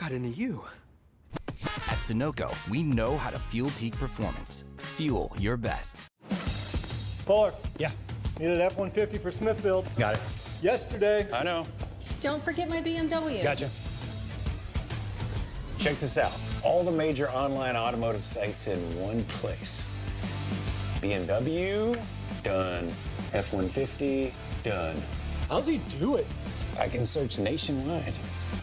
got into you? At Sunoco, we know how to fuel peak performance. Fuel your best. Fuller. Yeah. Needed F-150 for Smith build. Got it. Yesterday. I know. Don't forget my BMW. Gotcha. Check this out. All the major online automotive sites in one place. BMW, done. F-150, done. How's he do it? I can search nationwide,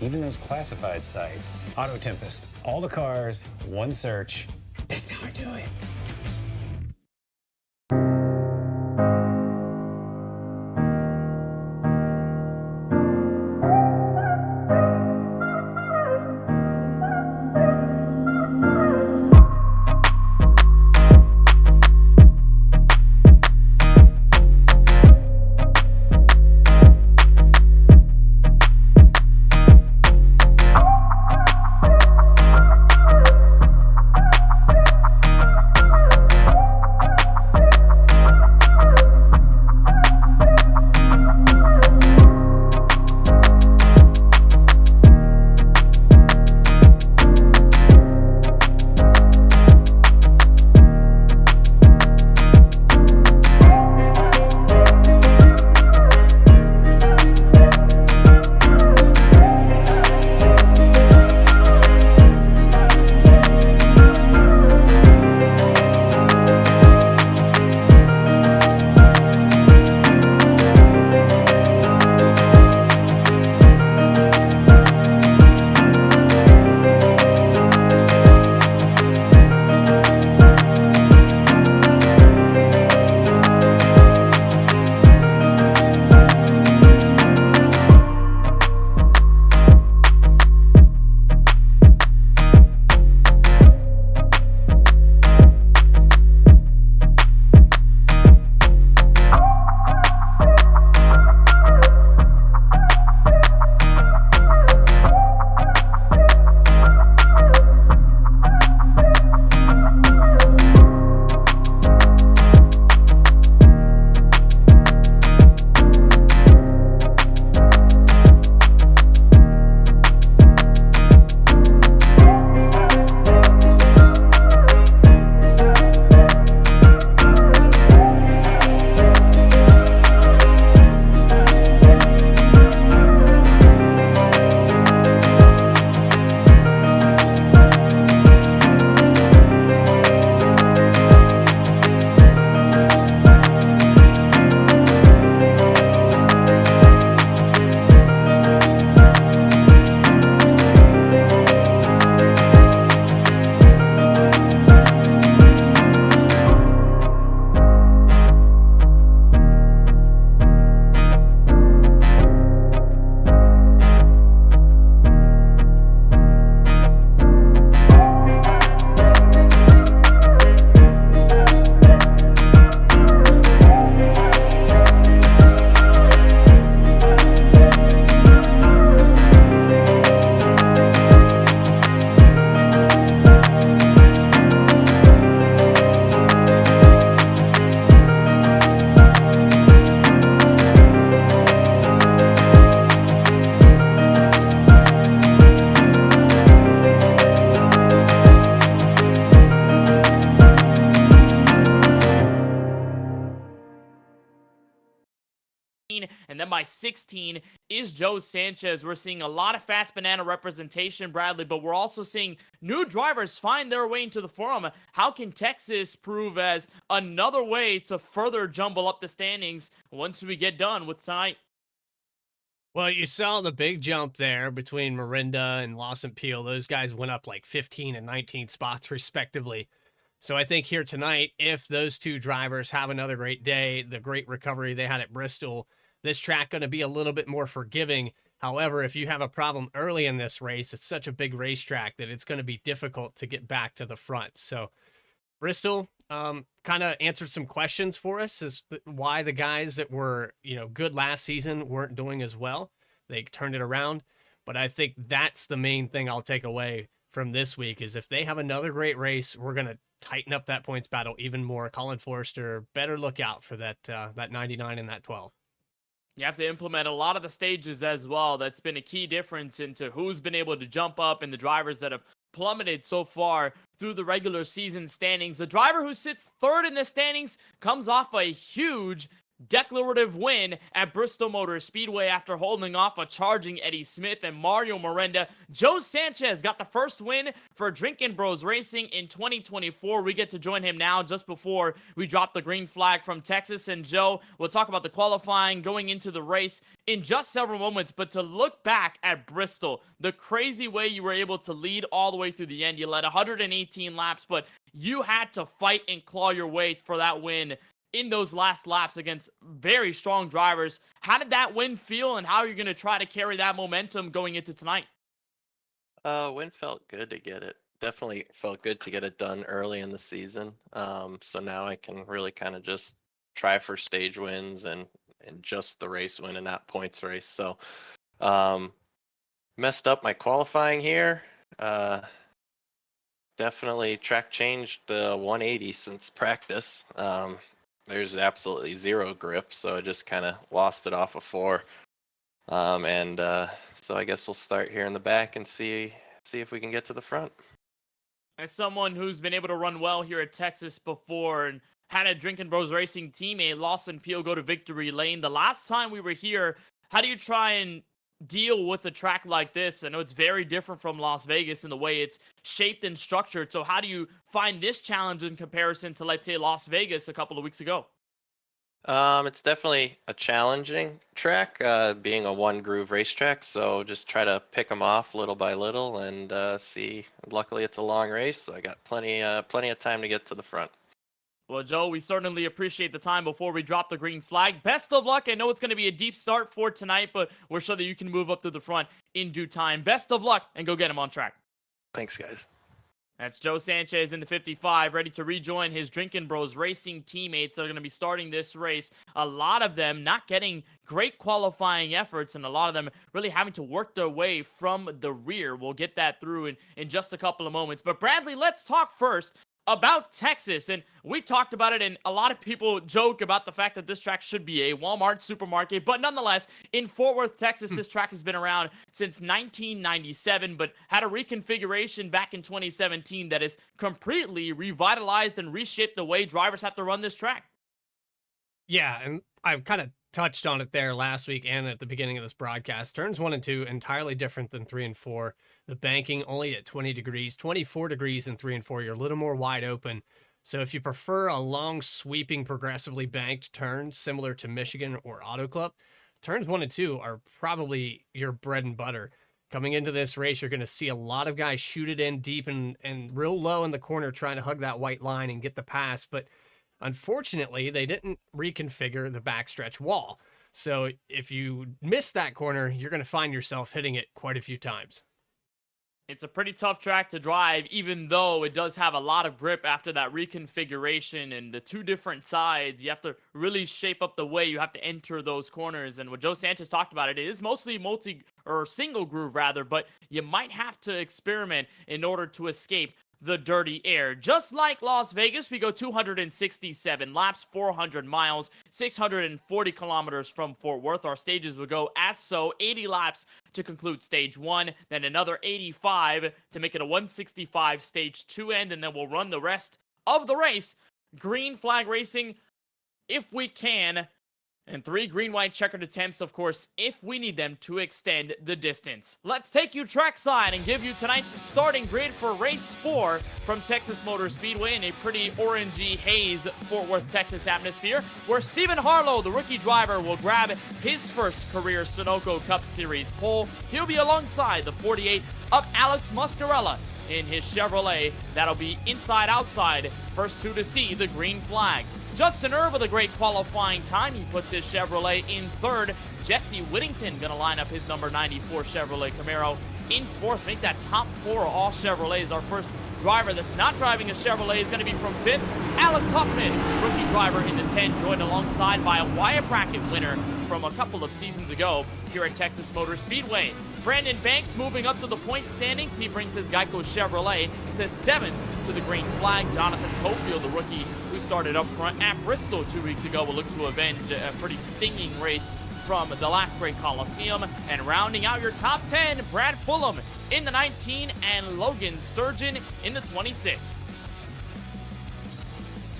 even those classified sites. Auto Tempest, all the cars, one search. That's how I do it. And then by 16 is Joe Sanchez. We're seeing a lot of fast banana representation, Bradley, but we're also seeing new drivers find their way into the forum. How can Texas prove as another way to further jumble up the standings once we get done with tonight? Well, you saw the big jump there between Marinda and Lawson Peel. Those guys went up like 15 and 19 spots respectively. So I think here tonight, if those two drivers have another great day, the great recovery they had at Bristol, this track going to be a little bit more forgiving. However, if you have a problem early in this race, it's such a big racetrack that it's going to be difficult to get back to the front. So Bristol kind of answered some questions for us as why the guys that were, good last season weren't doing as well. They turned it around. But I think that's the main thing I'll take away from this week is if they have another great race, we're going to tighten up that points battle even more. Colin Forrester, better look out for that 99 and that 12. You have to implement a lot of the stages as well. That's been a key difference into who's been able to jump up and the drivers that have plummeted so far through the regular season standings. The driver who sits third in the standings comes off a huge declarative win at Bristol Motor Speedway after holding off a charging Eddie Smith and Mario Miranda. Joe Sanchez got the first win for Drinkin' Bros Racing in 2024. We get to join him now just before we drop the green flag from Texas. And Joe, we'll talk about the qualifying going into the race in just several moments, but to look back at Bristol, the crazy way you were able to lead all the way through the end. You led 118 laps, but you had to fight and claw your way for that win in those last laps against very strong drivers. How did that win feel, and how are you going to try to carry that momentum going into tonight? Win felt good to get it. Definitely felt good to get it done early in the season. So now I can really kind of just try for stage wins and just the race win and not points race. So messed up my qualifying here. Definitely track changed the 180 since practice. There's absolutely zero grip, so I just kind of lost it off of 4. So I guess we'll start here in the back and see if we can get to the front. As someone who's been able to run well here at Texas before and had a Drinkin' Bros Racing teammate, Lawson Peel, go to victory lane. The last time we were here, how do you try and deal with a track like this? I know it's very different from Las Vegas in the way it's shaped and structured. So how do you find this challenge in comparison to, let's say, Las Vegas a couple of weeks ago? It's definitely a challenging track, being a one groove racetrack. So just try to pick them off little by little and see. Luckily, it's a long race, so I got plenty of time to get to the front. Well, Joe, we certainly appreciate the time before we drop the green flag. Best of luck. I know it's going to be a deep start for tonight, but we're sure that you can move up to the front in due time. Best of luck, and go get him on track. Thanks, guys. That's Joe Sanchez in the 55, ready to rejoin his Drinkin' Bros Racing teammates that are going to be starting this race. A lot of them not getting great qualifying efforts, and a lot of them really having to work their way from the rear. We'll get that through in just a couple of moments. But Bradley, let's talk first about Texas, and we talked about it, and a lot of people joke about the fact that this track should be a Walmart supermarket, but nonetheless, in Fort Worth, Texas, this track has been around since 1997, but had a reconfiguration back in 2017 that has completely revitalized and reshaped the way drivers have to run this track. Yeah, and I've kind of touched on it there last week and at the beginning of this broadcast. Turns 1 and 2 entirely different than 3 and 4. The banking only at 20 degrees, 24 degrees in 3 and 4. You're a little more wide open. So if you prefer a long, sweeping, progressively banked turn similar to Michigan or Auto Club, turns 1 and 2 are probably your bread and butter. Coming into this race, you're going to see a lot of guys shoot it in deep and real low in the corner trying to hug that white line and get the pass. But unfortunately, they didn't reconfigure the backstretch wall. So if you miss that corner, you're going to find yourself hitting it quite a few times. It's a pretty tough track to drive, even though it does have a lot of grip after that reconfiguration and the two different sides. You have to really shape up the way you have to enter those corners. And what Joe Sanchez talked about, it is mostly single groove rather, but you might have to experiment in order to escape the dirty air. Just like Las Vegas, we go 267 laps, 400 miles, 640 kilometers from Fort Worth. Our stages will go as so, 80 laps to conclude stage 1, then another 85 to make it a 165 stage 2 end, and then we'll run the rest of the race. Green flag racing, if we can, and 3 green-white checkered attempts, of course, if we need them to extend the distance. Let's take you trackside and give you tonight's starting grid for race 4 from Texas Motor Speedway in a pretty orangey haze Fort Worth, Texas atmosphere, where Stephen Harlow, the rookie driver, will grab his first career Sunoco Cup Series pole. He'll be alongside the 48 of Alex Muscarella in his Chevrolet. That'll be inside-outside, first 2 to see the green flag. Justin Erb with a great qualifying time. He puts his Chevrolet in 3rd. Jesse Whittington going to line up his number 94 Chevrolet Camaro in 4th. Make that top 4 all Chevrolets. Our first driver that's not driving a Chevrolet is going to be from 5th. Alex Huffman, rookie driver in the 10, joined alongside by a Wyatt bracket winner from a couple of seasons ago here at Texas Motor Speedway. Brandon Banks moving up to the point standings. He brings his Geico Chevrolet to 7th to the green flag. Jonathan Cofield, the rookie who started up front at Bristol 2 weeks ago, will look to avenge a pretty stinging race from the last great Coliseum. And rounding out your top 10, Brad Fulham in the 19 and Logan Sturgeon in the 26.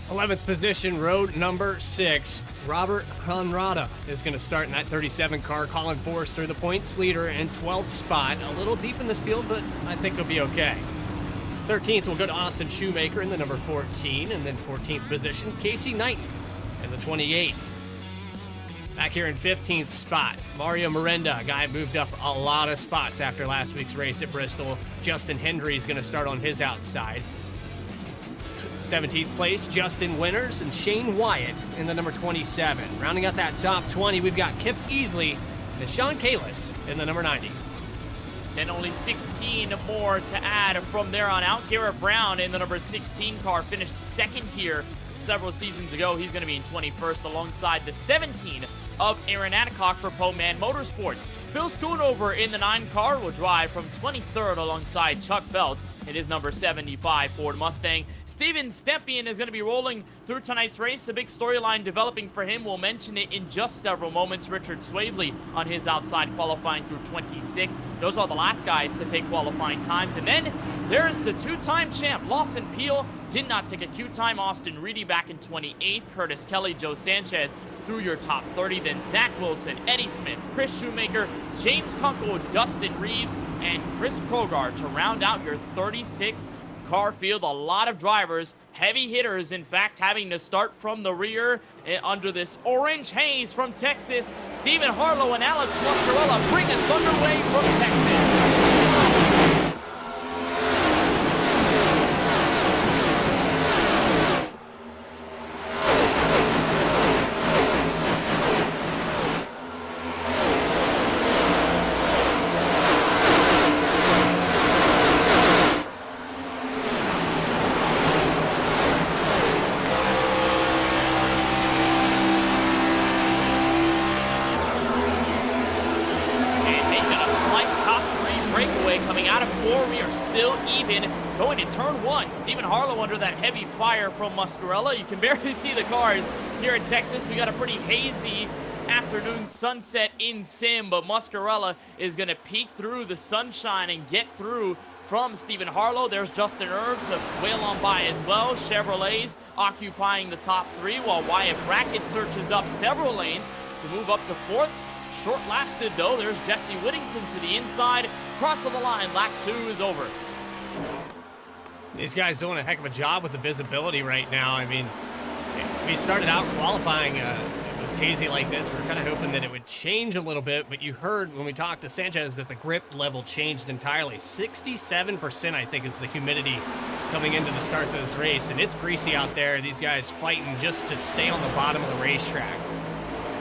11th position, road number 6. Robert Honrada is going to start in that 37 car. Colin Forrester, the points leader, in 12th spot. A little deep in this field, but I think he'll be okay. 13th will go to Austin Shoemaker in the number 14, and then 14th position, Casey Knight in the 28. Back here in 15th spot, Mario Miranda, a guy moved up a lot of spots after last week's race at Bristol. Justin Hendry is going to start on his outside. 17th place, Justin Winters and Shane Wyatt in the number 27. Rounding out that top 20, we've got Kip Easley and Sean Kalis in the number 90. And only 16 more to add from there on out. Garrett Brown in the number 16 car finished second here several seasons ago. He's going to be in 21st alongside the 17 of Aaron Adcock for Poman Motorsports. Phil Schoonover in the 9 car will drive from 23rd alongside Chuck Belt in his number 75 Ford Mustang. Steven Stepien is going to be rolling through tonight's race. A big storyline developing for him. We'll mention it in just several moments. Richard Swavely on his outside qualifying through 26. Those are the last guys to take qualifying times. And then there's the 2-time champ, Lawson Peel. Did not take a Q time. Austin Reedy back in 28th. Curtis Kelly, Joe Sanchez through your top 30. Then Zach Wilson, Eddie Smith, Chris Shoemaker, James Kunkel, Dustin Reeves, and Chris Progar to round out your 36 car field. A lot of drivers, heavy hitters, in fact, having to start from the rear under this orange haze from Texas. Stephen Harlow and Alex Muscarella bring us underway from Texas. Going to turn 1, Stephen Harlow under that heavy fire from Muscarella. You can barely see the cars here in Texas. We got a pretty hazy afternoon sunset in sim, but Muscarella is going to peek through the sunshine and get through from Stephen Harlow. There's Justin Erb to whale on by as well. Chevrolets occupying the top 3, while Wyatt Brackett searches up several lanes to move up to 4th. Short lasted though. There's Jesse Whittington to the inside. Cross of the line, lap 2 is over. These guys doing a heck of a job with the visibility right now. I mean, we started out qualifying, it was hazy like this. We were kind of hoping that it would change a little bit, but you heard when we talked to Sanchez that the grip level changed entirely. 67%, I think, is the humidity coming into the start of this race, and it's greasy out there. These guys fighting just to stay on the bottom of the racetrack.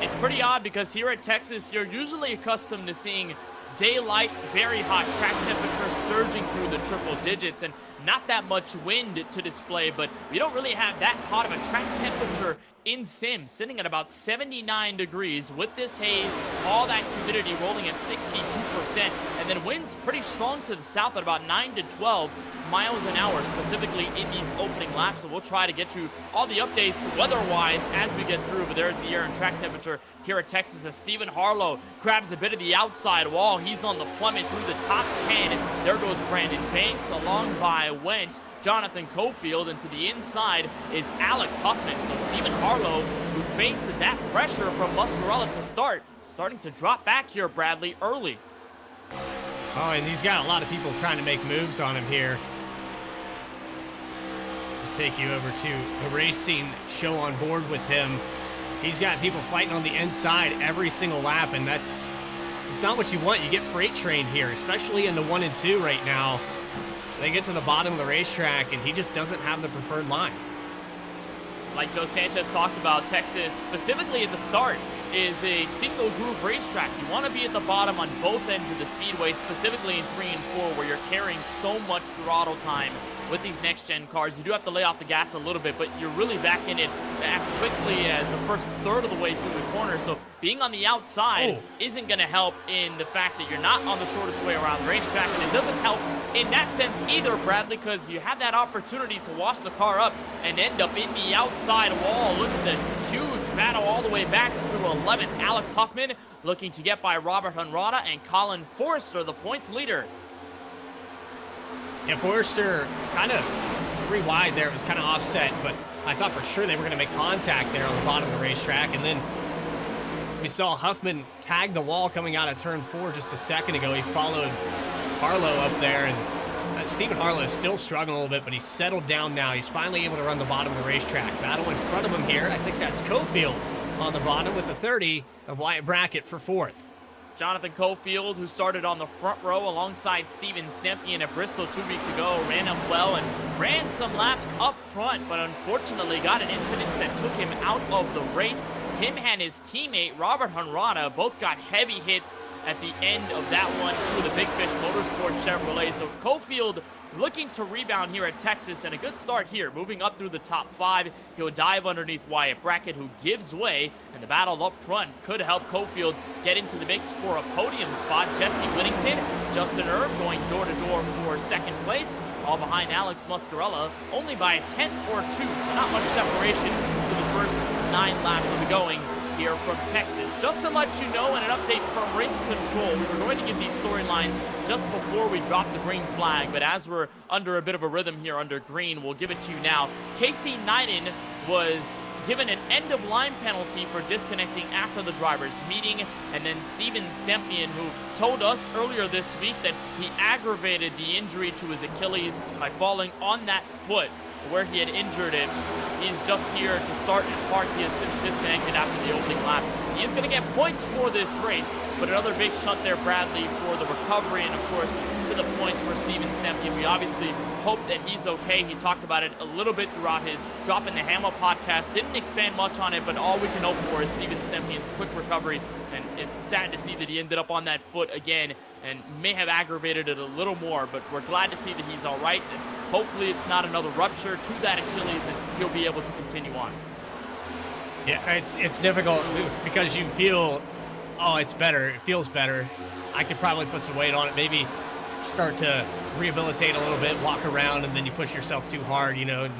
It's pretty odd because here at Texas, you're usually accustomed to seeing daylight, very hot track temperature surging through the triple digits, and not that much wind to display, but we don't really have that hot of a track temperature in sim, sitting at about 79 degrees with this haze, all that humidity rolling at 62%, and then winds pretty strong to the south at about 9 to 12 miles an hour, specifically in these opening laps. So we'll try to get you all the updates weather-wise as we get through, but there's the air and track temperature here at Texas as Stephen Harlow grabs a bit of the outside wall. He's on the plummet through the top 10. There goes Brandon Banks. Along by went Jonathan Cofield, and to the inside is Alex Huffman. So Stephen Harlow, who faced that pressure from Muscarella to start, starting to drop back here, Bradley, early. Oh, and he's got a lot of people trying to make moves on him here. I'll take you over to the racing show on board with him. He's got people fighting on the inside every single lap, and it's not what you want. You get freight trained here, especially in the 1 and 2 right now. They get to the bottom of the racetrack, and he just doesn't have the preferred line. Like Joe Sanchez talked about, Texas, specifically at the start, is a single groove racetrack. You want to be at the bottom on both ends of the speedway, specifically in 3 and 4, where you're carrying so much throttle time with these next-gen cars. You do have to lay off the gas a little bit, but you're really back in it as quickly as the first third of the way through the corner. So being on the outside isn't going to help in the fact that you're not on the shortest way around the racetrack, and it doesn't help in that sense either, Bradley, because you have that opportunity to wash the car up and end up in the outside wall. Look at the huge battle all the way back through 11th. Alex Huffman looking to get by Robert Hunrada and Colin Forrester, the points leader. Yeah, Forrester kind of 3 wide there. It was kind of offset, but I thought for sure they were going to make contact there on the bottom of the racetrack. And then we saw Huffman tag the wall coming out of turn 4 just a second ago. He followed Harlow up there, and Stephen Harlow is still struggling a little bit, but he's settled down now. He's finally able to run the bottom of the racetrack. Battle in front of him here. I think that's Cofield on the bottom with the 30 of Wyatt Brackett for 4th. Jonathan Cofield, who started on the front row alongside Steven Stempian at Bristol 2 weeks ago, ran up well and ran some laps up front, but unfortunately got an incident that took him out of the race. Him and his teammate, Robert Hunrada, both got heavy hits at the end of that one through the Big Fish Motorsports Chevrolet. So Cofield looking to rebound here at Texas, and a good start here, moving up through the top 5. He'll dive underneath Wyatt Brackett, who gives way, and the battle up front could help Cofield get into the mix for a podium spot. Jesse Whittington, Justin Erb going door-to-door for second place, all behind Alex Muscarella, only by a 10th or 2, so not much separation for the first 9 laps of the going here from Texas. Just to let you know, and an update from Race Control, we were going to give these storylines just before we drop the green flag, but as we're under a bit of a rhythm here under green, we'll give it to you now. Casey Neiden was given an end-of-line penalty for disconnecting after the drivers' meeting, and then Steven Stempian, who told us earlier this week that he aggravated the injury to his Achilles by falling on that foot where he had injured it. He's just here to start and park. He has since disconnected after the opening lap. He is going to get points for this race, but another big shunt there, Bradley, for the recovery, and of course, to the points for Steven Stempian. We obviously hope that he's okay. He talked about it a little bit throughout his Drop in the Hammer podcast. Didn't expand much on it, but all we can hope for is Steven Stempian's quick recovery, and it's sad to see that he ended up on that foot again and may have aggravated it a little more, but we're glad to see that he's all right, and hopefully it's not another rupture to that Achilles and he'll be able to continue on. Yeah, it's difficult because you feel, oh, it's better. It feels better. I could probably put some weight on it, maybe start to rehabilitate a little bit, walk around, and then you push yourself too hard, you know, and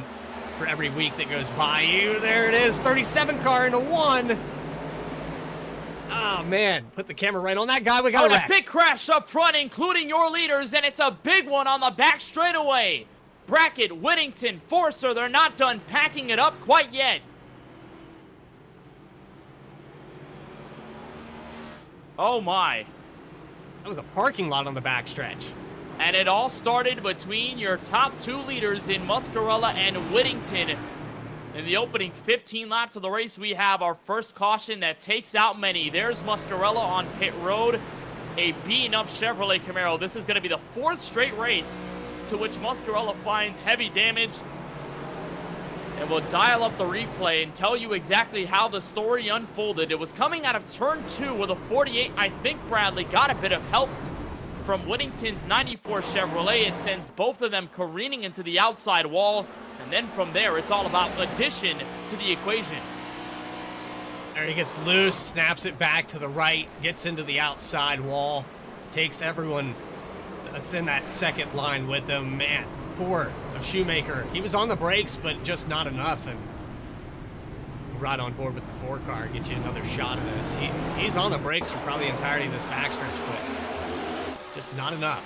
for every week that goes by you, there it is, 37 car into 1. Oh, man, put the camera right on that guy. We got a big crash up front, including your leaders, and it's a big one on the back straightaway. Brackett, Whittington, Forcer, they're not done packing it up quite yet. Oh, my. That was a parking lot on the backstretch. And it all started between your top 2 leaders in Muscarella and Whittington. In the opening 15 laps of the race, we have our first caution that takes out many. There's Muscarella on pit road, a beaten-up Chevrolet Camaro. This is going to be the 4th straight race to which Muscarella finds heavy damage. And we'll dial up the replay and tell you exactly how the story unfolded. It was coming out of turn 2 with a 48. I think Bradley got a bit of help from Whittington's 94 Chevrolet. It sends both of them careening into the outside wall. And then from there, it's all about addition to the equation. There he gets loose, snaps it back to the right, gets into the outside wall, takes everyone that's in that second line with him. Man, 4 of Shoemaker. He was on the brakes, but just not enough. And right on board with the 4 car, get you another shot of this. He's on the brakes for probably the entirety of this backstretch, but just not enough.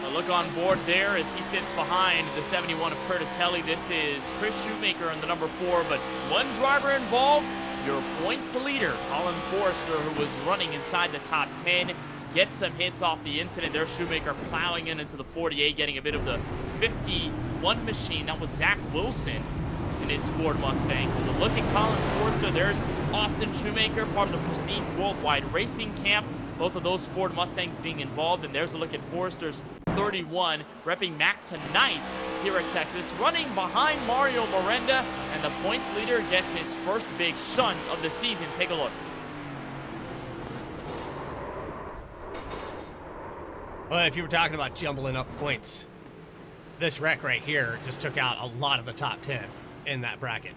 A look on board there as he sits behind the 71 of Curtis Kelly. This is Chris Shoemaker in the number 4, but one driver involved, your points leader, Colin Forrester, who was running inside the top 10, gets some hits off the incident. There's Shoemaker plowing into the 48, getting a bit of the 51 machine. That was Zach Wilson in his Ford Mustang. The look at Colin Forrester, there's Austin Shoemaker, part of the Prestige Worldwide Racing Camp. Both of those Ford Mustangs being involved, and there's a look at Forrester's 31, repping Mac tonight here at Texas, running behind Mario Miranda, and the points leader gets his first big shunt of the season. Take a look. Well, if you were talking about jumbling up points, this wreck right here just took out a lot of the top 10 in that bracket.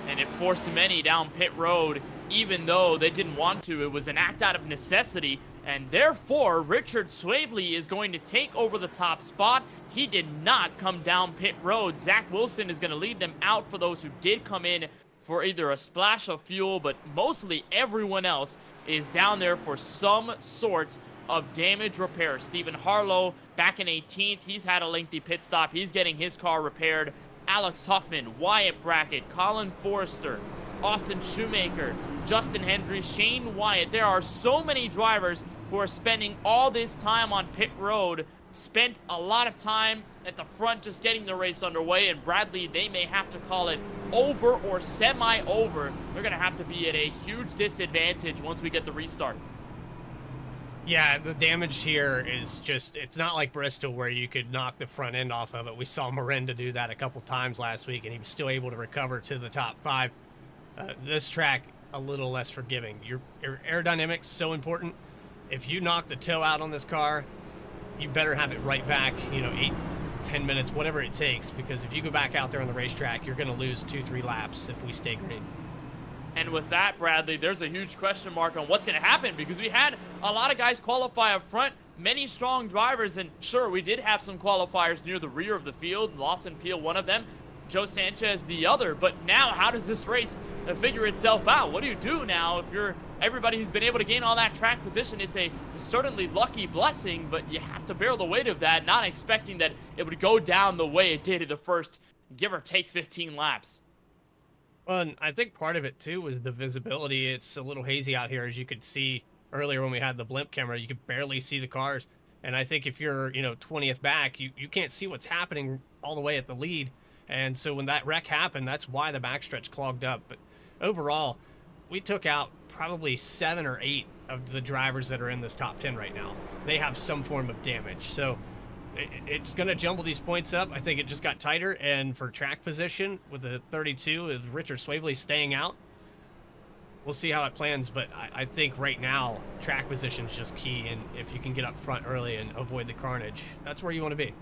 And it forced many down pit road, even though they didn't want to. It was an act out of necessity And therefore, Richard Swavely is going to take over the top spot. He did not come down pit road. Zach Wilson is going to lead them out for those who did come in for either a splash of fuel, but mostly everyone else is down there for some sort of damage repair. Stephen Harlow back in 18th. He's had a lengthy pit stop. He's getting his car repaired. Alex Huffman, Wyatt Brackett, Colin Forrester, Austin Shoemaker, Justin Hendry, Shane Wyatt. There are so many drivers who are spending all this time on pit road, spent a lot of time at the front just getting the race underway, and Bradley, they may have to call it over or semi-over. They're going to have to be at a huge disadvantage once we get the restart. Yeah, the damage here is just, it's not like Bristol where you could knock the front end off of it. We saw Miranda do that a couple times last week, and he was still able to recover to the top 5. This track, a little less forgiving. Your aerodynamics so important. If you knock the toe out on this car, you better have it right back, 8, 10 minutes, whatever it takes, because if you go back out there on the racetrack, you're going to lose 2-3 laps if we stay green. And with that, Bradley, there's a huge question mark on what's going to happen, because we had a lot of guys qualify up front, many strong drivers, and sure, we did have some qualifiers near the rear of the field. Lawson Peel, one of them, Joe Sanchez, the other. But now, how does this race figure itself out? What do you do now if you're everybody who's been able to gain all that track position? It's a certainly lucky blessing, but you have to bear the weight of that, not expecting that it would go down the way it did in the first, give or take, 15 laps. Well, and I think part of it, too, was the visibility. It's a little hazy out here, as you could see earlier when we had the blimp camera. You could barely see the cars. And I think if you're, 20th back, you can't see what's happening all the way at the lead. And so when that wreck happened, that's why the backstretch clogged up. But overall, we took out probably 7 or 8 of the drivers that are in this top 10 right now. They have some form of damage. So it's going to jumble these points up. I think it just got tighter. And for track position with the 32, with Richard Swavely staying out, we'll see how it plans. But I think right now, track position is just key. And if you can get up front early and avoid the carnage, that's where you want to be.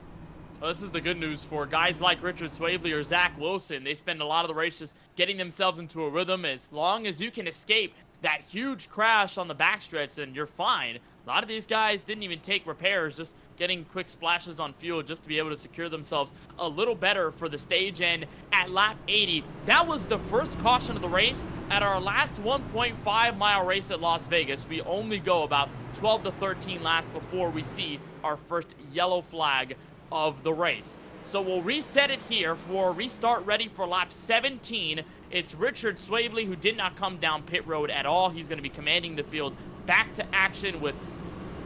Well, this is the good news for guys like Richard Swavely or Zach Wilson. They spend a lot of the race just getting themselves into a rhythm. As long as you can escape that huge crash on the backstretch, then you're fine. A lot of these guys didn't even take repairs, just getting quick splashes on fuel just to be able to secure themselves a little better for the stage end at lap 80. That was the first caution of the race. At our last 1.5-mile race at Las Vegas, we only go about 12 to 13 laps before we see our first yellow flag of the race. So we'll reset it here for restart ready for lap 17. It's Richard Swavely, who did not come down pit road at all. He's going to be commanding the field. Back to action with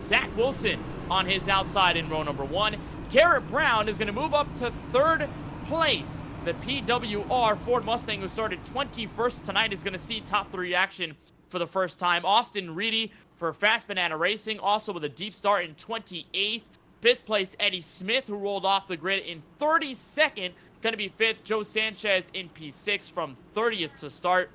Zach Wilson on his outside in row number 1. Garrett Brown is going to move up to 3rd place. The PWR Ford Mustang, who started 21st tonight, is going to see top 3 action for the first time. Austin Reedy for Fast Banana Racing, also with a deep start in 28th. 5th place, Eddie Smith, who rolled off the grid in 32nd. Going to be 5th, Joe Sanchez in P6 from 30th to start.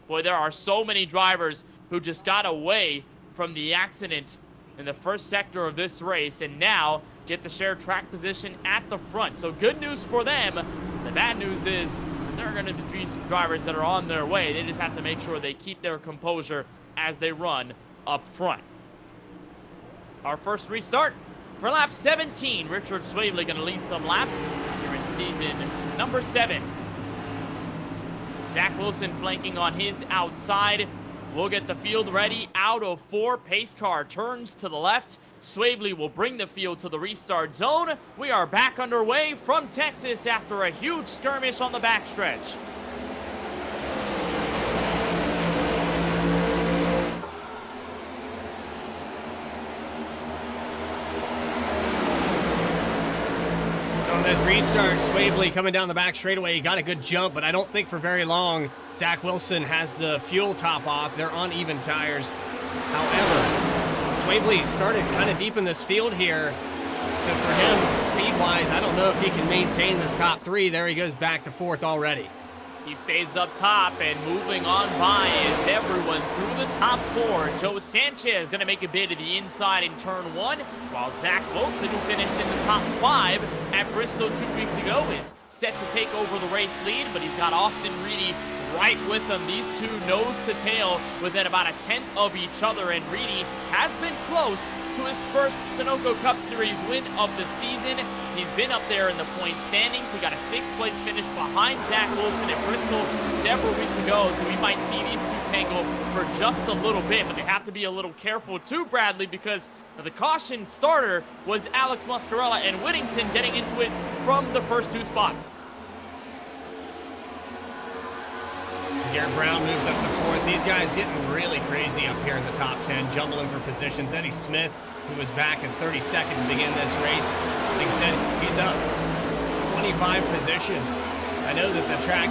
Boy, there are so many drivers who just got away from the accident in the first sector of this race and now get to share track position at the front. So good news for them. The bad news is there are going to be some drivers that are on their way. They just have to make sure they keep their composure as they run up front. Our first restart for lap 17. Richard Swavely going to lead some laps here in season number 7. Zach Wilson flanking on his outside. We'll get the field ready out of 4. Pace car turns to the left. Swavely will bring the field to the restart zone. We are back underway from Texas after a huge skirmish on the backstretch. This restart, Swavely coming down the back straightaway. He got a good jump, but I don't think for very long. Zach Wilson has the fuel top off. They're on even tires. However, Swavely started kind of deep in this field here. So for him, speed-wise, I don't know if he can maintain this top 3. There he goes back to 4th already. He stays up top, and moving on by is everyone through the top 4. Joe Sanchez going to make a bid to the inside in turn 1, while Zach Wilson, who finished in the top 5 at Bristol 2 weeks ago, is set to take over the race lead, but he's got Austin Reedy right with them. These two nose to tail within about a tenth of each other, and Reedy has been close to his first Sunoco Cup Series win of the season. He's been up there in the point standings. He got a 6th place finish behind Zach Wilson at Bristol several weeks ago, so we might see these two tangle for just a little bit, but they have to be a little careful too, Bradley, because the caution starter was Alex Muscarella, and Whittington getting into it from the first 2 spots. Garrett Brown moves up to 4th. These guys getting really crazy up here in the top 10, jumbling for positions. Eddie Smith, who was back in 32nd to begin this race, like I said, he's up 25 positions. I know that the track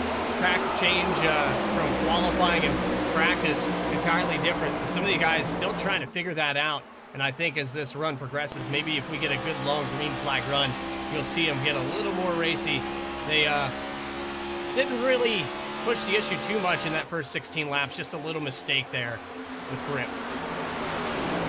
change from qualifying and practice entirely different, so some of the guys still trying to figure that out. And I think as this run progresses, maybe if we get a good long green flag run, you'll see them get a little more racy. They didn't really push the issue too much in that first 16 laps, just a little mistake there with grip.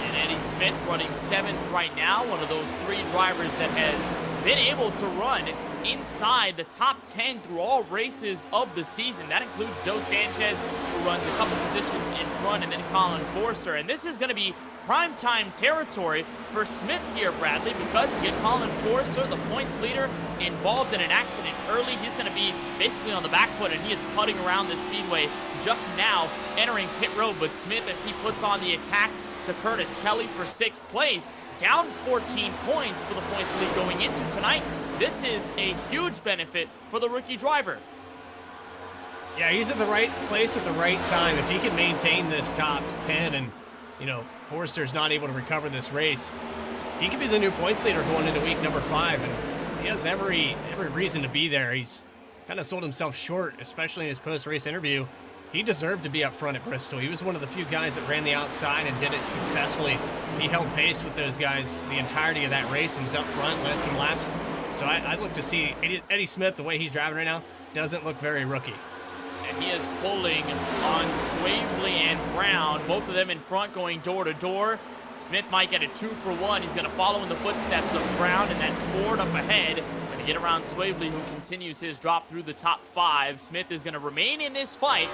And Eddie Smith running 7th right now, one of those 3 drivers that has been able to run inside the top 10 through all races of the season. That includes Joe Sanchez, who runs a couple positions in front, and then Colin Forster. And this is going to be primetime territory for Smith here, Bradley, because you get Colin Forster, the points leader, involved in an accident early. He's going to be basically on the back foot, and he is putting around the speedway just now, entering pit road. But Smith, as he puts on the attack to Curtis Kelly for 6th place, down 14 points for the points lead going into tonight. This is a huge benefit for the rookie driver. Yeah, he's at the right place at the right time. If he can maintain this top 10 and, you know, Forster's not able to recover this race, he could be the new points leader going into week number 5, and he has every reason to be there. He's kind of sold himself short, especially in his post-race interview. He deserved to be up front at Bristol. He was one of the few guys that ran the outside and did it successfully. He held pace with those guys the entirety of that race and was up front, led some laps. So I'd look to see Eddie Smith, the way he's driving right now, doesn't look very rookie. And he is pulling on Swavely and Brown, both of them in front going door to door. Smith might get a 2 for 1. He's going to follow in the footsteps of Brown and then Ford up ahead. Going to get around Swavely, who continues his drop through the top 5. Smith is going to remain in this fight.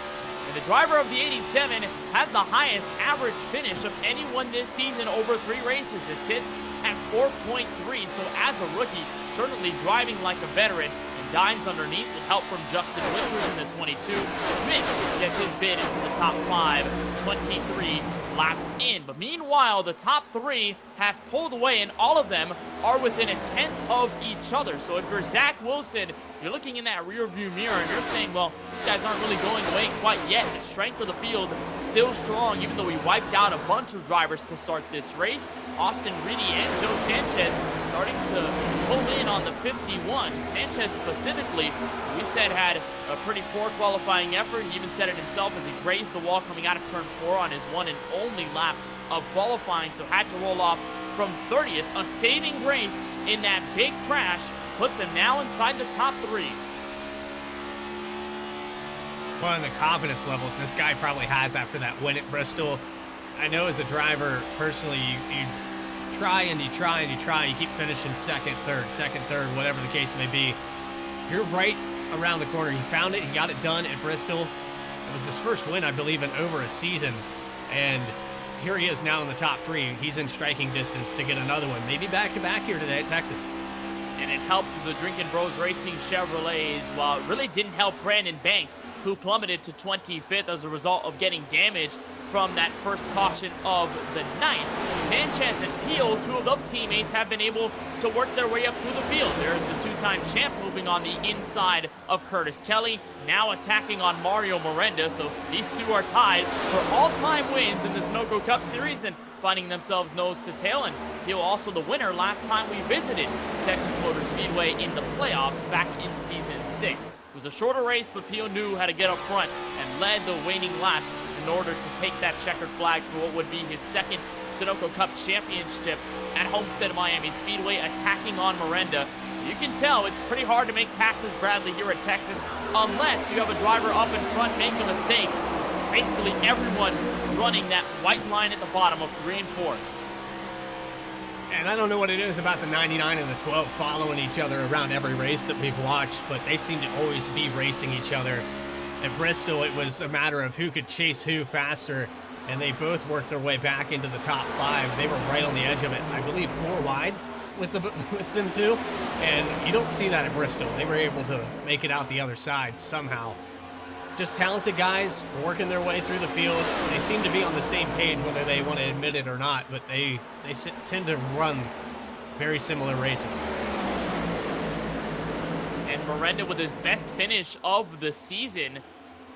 And the driver of the 87 has the highest average finish of anyone this season over 3 races. It sits at 4.3. So as a rookie, certainly driving like a veteran. Dives underneath with help from Justin Winters in the 22. Smith gets his bid into the top 5, 23 laps in. But meanwhile, the top 3 have pulled away, and all of them are within a tenth of each other. So if you're Zach Wilson, you're looking in that rear view mirror and you're saying, well, these guys aren't really going away quite yet. The strength of the field still strong, even though we wiped out a bunch of drivers to start this race. Austin Reedy and Joe Sanchez starting to pull in on the 51. Sanchez specifically, we said, had a pretty poor qualifying effort. He even said it himself as he grazed the wall coming out of turn 4 on his one and only lap of qualifying, so had to roll off from 30th. A saving grace in that big crash puts him now inside the top 3. Well, and the confidence level this guy probably has after that win at Bristol. I know as a driver, personally, you try and you try and you try. You keep finishing second, third, whatever the case may be. You're right around the corner. He found it. He got it done at Bristol. It was his first win, I believe, in over a season. And here he is now in the top 3. He's in striking distance to get another one. Maybe back-to-back here today at Texas. And it helped the Drinkin' Bros Racing Chevrolets, while it really didn't help Brandon Banks, who plummeted to 25th as a result of getting damaged from that first caution of the night. Sanchez and Peel, 2 of those teammates, have been able to work their way up through the field. There's the 2-time champ moving on the inside of Curtis Kelly, now attacking on Mario Miranda. So these 2 are tied for all-time wins in the Sunoco Cup Series and finding themselves nose to tail. And Peel also the winner last time we visited Texas Motor Speedway in the playoffs back in season 6. It was a shorter race, but Peel knew how to get up front and led the waning laps in order to take that checkered flag for what would be his second Sunoco Cup championship at Homestead Miami Speedway, attacking on Miranda. You can tell it's pretty hard to make passes, Bradley, here at Texas, unless you have a driver up in front make a mistake. Basically everyone running that white line at the bottom of 3 and 4. And I don't know what it is about the 99 and the 12 following each other around every race that we've watched, but they seem to always be racing each other. At Bristol, it was a matter of who could chase who faster, and they both worked their way back into the top 5. They were right on the edge of it, I believe 4 wide with them too, and you don't see that at Bristol. They were able to make it out the other side somehow. Just talented guys working their way through the field. They seem to be on the same page whether they want to admit it or not, but they tend to run very similar races. And Miranda with his best finish of the season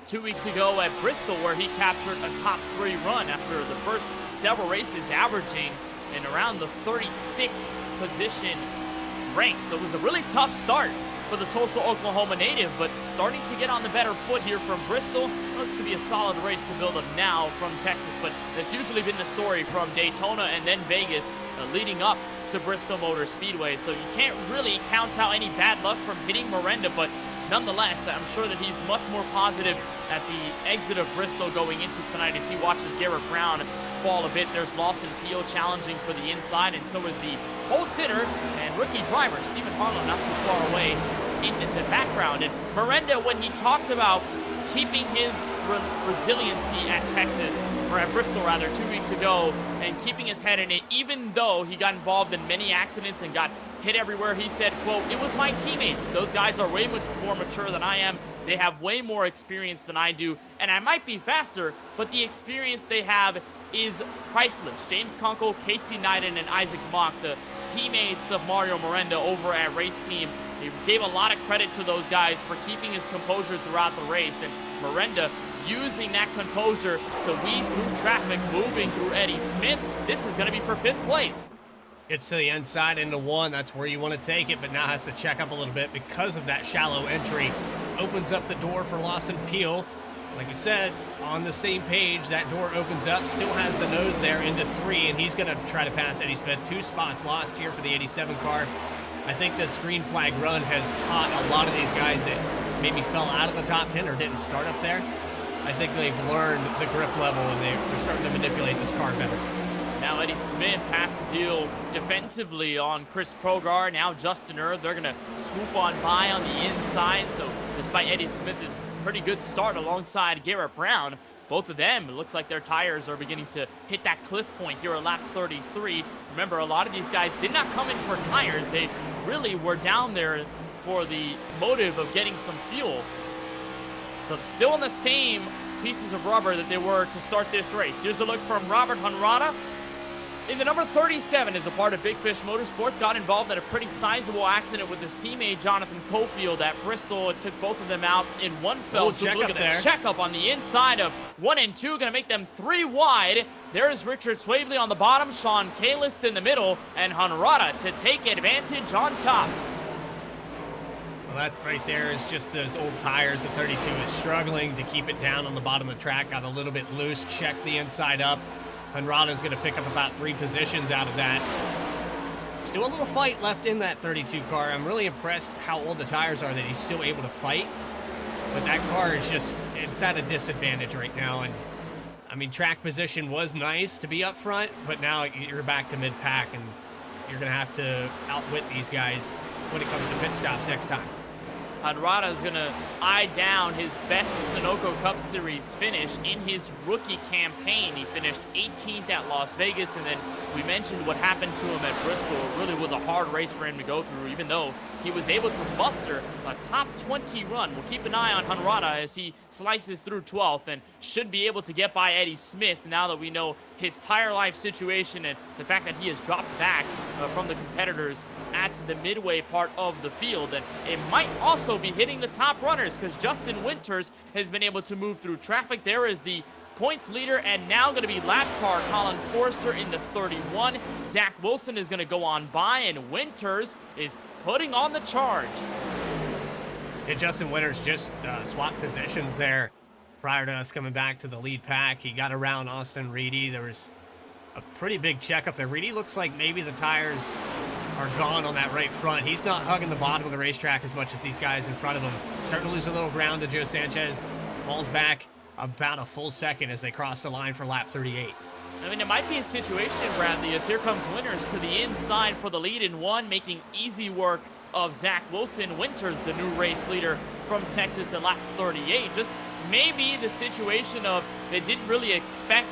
2 weeks ago at Bristol, where he captured a top 3 run after the first several races, averaging in around the 36th position rank. So it was a really tough start for the Tulsa, Oklahoma native, but starting to get on the better foot here from Bristol. Looks to be a solid race to build up now from Texas, but that's usually been the story from Daytona and then Vegas leading up to Bristol Motor Speedway. So you can't really count out any bad luck from hitting Miranda, but nonetheless, I'm sure that he's much more positive at the exit of Bristol going into tonight as he watches Garrett Brown fall a bit. There's Lawson Peel challenging for the inside, and so is the pole sitter and rookie driver Stephen Harlow not too far away in the background. And Miranda, when he talked about keeping his resiliency at Texas, or at Bristol rather, 2 weeks ago, and keeping his head in it, even though he got involved in many accidents and got hit everywhere, he said, quote, "It was my teammates. Those guys are way more mature than I am. They have way more experience than I do, and I might be faster, but the experience they have is priceless." James Kunkel, Casey Neiden, and Isaac Mock, the teammates of Mario Miranda over at Race Team, he gave a lot of credit to those guys for keeping his composure throughout the race, and Miranda using that composure to weave through traffic, moving through Eddie Smith. This is going to be for 5th place. Gets to the inside into 1. That's where you want to take it, but now has to check up a little bit because of that shallow entry. Opens up the door for Lawson Peel. Like I said, on the same page, that door opens up, still has the nose there into 3, and he's going to try to pass Eddie Smith. 2 spots lost here for the 87 car. I think this green flag run has taught a lot of these guys that maybe fell out of the top 10 or didn't start up there. I think they've learned the grip level, and they're starting to manipulate this car better. Now Eddie Smith has to deal defensively on Chris Progar. Now Justin Earth, they're going to swoop on by on the inside. So despite Eddie Smith's pretty good start alongside Garrett Brown, both of them, it looks like their tires are beginning to hit that cliff point here at lap 33. Remember, a lot of these guys did not come in for tires. They really were down there for the motive of getting some fuel. So still in the same pieces of rubber that they were to start this race. Here's a look from Robert Hunrada. In the number 37, as a part of Big Fish Motorsports, got involved in a pretty sizable accident with his teammate Jonathan Cofield at Bristol. It took both of them out in one fell swoop. Look at the checkup on the inside of 1 and 2, going to make them 3 wide. There's Richard Swabley on the bottom, Sean Kalist in the middle, and Hunrada to take advantage on top. Well, that right there is just those old tires. The 32 is struggling to keep it down on the bottom of the track. Got a little bit loose, checked the inside up. Hunrada's going to pick up about 3 positions out of that. Still a little fight left in that 32 car. I'm really impressed how old the tires are that he's still able to fight. But that car is just, it's at a disadvantage right now. And I mean, track position was nice to be up front, but now you're back to mid-pack, and you're going to have to outwit these guys when it comes to pit stops next time. Hunrada is going to eye down his best Sunoco Cup Series finish in his rookie campaign. He finished 18th at Las Vegas, and then we mentioned what happened to him at Bristol. It really was a hard race for him to go through, even though he was able to muster a top 20 run. We'll keep an eye on Hunrada as he slices through 12th and should be able to get by Eddie Smith now that we know his tire life situation and the fact that he has dropped back from the competitors at the midway part of the field. And it might also be hitting the top runners because Justin Winters has been able to move through traffic. There is the points leader, and now going to be lap car Colin Forrester in the 31. Zach Wilson is going to go on by, and Winters is putting on the charge. Yeah, Justin Winters just swapped positions there prior to us coming back to the lead pack. He got around Austin Reedy. There was a pretty big checkup there. Reedy looks like maybe the tires are gone on that right front. He's not hugging the bottom of the racetrack as much as these guys in front of him. Starting to lose a little ground to Joe Sanchez. Falls back about a full second as they cross the line for lap 38. I mean, it might be a situation, Bradley, as here comes Winters to the inside for the lead in 1, making easy work of Zach Wilson. Winters, the new race leader from Texas at lap 38. Just maybe the situation of they didn't really expect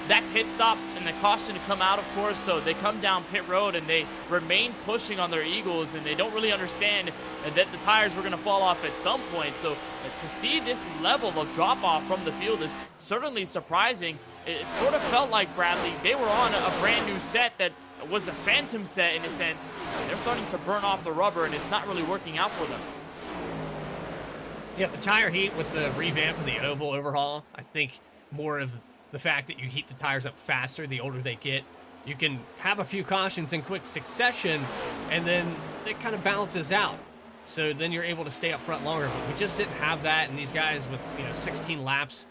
that pit stop and the caution to come out, of course, so they come down pit road and they remain pushing on their Eagles, and they don't really understand that the tires were going to fall off at some point. So to see this level of drop-off from the field is certainly surprising. It sort of felt like, Bradley, they were on a brand new set that was a phantom set in a sense. They're starting to burn off the rubber, and it's not really working out for them. Yeah, the tire heat with the revamp of the oval overhaul, I think more of the fact that you heat the tires up faster the older they get. You can have a few cautions in quick succession, and then it kind of balances out. So then you're able to stay up front longer. But we just didn't have that, and these guys with 16 laps,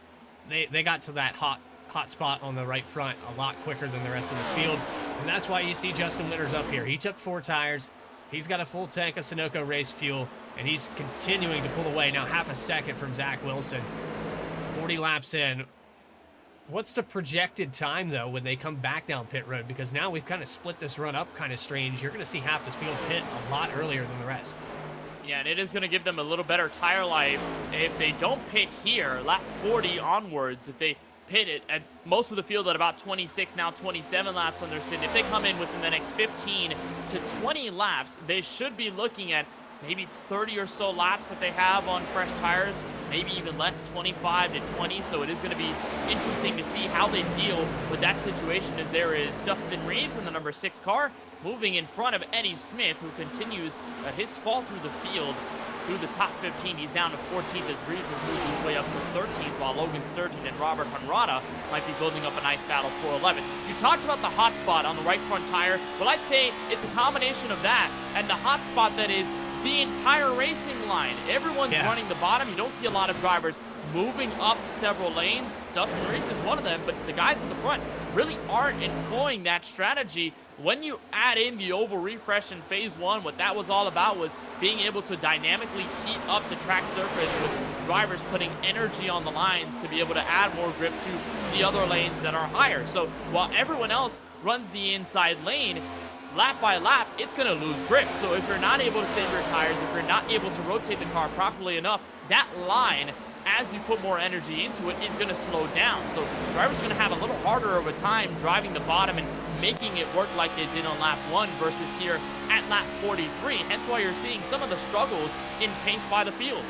they got to that hot spot on the right front a lot quicker than the rest of this field. And that's why you see Justin Winters up here. He took 4 tires. He's got a full tank of Sunoco race fuel, and he's continuing to pull away. Now half a second from Zach Wilson. 40 laps in. What's the projected time, though, when they come back down pit road? Because now we've kind of split this run up kind of strange. You're going to see half this field pit a lot earlier than the rest. Yeah, and it is going to give them a little better tire life if they don't pit here, lap 40 onwards. If they pit it at most of the field at about 26, now 27 laps on their stint. If they come in within the next 15 to 20 laps, they should be looking at maybe 30 or so laps that they have on fresh tires, maybe even less, 25 to 20. So it is going to be interesting to see how they deal with that situation, as there is Dustin Reeves in the number 6 car moving in front of Eddie Smith, who continues his fall through the field through the top 15. He's down to 14th as Reeves has moved his way up to 13th, while Logan Sturgeon and Robert Hunrada might be building up a nice battle for 11th. You talked about the hot spot on the right front tire. Well, I'd say it's a combination of that and the hot spot that is the entire racing line. Everyone's running the bottom. You don't see a lot of drivers moving up several lanes. Dustin Reeves is one of them, but the guys in the front really aren't employing that strategy. When you add in the oval refresh in phase 1, what that was all about was being able to dynamically heat up the track surface with drivers putting energy on the lines to be able to add more grip to the other lanes that are higher. So while everyone else runs the inside lane, lap by lap, it's going to lose grip. So if you're not able to save your tires, if you're not able to rotate the car properly enough, that line, as you put more energy into it, is going to slow down. So drivers are going to have a little harder of a time driving the bottom and making it work like they did on lap 1 versus here at lap 43. Hence why you're seeing some of the struggles in pace by the field.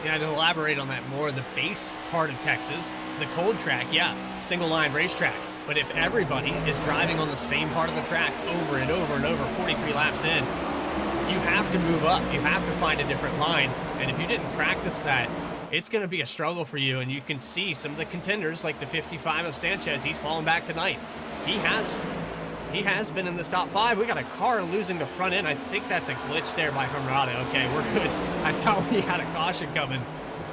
Yeah, to elaborate on that more, the base part of Texas, the cold track, single line racetrack. But if everybody is driving on the same part of the track over and over and over, 43 laps in, you have to move up. You have to find a different line. And if you didn't practice that, it's going to be a struggle for you. And you can see some of the contenders, like the 55 of Sanchez, he's fallen back tonight. He has been in this top 5. We got a car losing the front end. I think that's a glitch there by Hunrada. Okay, we're good. I thought we had a caution coming.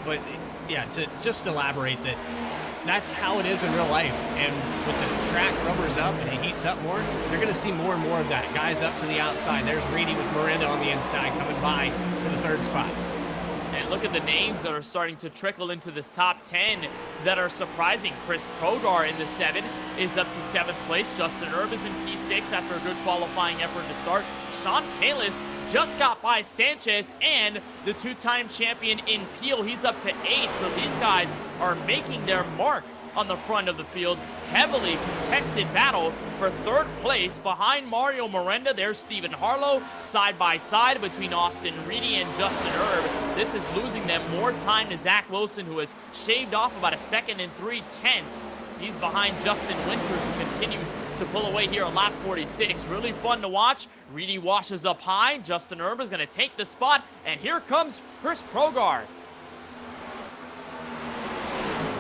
But yeah, to just elaborate that, that's how it is in real life. And with the track rubbers up and it heats up more, you're going to see more and more of that. Guys up to the outside. There's Reedy with Miranda on the inside coming by for the 3rd spot. And look at the names that are starting to trickle into this top 10 that are surprising. Chris Progar in the 7 is up to 7th place. Justin Erb is in P6 after a good qualifying effort to start. Sean Kalis just got by Sanchez and the 2-time champion in Peel. He's up to 8. So these guys are making their mark on the front of the field. Heavily contested battle for 3rd place behind Mario Miranda. There's Stephen Harlow side by side between Austin Reedy and Justin Erb. This is losing them more time to Zach Wilson, who has shaved off about 1 second and 3/10. He's behind Justin Winters, who continues to pull away here on lap 46. Really fun to watch. Reedy washes up high. Justin Erb is going to take the spot, and here comes Chris Progar.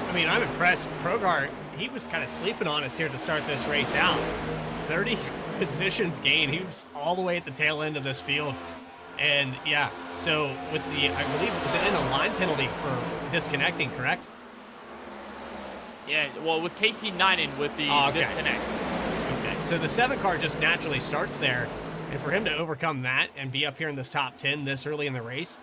I mean, I'm impressed. Progar, he was kind of sleeping on us here to start this race out. 30 positions gained. He was all the way at the tail end of this field. And yeah, so with the, I believe, was it in a line penalty for disconnecting, correct? Yeah, well, it was Casey Neinen with the disconnect. Okay, so the 7 car just naturally starts there. And for him to overcome that and be up here in this top 10 this early in the race,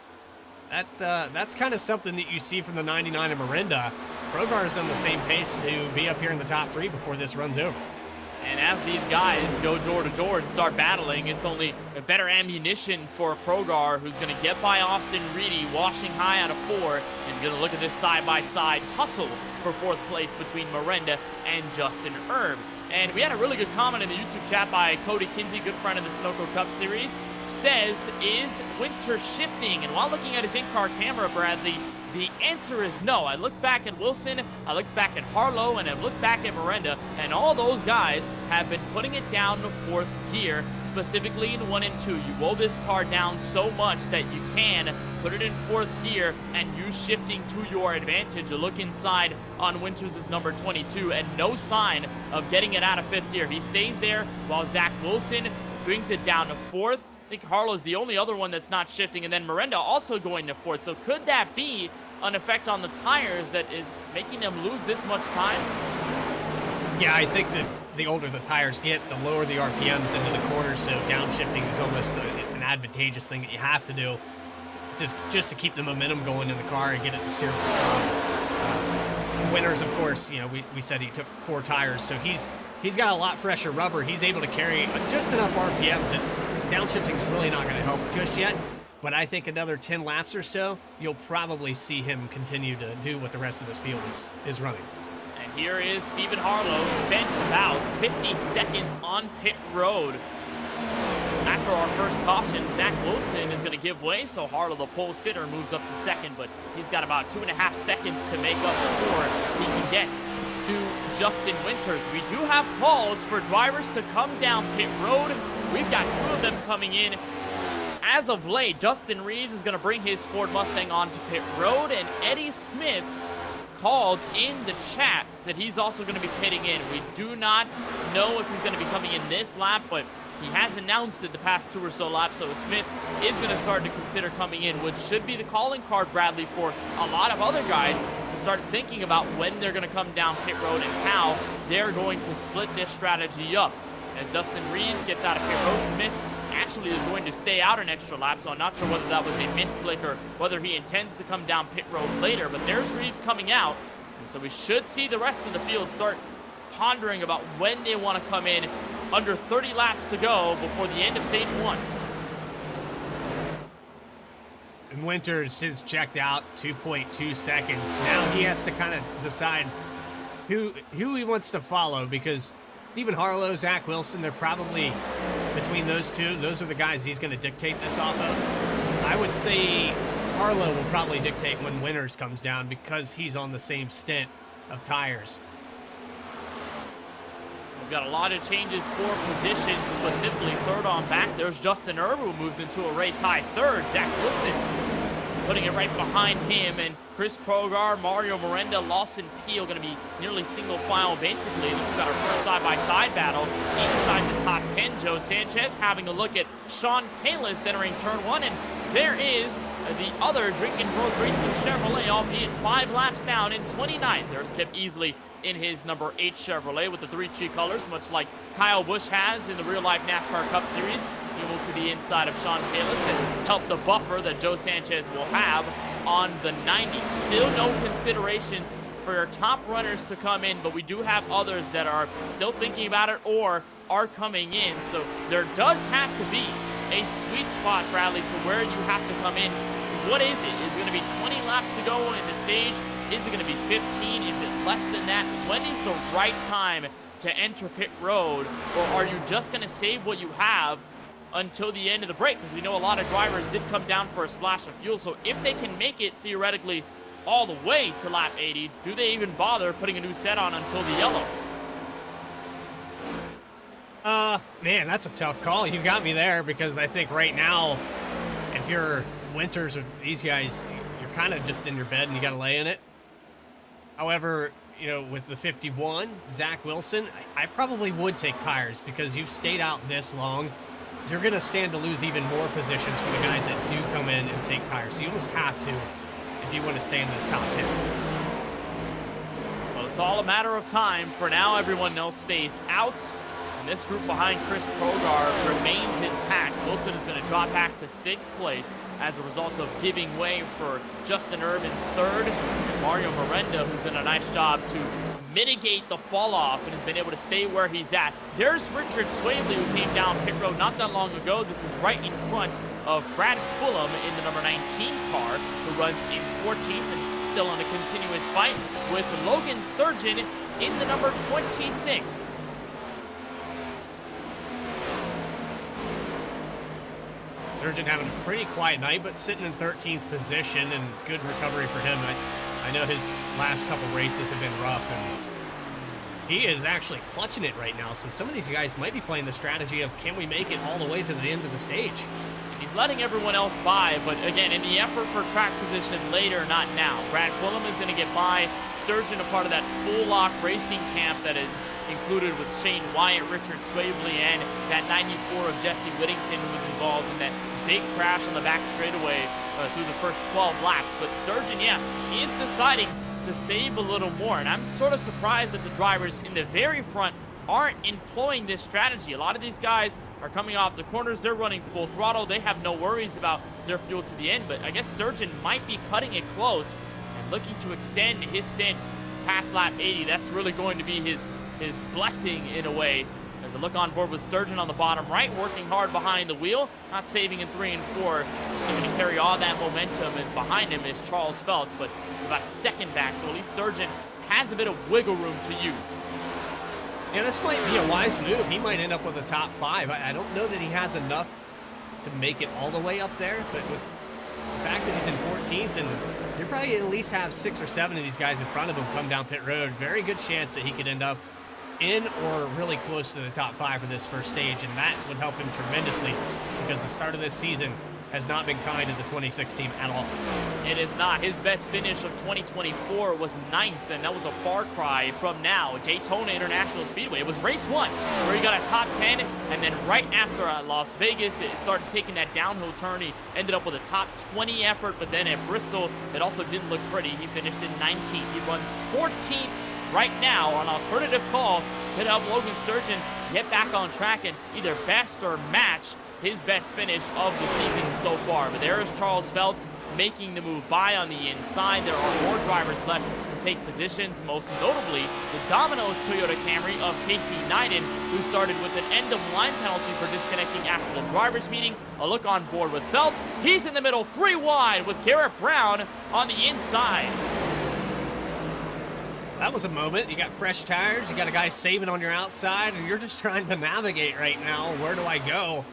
that's kind of something that you see from the 99 of Miranda. Progar is on the same pace to be up here in the top 3 before this runs over. And as these guys go door to door and start battling, it's only a better ammunition for Progar, who's going to get by Austin Reedy, washing high out of 4, and going to look at this side-by-side tussle for 4th place between Miranda and Justin Erb. And we had a really good comment in the YouTube chat by Cody Kinsey, good friend of the Sunoco Cup Series, says, is Winter shifting? And while looking at his in-car camera, Bradley, the answer is no. I look back at Wilson, I look back at Harlow, and I look back at Miranda, and all those guys have been putting it down to 4th gear, specifically in 1 and 2. You roll this car down so much that you can put it in 4th gear and use shifting to your advantage. You look inside on Winters' number 22, and no sign of getting it out of 5th gear. He stays there while Zach Wilson brings it down to 4th. I think Harlow's the only other one that's not shifting, and then Miranda also going to 4th. So could that be an effect on the tires that is making them lose this much time? Yeah, I think that the older the tires get, the lower the RPMs into the corners, so downshifting is almost an advantageous thing that you have to do just to keep the momentum going in the car and get it to steer for the front. Winters, of course, you know, we said he took 4 tires, so he's got a lot fresher rubber. He's able to carry just enough RPMs that downshifting is really not going to help just yet. But I think another 10 laps or so, you'll probably see him continue to do what the rest of this field is running. And here is Stephen Harlow, spent about 50 seconds on pit road. After our first caution, Zach Wilson is going to give way, so Harlow, the pole sitter, moves up to 2nd, but he's got about 2.5 seconds to make up before he can get to Justin Winters. We do have calls for drivers to come down pit road. We've got 2 of them coming in. As of late, Dustin Reeves is going to bring his Ford Mustang onto pit road, and Eddie Smith called in the chat that he's also going to be pitting in. We do not know if he's going to be coming in this lap, but he has announced it the past 2 or so laps, so Smith is going to start to consider coming in, which should be the calling card, Bradley, for a lot of other guys to start thinking about when they're going to come down pit road and how they're going to split this strategy up. As Dustin Reeves gets out of pit road, Smith actually is going to stay out an extra lap, so I'm not sure whether that was a misclick or whether he intends to come down pit road later, but there's Reeves coming out, and so we should see the rest of the field start pondering about when they want to come in. Under 30 laps to go before the end of stage 1. And Winters, since checked out 2.2 seconds, now he has to kind of decide who he wants to follow, because Stephen Harlow, Zach Wilson, they're probably, between those 2, those are the guys he's going to dictate this off of. I would say Harlow will probably dictate when Winters comes down because he's on the same stint of tires. We've got a lot of changes for position, specifically 3rd on back. There's Justin Erb, who moves into a race high 3rd. Zach Wilson putting it right behind him, and Chris Progar, Mario Miranda, Lawson Peel going to be nearly single file basically. We've got our first side-by-side battle inside the top 10. Joe Sanchez having a look at Sean Kalis entering turn 1, and there is the other Drinking Bros Racing Chevrolet, albeit 5 laps down in 29th. There's Kip Easley in his number 8 Chevrolet with the 3 cheat colors, much like Kyle Busch has in the real-life NASCAR Cup Series. He moved to the inside of Sean Kalis to help the buffer that Joe Sanchez will have on the 90. Still no considerations for your top runners to come in, but we do have others that are still thinking about it or are coming in. So there does have to be a sweet spot, Bradley, to where you have to come in. What is it? Is it going to be 20 laps to go in the stage? Is it going to be 15? Is it less than that? When is the right time to enter pit road? Or are you just going to save what you have until the end of the break? Because we know a lot of drivers did come down for a splash of fuel. So if they can make it theoretically all the way to lap 80, do they even bother putting a new set on until the yellow? Man, that's a tough call. You got me there, because I think right now, if you're Winters or these guys, you're kind of just in your bed and you got to lay in it. However, you know, with the 51, Zach Wilson, I probably would take tires, because you've stayed out this long. You're going to stand to lose even more positions for the guys that do come in and take tires. So you almost have to if you want to stay in this top 10. Well, it's all a matter of time. For now, everyone else stays out. And this group behind Chris Progar remains intact. Wilson is going to drop back to 6th place as a result of giving way for Justin Erb in 3rd. And Mario Miranda, who's done a nice job to mitigate the fall off and has been able to stay where he's at. There's Richard Swavely, who came down pit road not that long ago. This is right in front of Brad Fulham in the number 19 car, who runs in 14th and still on a continuous fight with Logan Sturgeon in the number 26. Sturgeon having a pretty quiet night, but sitting in 13th position, and good recovery for him. I know his last couple races have been rough, and he is actually clutching it right now. So some of these guys might be playing the strategy of, can we make it all the way to the end of the stage? He's letting everyone else by, but again, in the effort for track position later, not now. Brad Fulham is going to get by. Sturgeon, a part of that full lock racing camp that is included with Shane Wyatt, Richard Swavely, and that 94 of Jesse Whittington, who was involved in that big crash on the back straightaway through the first 12 laps. But Sturgeon, yeah, he is deciding to save a little more, and I'm sort of surprised that the drivers in the very front aren't employing this strategy. A lot of these guys are coming off the corners. They're running full throttle. They have no worries about their fuel to the end, but I guess Sturgeon might be cutting it close and looking to extend his stint past lap 80. That's really going to be his blessing in a way. As I look on board with Sturgeon on the bottom right, working hard behind the wheel, not saving in 3 and 4. Just going to carry all that momentum. As behind him is Charles Phelps, but it's about a second back, so at least Sturgeon has a bit of wiggle room to use. Yeah, this might be a wise move. He might end up with a top 5. I don't know that he has enough to make it all the way up there, but with the fact that he's in 14th, and you probably at least have 6 or 7 of these guys in front of him come down pit road, very good chance that he could end up in or really close to the top 5 for this first stage, and that would help him tremendously because the start of this season has not been kind to the 26 team at all. It is not. His best finish of 2024 was 9th, and that was a far cry from now. Daytona International Speedway. It was race 1 where he got a top 10, and then right after Las Vegas, it started taking that downhill turn. He ended up with a top 20 effort, but then at Bristol, it also didn't look pretty. He finished in 19th. He runs 14th right now on alternative call to help Logan Sturgeon get back on track and either best or match his best finish of the season so far. But there is Charles Phelps making the move by on the inside. There are more drivers left to take positions, most notably the Domino's Toyota Camry of Casey Neiden, who started with an end-of-line penalty for disconnecting after the drivers' meeting. A look on board with Phelps. He's in the middle, 3 wide with Garrett Brown on the inside. That was a moment. You got fresh tires, you got a guy saving on your outside, and you're just trying to navigate right now. Where do I go?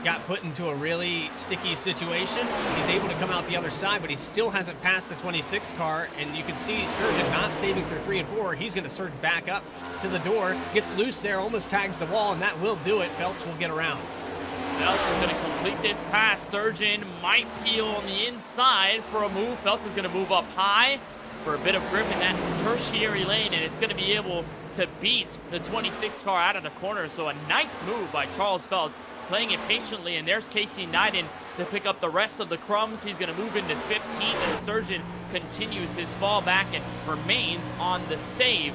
Got put into a really sticky situation. He's able to come out the other side, but he still hasn't passed the 26 car, and you can see Sturgeon not saving through 3 and 4. He's going to surge back up to the door, gets loose there, almost tags the wall, and that will do it. Phelps will get around. Phelps is going to complete this pass. Sturgeon might peel on the inside for a move. Phelps is going to move up high for a bit of grip in that tertiary lane, and it's going to be able to beat the 26 car out of the corner. So a nice move by Charles Phelps, playing it patiently, and there's Casey Neiden to pick up the rest of the crumbs. He's going to move into 15th as Sturgeon continues his fall back and remains on the save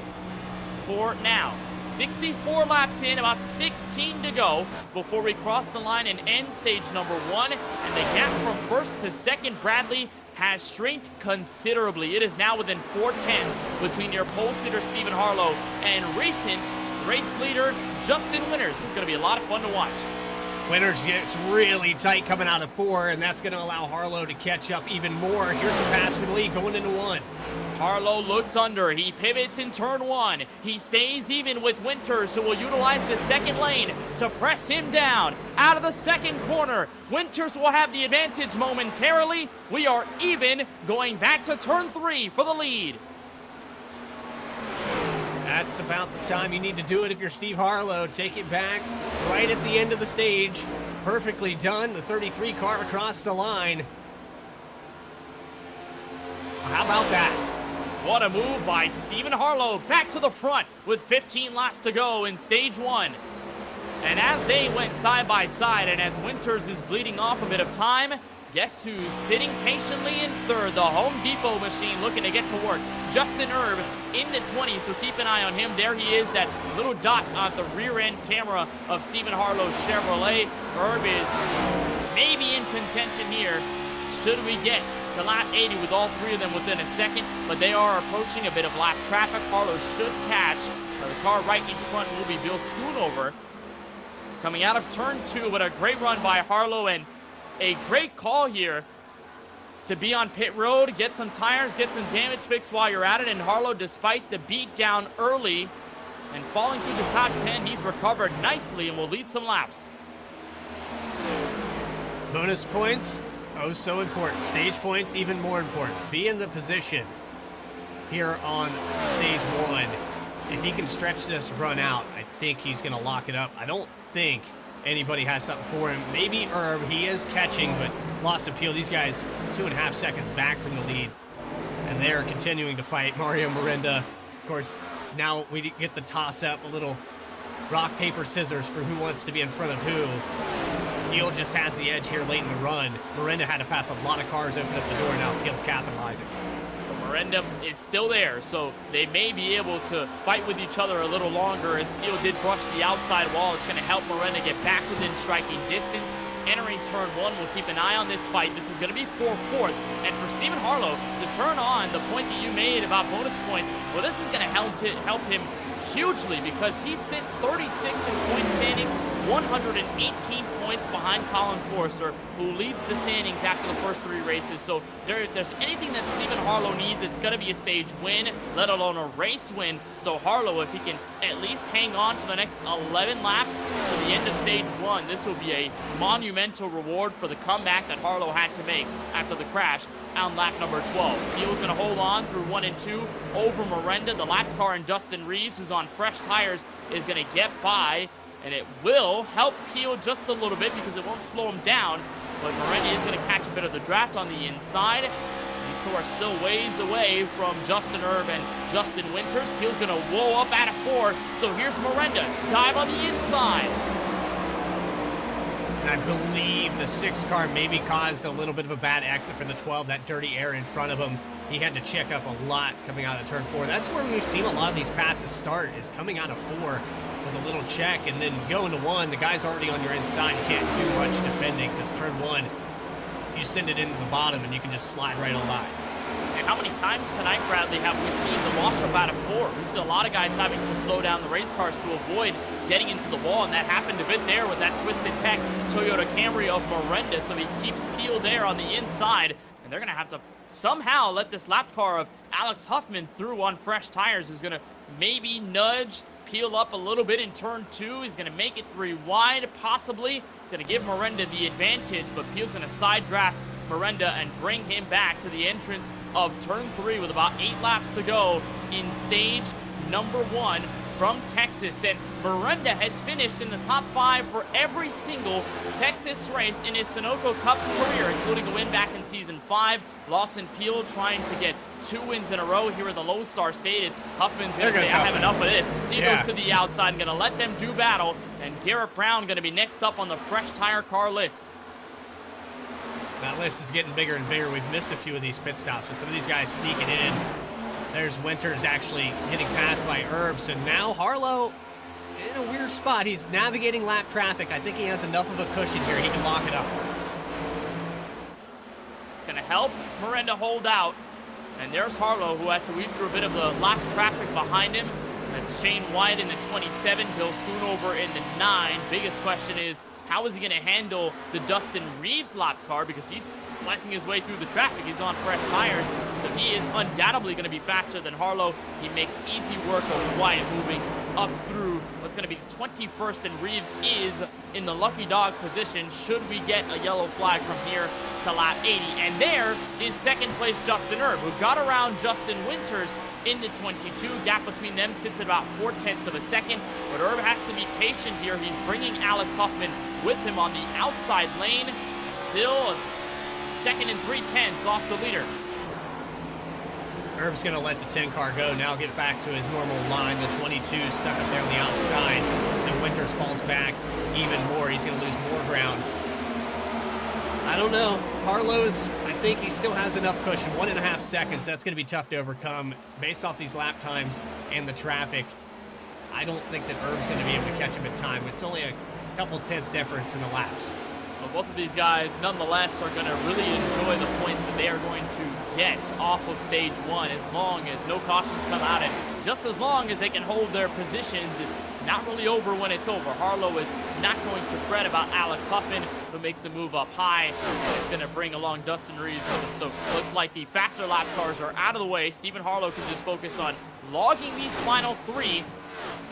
for now. 64 laps in, about 16 to go before we cross the line and end stage number 1, and the gap from first to second, Bradley, has shrinked considerably. It is now within 4/10 between your pole sitter Stephen Harlow and recent race leader Justin Winters. It's going to be a lot of fun to watch. Winters gets really tight coming out of 4, and that's going to allow Harlow to catch up even more. Here's the pass for the lead going into 1. Harlow looks under. He pivots in turn 1. He stays even with Winters, who will utilize the second lane to press him down. Out of the second corner, Winters will have the advantage momentarily. We are even going back to turn 3 for the lead. That's about the time you need to do it if you're Steve Harlow. Take it back right at the end of the stage. Perfectly done. The 33 car across the line. How about that? What a move by Stephen Harlow, back to the front with 15 laps to go in stage 1. And as they went side by side, and as Winters is bleeding off a bit of time, guess who's sitting patiently in third? The Home Depot machine looking to get to work. Justin Erb in the 20s, so keep an eye on him. There he is, that little dot on the rear end camera of Stephen Harlow's Chevrolet. Erb is maybe in contention here. Should we get to lap 80 with all three of them within a second, but they are approaching a bit of lap traffic. Harlow should catch. The car right in front will be Bill Schoonover. Coming out of turn 2, but a great run by Harlow and a great call here to be on pit road, get some tires, get some damage fixed while you're at it. And Harlow, despite the beat down early and falling through the top 10, he's recovered nicely and will lead some laps. Bonus points, oh so important. Stage points, even more important. Be in the position here on stage 1. If he can stretch this run out, I think he's going to lock it up. I don't think anybody has something for him. Maybe Herb, he is catching, but lost appeal. These guys 2.5 seconds back from the lead, and they're continuing to fight. Mario Mirinda, of course, now we get the toss-up, a little rock, paper, scissors for who wants to be in front of who. Peel just has the edge here late in the run. Mirinda had to pass a lot of cars, open up the door, now Peel's capitalizing. Mirinda is still there, so they may be able to fight with each other a little longer as Peel did brush the outside wall. It's going to help Mirinda get back within striking distance. Entering turn 1, we'll keep an eye on this fight. This is going to be 4-4. And for Stephen Harlow to turn on the point that you made about bonus points, well, this is going to help him hugely because he sits 36 in point standings, 118 points behind Colin Forster, who leads the standings after the first 3 races. So if there's anything that Stephen Harlow needs, it's going to be a stage win, let alone a race win. So Harlow, if he can at least hang on for the next 11 laps to the end of stage 1, this will be a monumental reward for the comeback that Harlow had to make after the crash on lap number 12. Peel's going to hold on through 1 and 2 over Mirinda. The lap car and Dustin Reeves, who's on fresh tires, is going to get by, and it will help Peel just a little bit because it won't slow him down, but Mirinda is going to catch a bit of the draft on the inside. These two are still ways away from Justin Erb and Justin Winters. Peel's going to whoa up out of 4, so here's Mirinda. Dive on the inside. I believe the 6 car maybe caused a little bit of a bad exit for the 12, that dirty air in front of him. He had to check up a lot coming out of turn 4. That's where we've seen a lot of these passes start, is coming out of 4 with a little check and then going to 1. The guy's already on your inside. You can't do much defending because turn 1, you send it into the bottom and you can just slide right on by. And how many times tonight, Bradley, have we seen the launch up out of 4? We see a lot of guys having to slow down the race cars to avoid getting into the wall, and that happened a bit there with that Twisted Tech Toyota Camry of Mirinda, so he keeps Peel there on the inside, and they're going to have to somehow let this lap car of Alex Huffman through on fresh tires, who's going to maybe nudge Peel up a little bit in turn 2. He's going to make it 3 wide, possibly. It's going to give Mirinda the advantage, but Peel's going to side draft Mirinda and bring him back to the entrance of turn 3 with about 8 laps to go in stage number 1 from Texas. And Mirinda has finished in the top 5 for every single Texas race in his Sunoco Cup career, including a win back in season 5. Lawson Peel trying to get 2 wins in a row here in the Lone Star State as Huffman's going to say, I have enough of this. He goes to the outside and going to let them do battle. And Garrett Brown going to be next up on the fresh tire car list. That list is getting bigger and bigger. We've missed a few of these pit stops with some of these guys sneaking in. There's Winters actually getting passed by Herb. So now Harlow in a weird spot. He's navigating lap traffic. I think he has enough of a cushion here. He can lock it up. It's going to help Mirinda hold out. And there's Harlow, who had to weave through a bit of the lap traffic behind him. That's Shane White in the 27, Bill Schoonover in the 9. Biggest question is, how is he going to handle the Dustin Reeves lap car? Because he's slicing his way through the traffic. He's on fresh tires, so he is undoubtedly going to be faster than Harlow. He makes easy work of White moving up through what's going to be 21st, and Reeves is in the lucky dog position should we get a yellow flag from here to lap 80. And there is second place Justin Erb, who got around Justin Winters in the 22. Gap between them sits at about 0.4 of a second, but Erb has to be patient here. He's bringing Alex Huffman with him on the outside lane. Still second and 3/10 off the leader. Herb's going to let the 10 car go. Now get back to his normal line. The 22 stuck up there on the outside. So Winters falls back even more. He's going to lose more ground. I don't know. Harlow's, I think he still has enough cushion. 1.5 seconds. That's going to be tough to overcome based off these lap times and the traffic. I don't think that Herb's going to be able to catch him in time. It's only a couple tenth difference in the laps. But both of these guys, nonetheless, are going to really enjoy the points that they are going to get off of stage 1 as long as no cautions come out, and just as long as they can hold their positions. It's not really over when it's over. Harlow is not going to fret about Alex Huffman, who makes the move up high. It's going to bring along Dustin Reeves with him. So it looks like the faster lap cars are out of the way. Stephen Harlow can just focus on logging these final 3.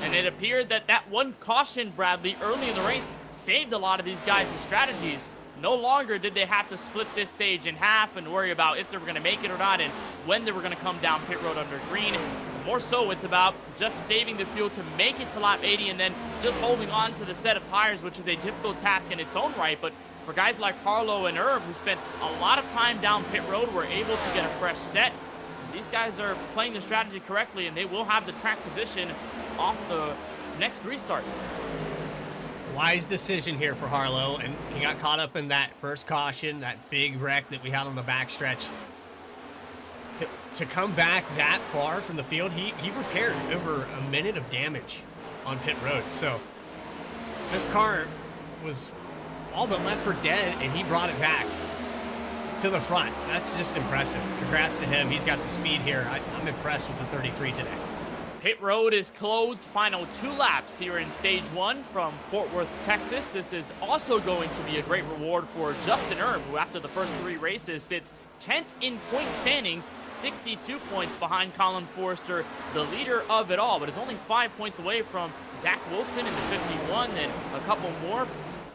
And it appeared that that one caution, Bradley, early in the race saved a lot of these guys' strategies. No longer did they have to split this stage in half and worry about if they were going to make it or not and when they were going to come down pit road under green. More so, it's about just saving the fuel to make it to lap 80 and then just holding on to the set of tires, which is a difficult task in its own right. But for guys like Harlow and Herb, who spent a lot of time down pit road, were able to get a fresh set. These guys are playing the strategy correctly, and they will have the track position off the next restart. Wise decision here for Harlow, and he got caught up in that first caution, that big wreck that we had on the backstretch. To come back that far from the field, he repaired over a minute of damage on pit road. So this car was all but left for dead, and he brought it back to the front. That's just impressive. Congrats to him. He's got the speed here. I'm impressed with the 33 today. Pit road is closed. Final 2 laps here in stage 1 from Fort Worth, Texas. This is also going to be a great reward for Justin Herb, who after the first 3 races sits 10th in point standings, 62 points behind Colin Forrester, the leader of it all, but is only 5 points away from Zach Wilson in the 51, and a couple more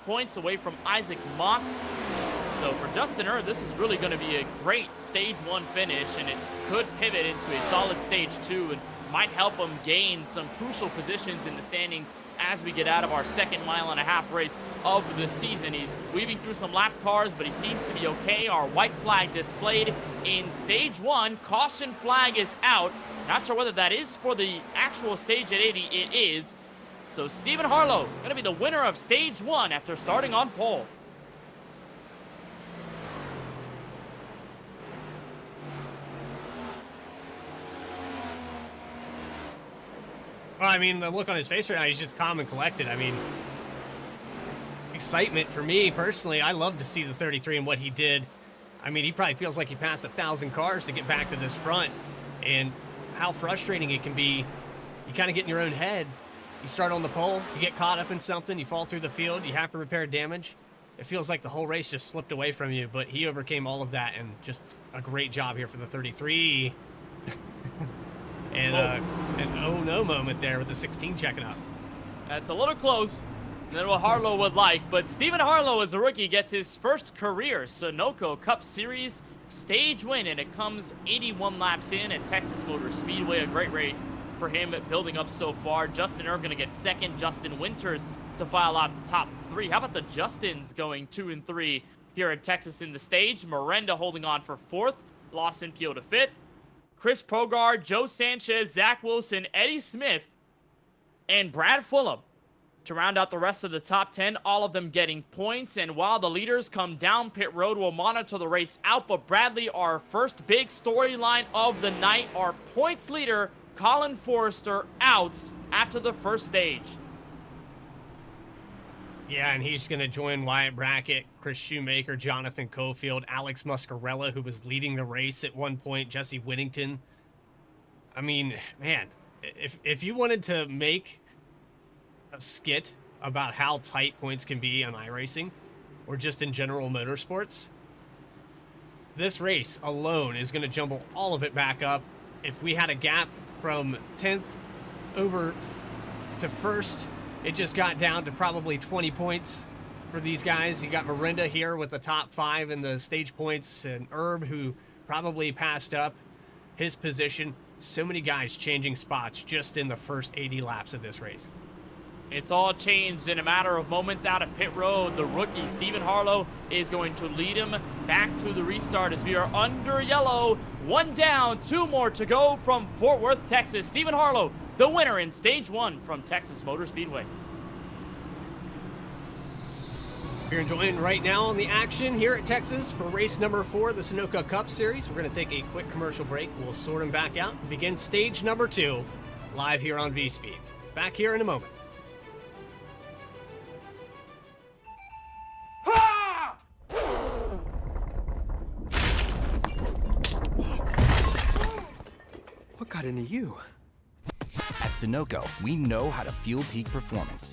points away from Isaac Mock. So for Justin Herb, this is really going to be a great stage 1 finish, and it could pivot into a solid stage 2 and might help him gain some crucial positions in the standings as we get out of our second mile-and-a-half race of the season. He's weaving through some lap cars, but he seems to be okay. Our white flag displayed in stage 1. Caution flag is out. Not sure whether that is for the actual stage at 80. It is. So Stephen Harlow going to be the winner of stage 1 after starting on pole. Well, I mean, the look on his face right now, he's just calm and collected. I mean, excitement for me personally. I love to see the 33 and what he did. I mean, he probably feels like he passed 1,000 cars to get back to this front, and how frustrating it can be. You kind of get in your own head. You start on the pole, you get caught up in something, you fall through the field, you have to repair damage. It feels like the whole race just slipped away from you, but he overcame all of that, and just a great job here for the 33. And an oh no moment there with the 16 checking up. That's a little close than what Harlow would like, but Stephen Harlow as a rookie gets his first career Sunoco Cup Series stage win, and it comes 81 laps in at Texas Motor Speedway. A great race for him building up so far. Justin Herb going to get second, Justin Winters to file out the top 3. How about the Justins going 2 and 3 here at Texas in the stage? Miranda holding on for 4th, Lawson Peel to 5th. Chris Progard, Joe Sanchez, Zach Wilson, Eddie Smith, and Brad Fulham to round out the rest of the top 10, all of them getting points. And while the leaders come down pit road, we'll monitor the race out. But Bradley, our first big storyline of the night, our points leader, Colin Forrester, out after the first stage. Yeah, and he's going to join Wyatt Brackett, Chris Shoemaker, Jonathan Cofield, Alex Muscarella, who was leading the race at one point, Jesse Whittington. I mean, man, if you wanted to make a skit about how tight points can be on iRacing, or just in general motorsports, this race alone is going to jumble all of it back up. If we had a gap from 10th over to 1st, it just got down to probably 20 points for these guys. You got Miranda here with the top 5 in the stage points, and Herb, who probably passed up his position. So many guys changing spots just in the first 80 laps of this race. It's all changed in a matter of moments out of pit road. The rookie, Stephen Harlow, is going to lead him back to the restart as we are under yellow. 1 down, 2 more to go from Fort Worth, Texas. Stephen Harlow, the winner in stage 1 from Texas Motor Speedway. You're enjoying right now on the action here at Texas for race number 4, the Sunoco Cup Series. We're going to take a quick commercial break. We'll sort them back out and begin stage number 2 live here on VSPEED. Back here in a moment. Ha! got into you? At Sunoco, we know how to fuel peak performance.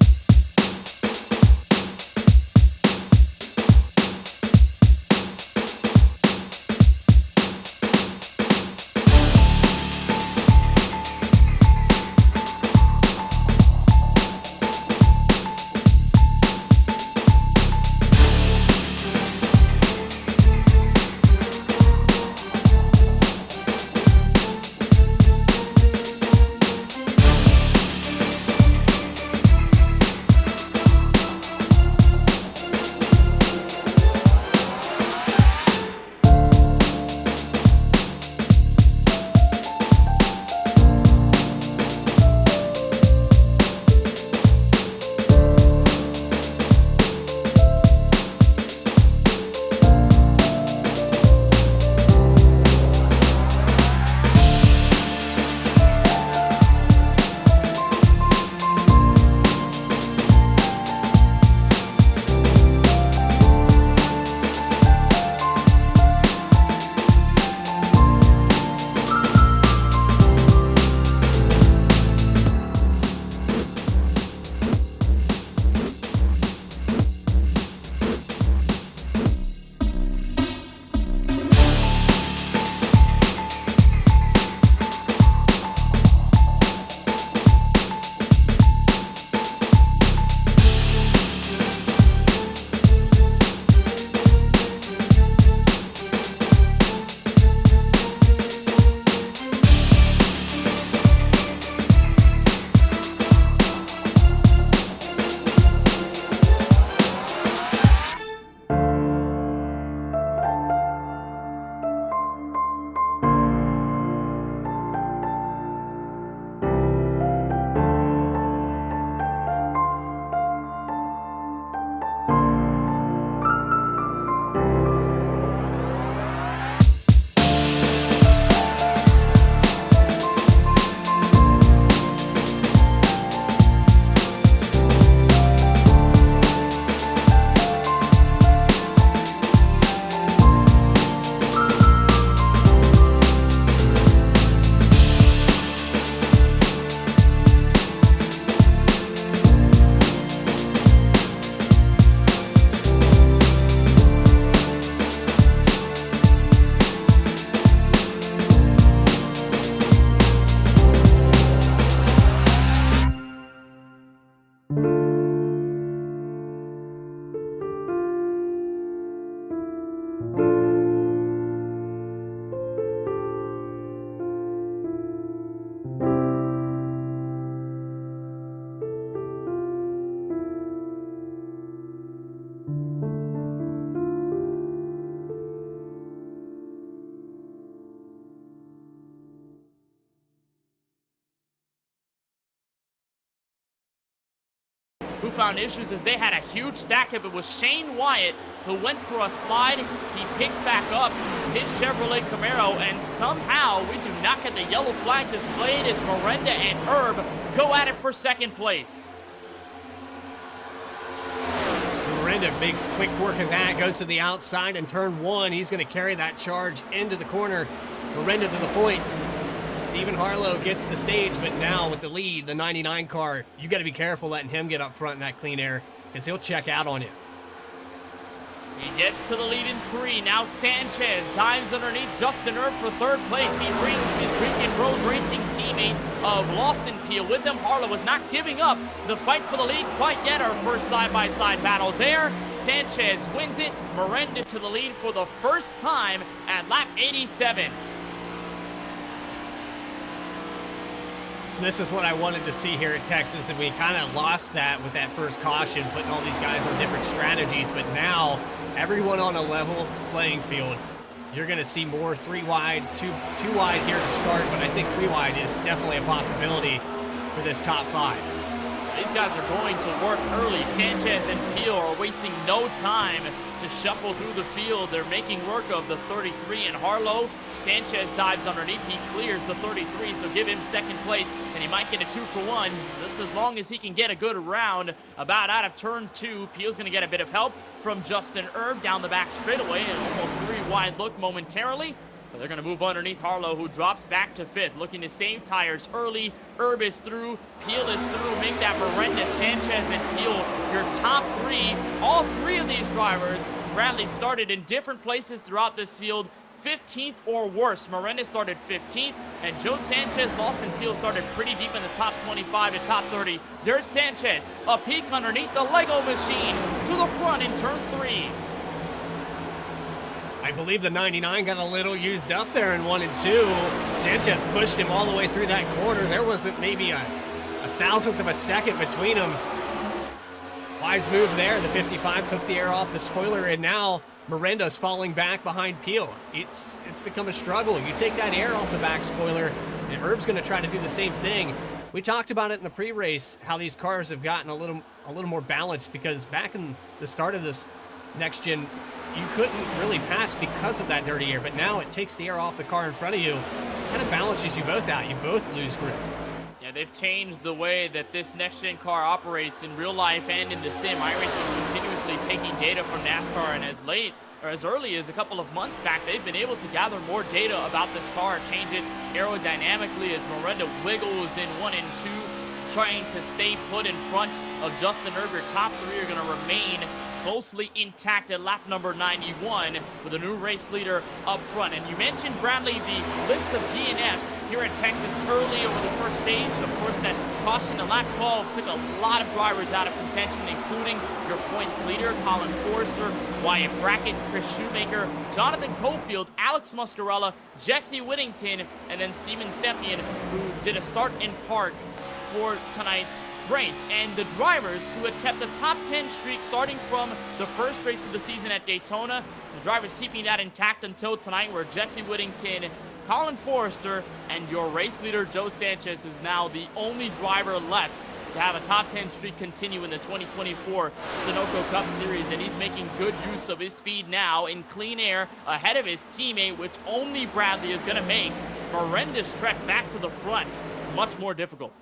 Who found issues as they had a huge stack of it was Shane Wyatt, who went for a slide. He picks back up his Chevrolet Camaro, and somehow we do not get the yellow flag displayed as Miranda and Herb go at it for second place. Miranda makes quick work of that, goes to the outside in turn one. He's going to carry that charge into the corner. Miranda to the point. Stephen Harlow gets the stage, but now with the lead, the 99 car, you got to be careful letting him get up front in that clean air because he'll check out on you. He gets to the lead in 3. Now Sanchez dives underneath Justin Erb for third place. He brings his Drinking Bros Racing teammate of Lawson Peel with him. Harlow is not giving up the fight for the lead quite yet. Our first side-by-side battle there. Sanchez wins it. Miranda to the lead for the first time at lap 87. This is what I wanted to see here at Texas, and we kind of lost that with that first caution, putting all these guys on different strategies, but now everyone on a level playing field. You're going to see more 3 wide, 2 wide here to start, but I think 3 wide is definitely a possibility for this top 5. These guys are going to work early. Sanchez and Peel are wasting no time to shuffle through the field. They're making work of the 33 and Harlow. Sanchez dives underneath. He clears the 33, so give him second place, and he might get a 2 for 1. Just as long as he can get a good round. About out of turn 2, Peel's going to get a bit of help from Justin Erb down the back straightaway, and almost 3 wide look momentarily. But they're going to move underneath Harlow, who drops back to 5th, looking to save tires early. Herb is through, Peel is through. Make that Miranda, Sanchez, and Peel your top 3. All 3 of these drivers, Bradley, started in different places throughout this field, 15th or worse. Miranda started 15th, and Joe Sanchez, Lawson Peel started pretty deep in the top 25 to top 30. There's Sanchez, a peek underneath the Lego machine to the front in turn 3. I believe the 99 got a little used up there in 1 and 2. Sanchez pushed him all the way through that corner. There wasn't maybe a thousandth of a second between them. Wise move there. The 55 took the air off the spoiler, and now Miranda's falling back behind Peel. It's become a struggle. You take that air off the back spoiler, and Herb's going to try to do the same thing. We talked about it in the pre-race, how these cars have gotten a little more balanced, because back in the start of this next gen, you couldn't really pass because of that dirty air, but now it takes the air off the car in front of you, kind of balances you both out. You both lose grip. Yeah, they've changed the way that this next-gen car operates in real life and in the sim. iRacing continuously taking data from NASCAR, and as early as a couple of months back, they've been able to gather more data about this car, change it aerodynamically as Miranda wiggles in 1 and 2, trying to stay put in front of Justin Herb. Your top 3 are going to remain closely intact at lap number 91 with a new race leader up front. And you mentioned, Bradley, the list of DNFs here at Texas early over the first stage. Of course, that caution in lap 12 took a lot of drivers out of contention, including your points leader, Colin Forrester, Wyatt Brackett, Chris Shoemaker, Jonathan Cofield, Alex Muscarella, Jesse Whittington, and then Steven Stepien, who did a start in park for tonight's race. And the drivers who had kept the top 10 streak starting from the first race of the season at Daytona, the drivers keeping that intact until tonight were Jesse Whittington, Colin Forrester, and your race leader Joe Sanchez, who's now the only driver left to have a top 10 streak continue in the 2024 Sunoco Cup Series. And he's making good use of his speed now in clean air ahead of his teammate, which only Bradley is going to make Miranda's trek back to the front much more difficult.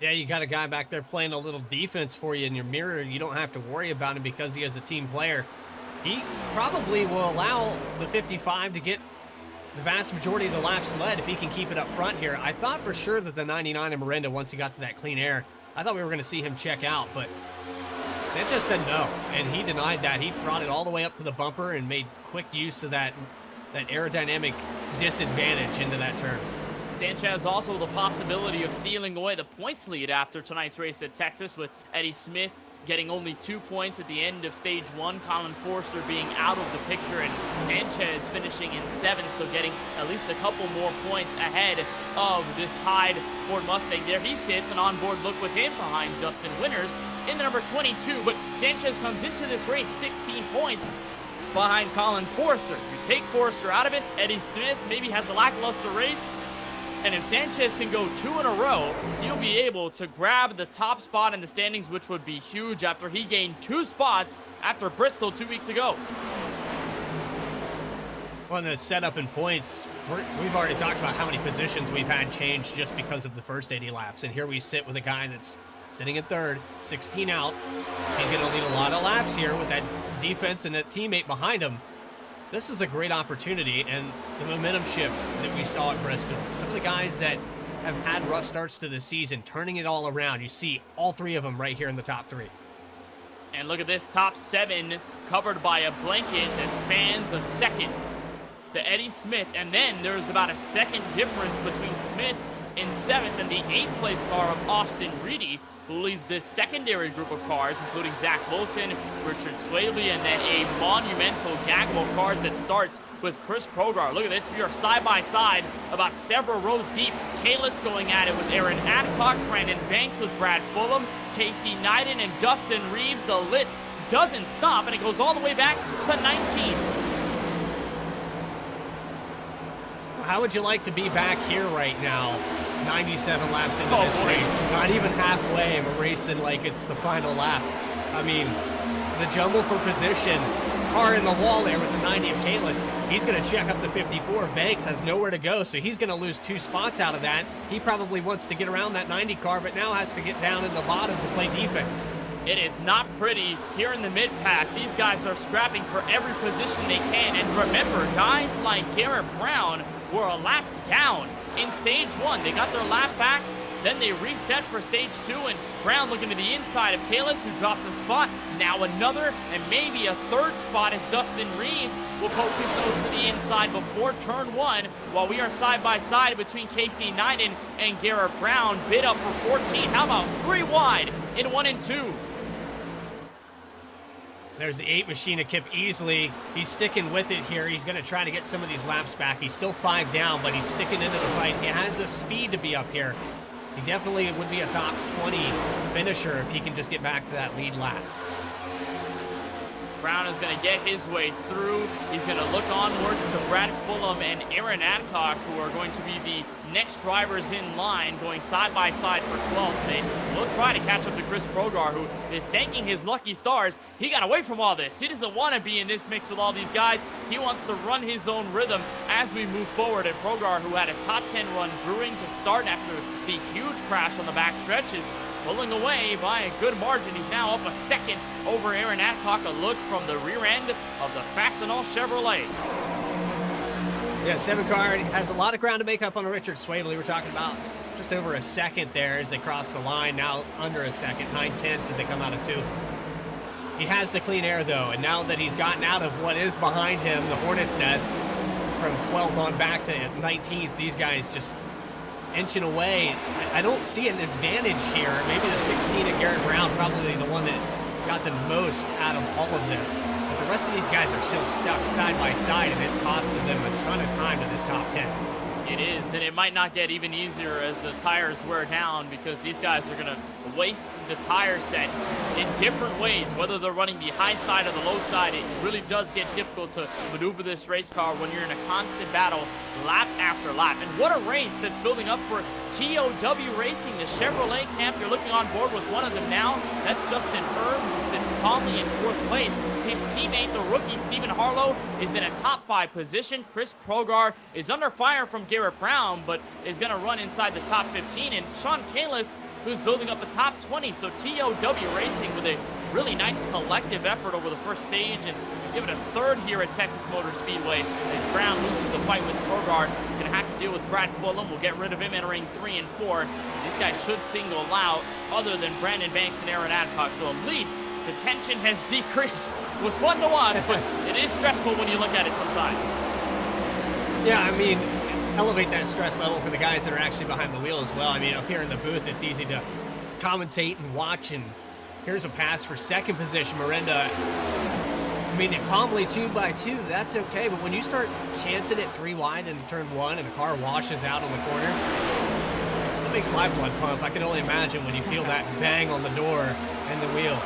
Yeah, you got a guy back there playing a little defense for you in your mirror. You don't have to worry about him because he is a team player. He probably will allow the 55 to get the vast majority of the laps led if he can keep it up front here. I thought for sure that the 99 and Miranda, once he got to that clean air, I thought we were going to see him check out, but Sanchez said no, and he denied that. He brought it all the way up to the bumper and made quick use of that aerodynamic disadvantage into that turn. Sanchez also the possibility of stealing away the points lead after tonight's race at Texas, with Eddie Smith getting only 2 points at the end of stage 1, Colin Forrester being out of the picture, and Sanchez finishing in 7th, so getting at least a couple more points ahead of this tied Ford Mustang. There he sits, an onboard look with him behind Justin Winters in the number 22, but Sanchez comes into this race 16 points behind Colin Forrester. You take Forrester out of it, Eddie Smith maybe has a lackluster race, and if Sanchez can go 2 in a row, he'll be able to grab the top spot in the standings, which would be huge after he gained 2 spots after Bristol 2 weeks ago. On the setup and points, we've already talked about how many positions we've had changed just because of the first 80 laps. And here we sit with a guy that's sitting in 3rd, 16 out. He's going to lead a lot of laps here with that defense and that teammate behind him. This is a great opportunity, and the momentum shift that we saw at Bristol. Some of the guys that have had rough starts to the season, turning it all around. You see all 3 of them right here in the top 3. And look at this top 7 covered by a blanket that spans a second to Eddie Smith. And then there's about a second difference between Smith in 7th and the 8th place car of Austin Reedy, who leads this secondary group of cars, including Zach Wilson, Richard Swaley, and then a monumental gaggle of cars that starts with Chris Progar. Look at this, we are side by side, about several rows deep. Kalis going at it with Aaron Adcock, Brandon Banks with Brad Fulham, Casey Neiden, and Dustin Reeves. The list doesn't stop, and it goes all the way back to 19. How would you like to be back here right now, 97 laps into this race? Not even halfway, and we're racing like it's the final lap. I mean, the jumble for position, car in the wall there with the 90 of Kalis. He's going to check up the 54. Banks has nowhere to go, so he's going to lose 2 spots out of that. He probably wants to get around that 90 car, but now has to get down in the bottom to play defense. It is not pretty here in the mid-pack. These guys are scrapping for every position they can. And remember, guys like Garrett Brown were a lap down in stage 1. They got their lap back, then they reset for stage 2, and Brown looking to the inside of Kalis, who drops a spot. Now another, and maybe a third spot as Dustin Reeves will poke his nose to the inside before turn 1, while we are side by side between Casey Neiden and Garrett Brown. Bid up for 14. How about 3 wide in 1 and 2? There's the 8 machine to Kip easily. He's sticking with it here. He's going to try to get some of these laps back. He's still 5 down, but he's sticking into the fight. He has the speed to be up here. He definitely would be a top 20 finisher if he can just get back to that lead lap. Brown is going to get his way through. He's going to look onwards to Brad Fulham and Aaron Adcock, who are going to be the next drivers in line, going side by side for 12th. They will try to catch up to Chris Progar, who is thanking his lucky stars. He got away from all this. He doesn't want to be in this mix with all these guys. He wants to run his own rhythm as we move forward. And Progar, who had a top 10 run brewing to start after the huge crash on the back stretch, is pulling away by a good margin. He's now up a second over Aaron Adcock. A look from the rear end of the Fastenal Chevrolet. Yeah, 7 car has a lot of ground to make up on Richard Swavely. We're talking about just over a second there as they cross the line. Now under a second, 9/10 as they come out of 2. He has the clean air though, and now that he's gotten out of what is behind him, the Hornet's Nest, from 12th on back to 19th, these guys just inching away. I don't see an advantage here. Maybe the 16 of Garrett Brown, probably the one that got the most out of all of this. But the rest of these guys are still stuck side by side, and it's costing them a ton of time to this top 10. It is, and it might not get even easier as the tires wear down, because these guys are going to waste the tire set in different ways, whether they're running the high side or the low side. It really does get difficult to maneuver this race car when you're in a constant battle lap after lap. And what a race that's building up for TOW Racing, the Chevrolet camp. You're looking on board with one of them now. That's Justin Herb, who sits calmly in 4th place. His teammate, the rookie Stephen Harlow, is in a top 5 position. Chris Progar is under fire from Garrett Brown, but is going to run inside the top 15. And Sean Kalis, who's building up a top 20. So TOW Racing with a really nice collective effort over the first stage, and give it a third here at Texas Motor Speedway as Brown loses the fight with Progar. He's going to have to deal with Brad Fulham. We'll get rid of him entering 3 and 4. These guys should single out other than Brandon Banks and Aaron Adcock, so at least the tension has decreased. It was fun to watch, but it is stressful when you look at it sometimes. Yeah, I mean, elevate that stress level for the guys that are actually behind the wheel as well. I mean, up here in the booth, it's easy to commentate and watch, and here's a pass for 2nd position, Miranda. I mean, calmly 2 by 2, that's okay, but when you start chancing it 3 wide in turn 1 and the car washes out on the corner, that makes my blood pump. I can only imagine when you feel that bang on the door and the wheel.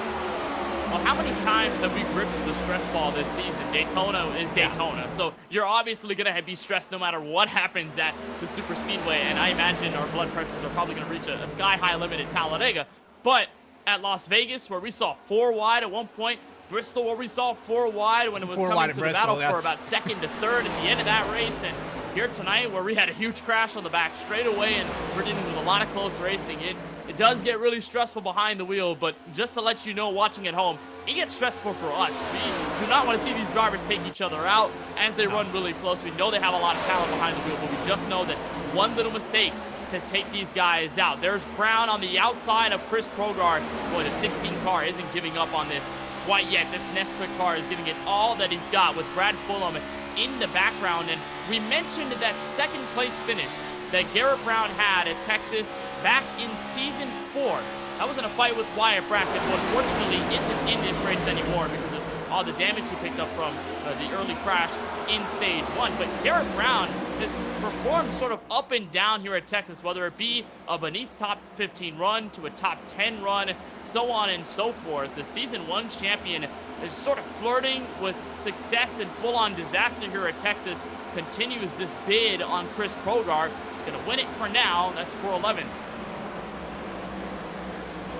Well, how many times have we gripped the stress ball this season? Daytona is Daytona, so you're obviously going to be stressed no matter what happens at the super speedway, and I imagine our blood pressures are probably going to reach a sky-high limit at Talladega. But at Las Vegas, where we saw 4 wide at one point, Bristol, where we saw 4 wide when it was coming to the battle for about 2nd to 3rd at the end of that race, and here tonight where we had a huge crash on the back straightaway, and we're dealing with a lot of close racing. It does get really stressful behind the wheel, but just to let you know, watching at home, it gets stressful for us. We do not want to see these drivers take each other out as they run really close. We know they have a lot of talent behind the wheel, but we just know that one little mistake to take these guys out. There's Brown on the outside of Chris Progar. Boy, the 16 car isn't giving up on this quite yet. This Nesquik car is giving it all that he's got with Brad Fulham in the background. And we mentioned that 2nd place finish that Garrett Brown had at Texas back in season 4. That was in a fight with Wyatt Brackett, who unfortunately isn't in this race anymore because of all the damage he picked up from the early crash in stage 1. But Garrett Brown has performed sort of up and down here at Texas, whether it be a beneath top 15 run to a top 10 run, so on and so forth. The season 1 champion is sort of flirting with success and full-on disaster here at Texas. Continues this bid on Chris Progar. He's going to win it for now. That's for 11th.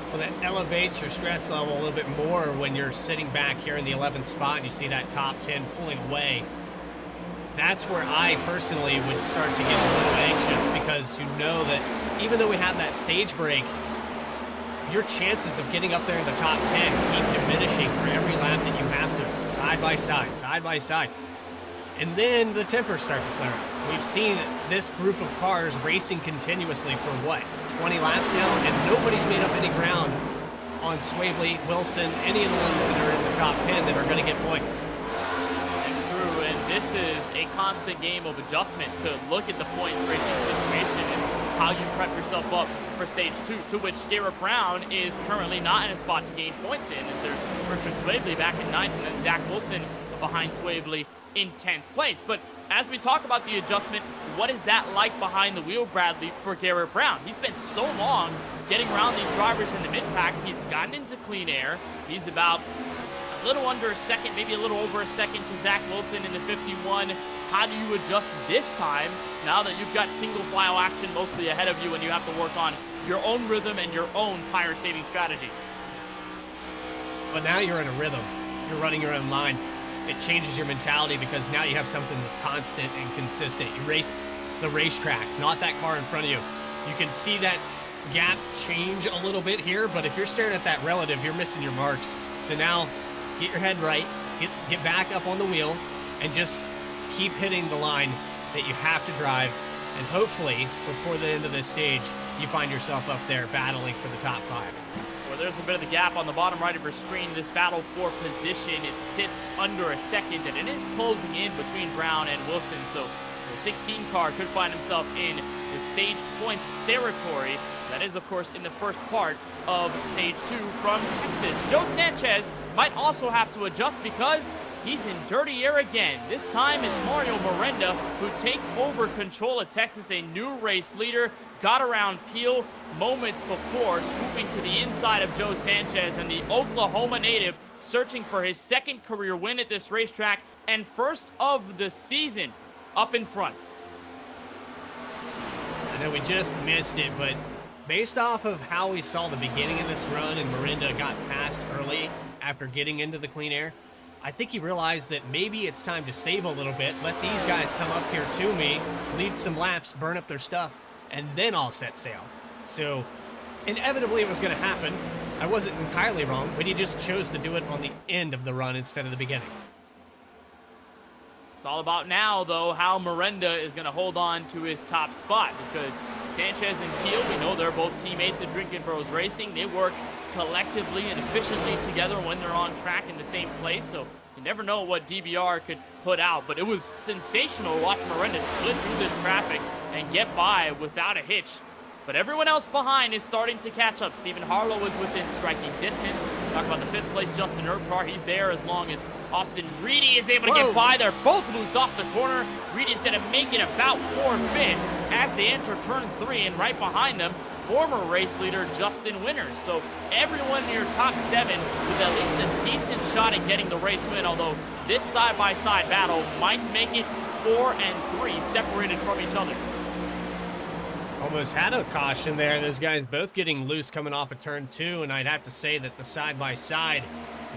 Well, that elevates your stress level a little bit more when you're sitting back here in the 11th spot and you see that top 10 pulling away. That's where I personally would start to get a little anxious, because you know that even though we have that stage break, your chances of getting up there in the top 10 keep diminishing for every lap that you have to, side by side. And then the tempers start to flare up. We've seen this group of cars racing continuously for what, 20 laps now, and nobody's made up any ground on Swavely, Wilson, any of the ones that are in the top 10 that are going to get points. That's true, and this is a constant game of adjustment to look at the points racing situation and how you prep yourself up for stage 2, to which Garrett Brown is currently not in a spot to gain points in. As there's Richard Swavely back in 9th, and then Zach Wilson behind Swavely in 10th place. But as we talk about the adjustment, what is that like behind the wheel, Bradley, for Garrett Brown? He spent so long getting around these drivers in the mid-pack. He's gotten into clean air. He's about a little under a second, maybe a little over a second to Zach Wilson in the 51. How do you adjust this time now that you've got single file action mostly ahead of you and you have to work on your own rhythm and your own tire saving strategy? But now you're in a rhythm. You're running your own line. It changes your mentality because now you have something that's constant and consistent. You race the racetrack, not that car in front of you. You can see that gap change a little bit here, but if you're staring at that relative, you're missing your marks. So now, get your head right, get back up on the wheel, and just keep hitting the line that you have to drive, and hopefully, before the end of this stage, you find yourself up there battling for the top 5. Well, there's a bit of the gap on the bottom right of your screen. This battle for position, it sits under a second, and it is closing in between Brown and Wilson. So the 16 car could find himself in the stage points territory. That is, of course, in the first part of stage 2 from Texas. Joe Sanchez might also have to adjust because he's in dirty air again. This time it's Mario Miranda who takes over control at Texas, a new race leader. Got around Peel moments before, swooping to the inside of Joe Sanchez, and the Oklahoma native searching for his second career win at this racetrack and first of the season up in front. I know we just missed it, but based off of how we saw the beginning of this run and Miranda got passed early after getting into the clean air, I think he realized that maybe it's time to save a little bit, let these guys come up here to me, lead some laps, burn up their stuff, and then I'll set sail. So inevitably it was going to happen. I wasn't entirely wrong, but he just chose to do it on the end of the run instead of the beginning. It's all about now, though, how Miranda is going to hold on to his top spot, because Sanchez and Peel, we know they're both teammates at Drinking Bros Racing. They work collectively and efficiently together when they're on track in the same place, so you never know what DBR could put out. But it was sensational to watch Miranda split through this traffic and get by without a hitch. But everyone else behind is starting to catch up. Stephen Harlow is within striking distance. Talk about the 5th place Justin Erbcar. He's there as long as Austin Reedy is able to get by. They're both loose off the corner. Reedy's going to make it about 4th as they enter turn 3, and right behind them, former race leader Justin Winters. So everyone in your top 7 with at least a decent shot at getting the race win, although this side-by-side battle might make it 4 and 3 separated from each other. Almost had a caution there. Those guys both getting loose coming off of turn 2, and I'd have to say that the side-by-side,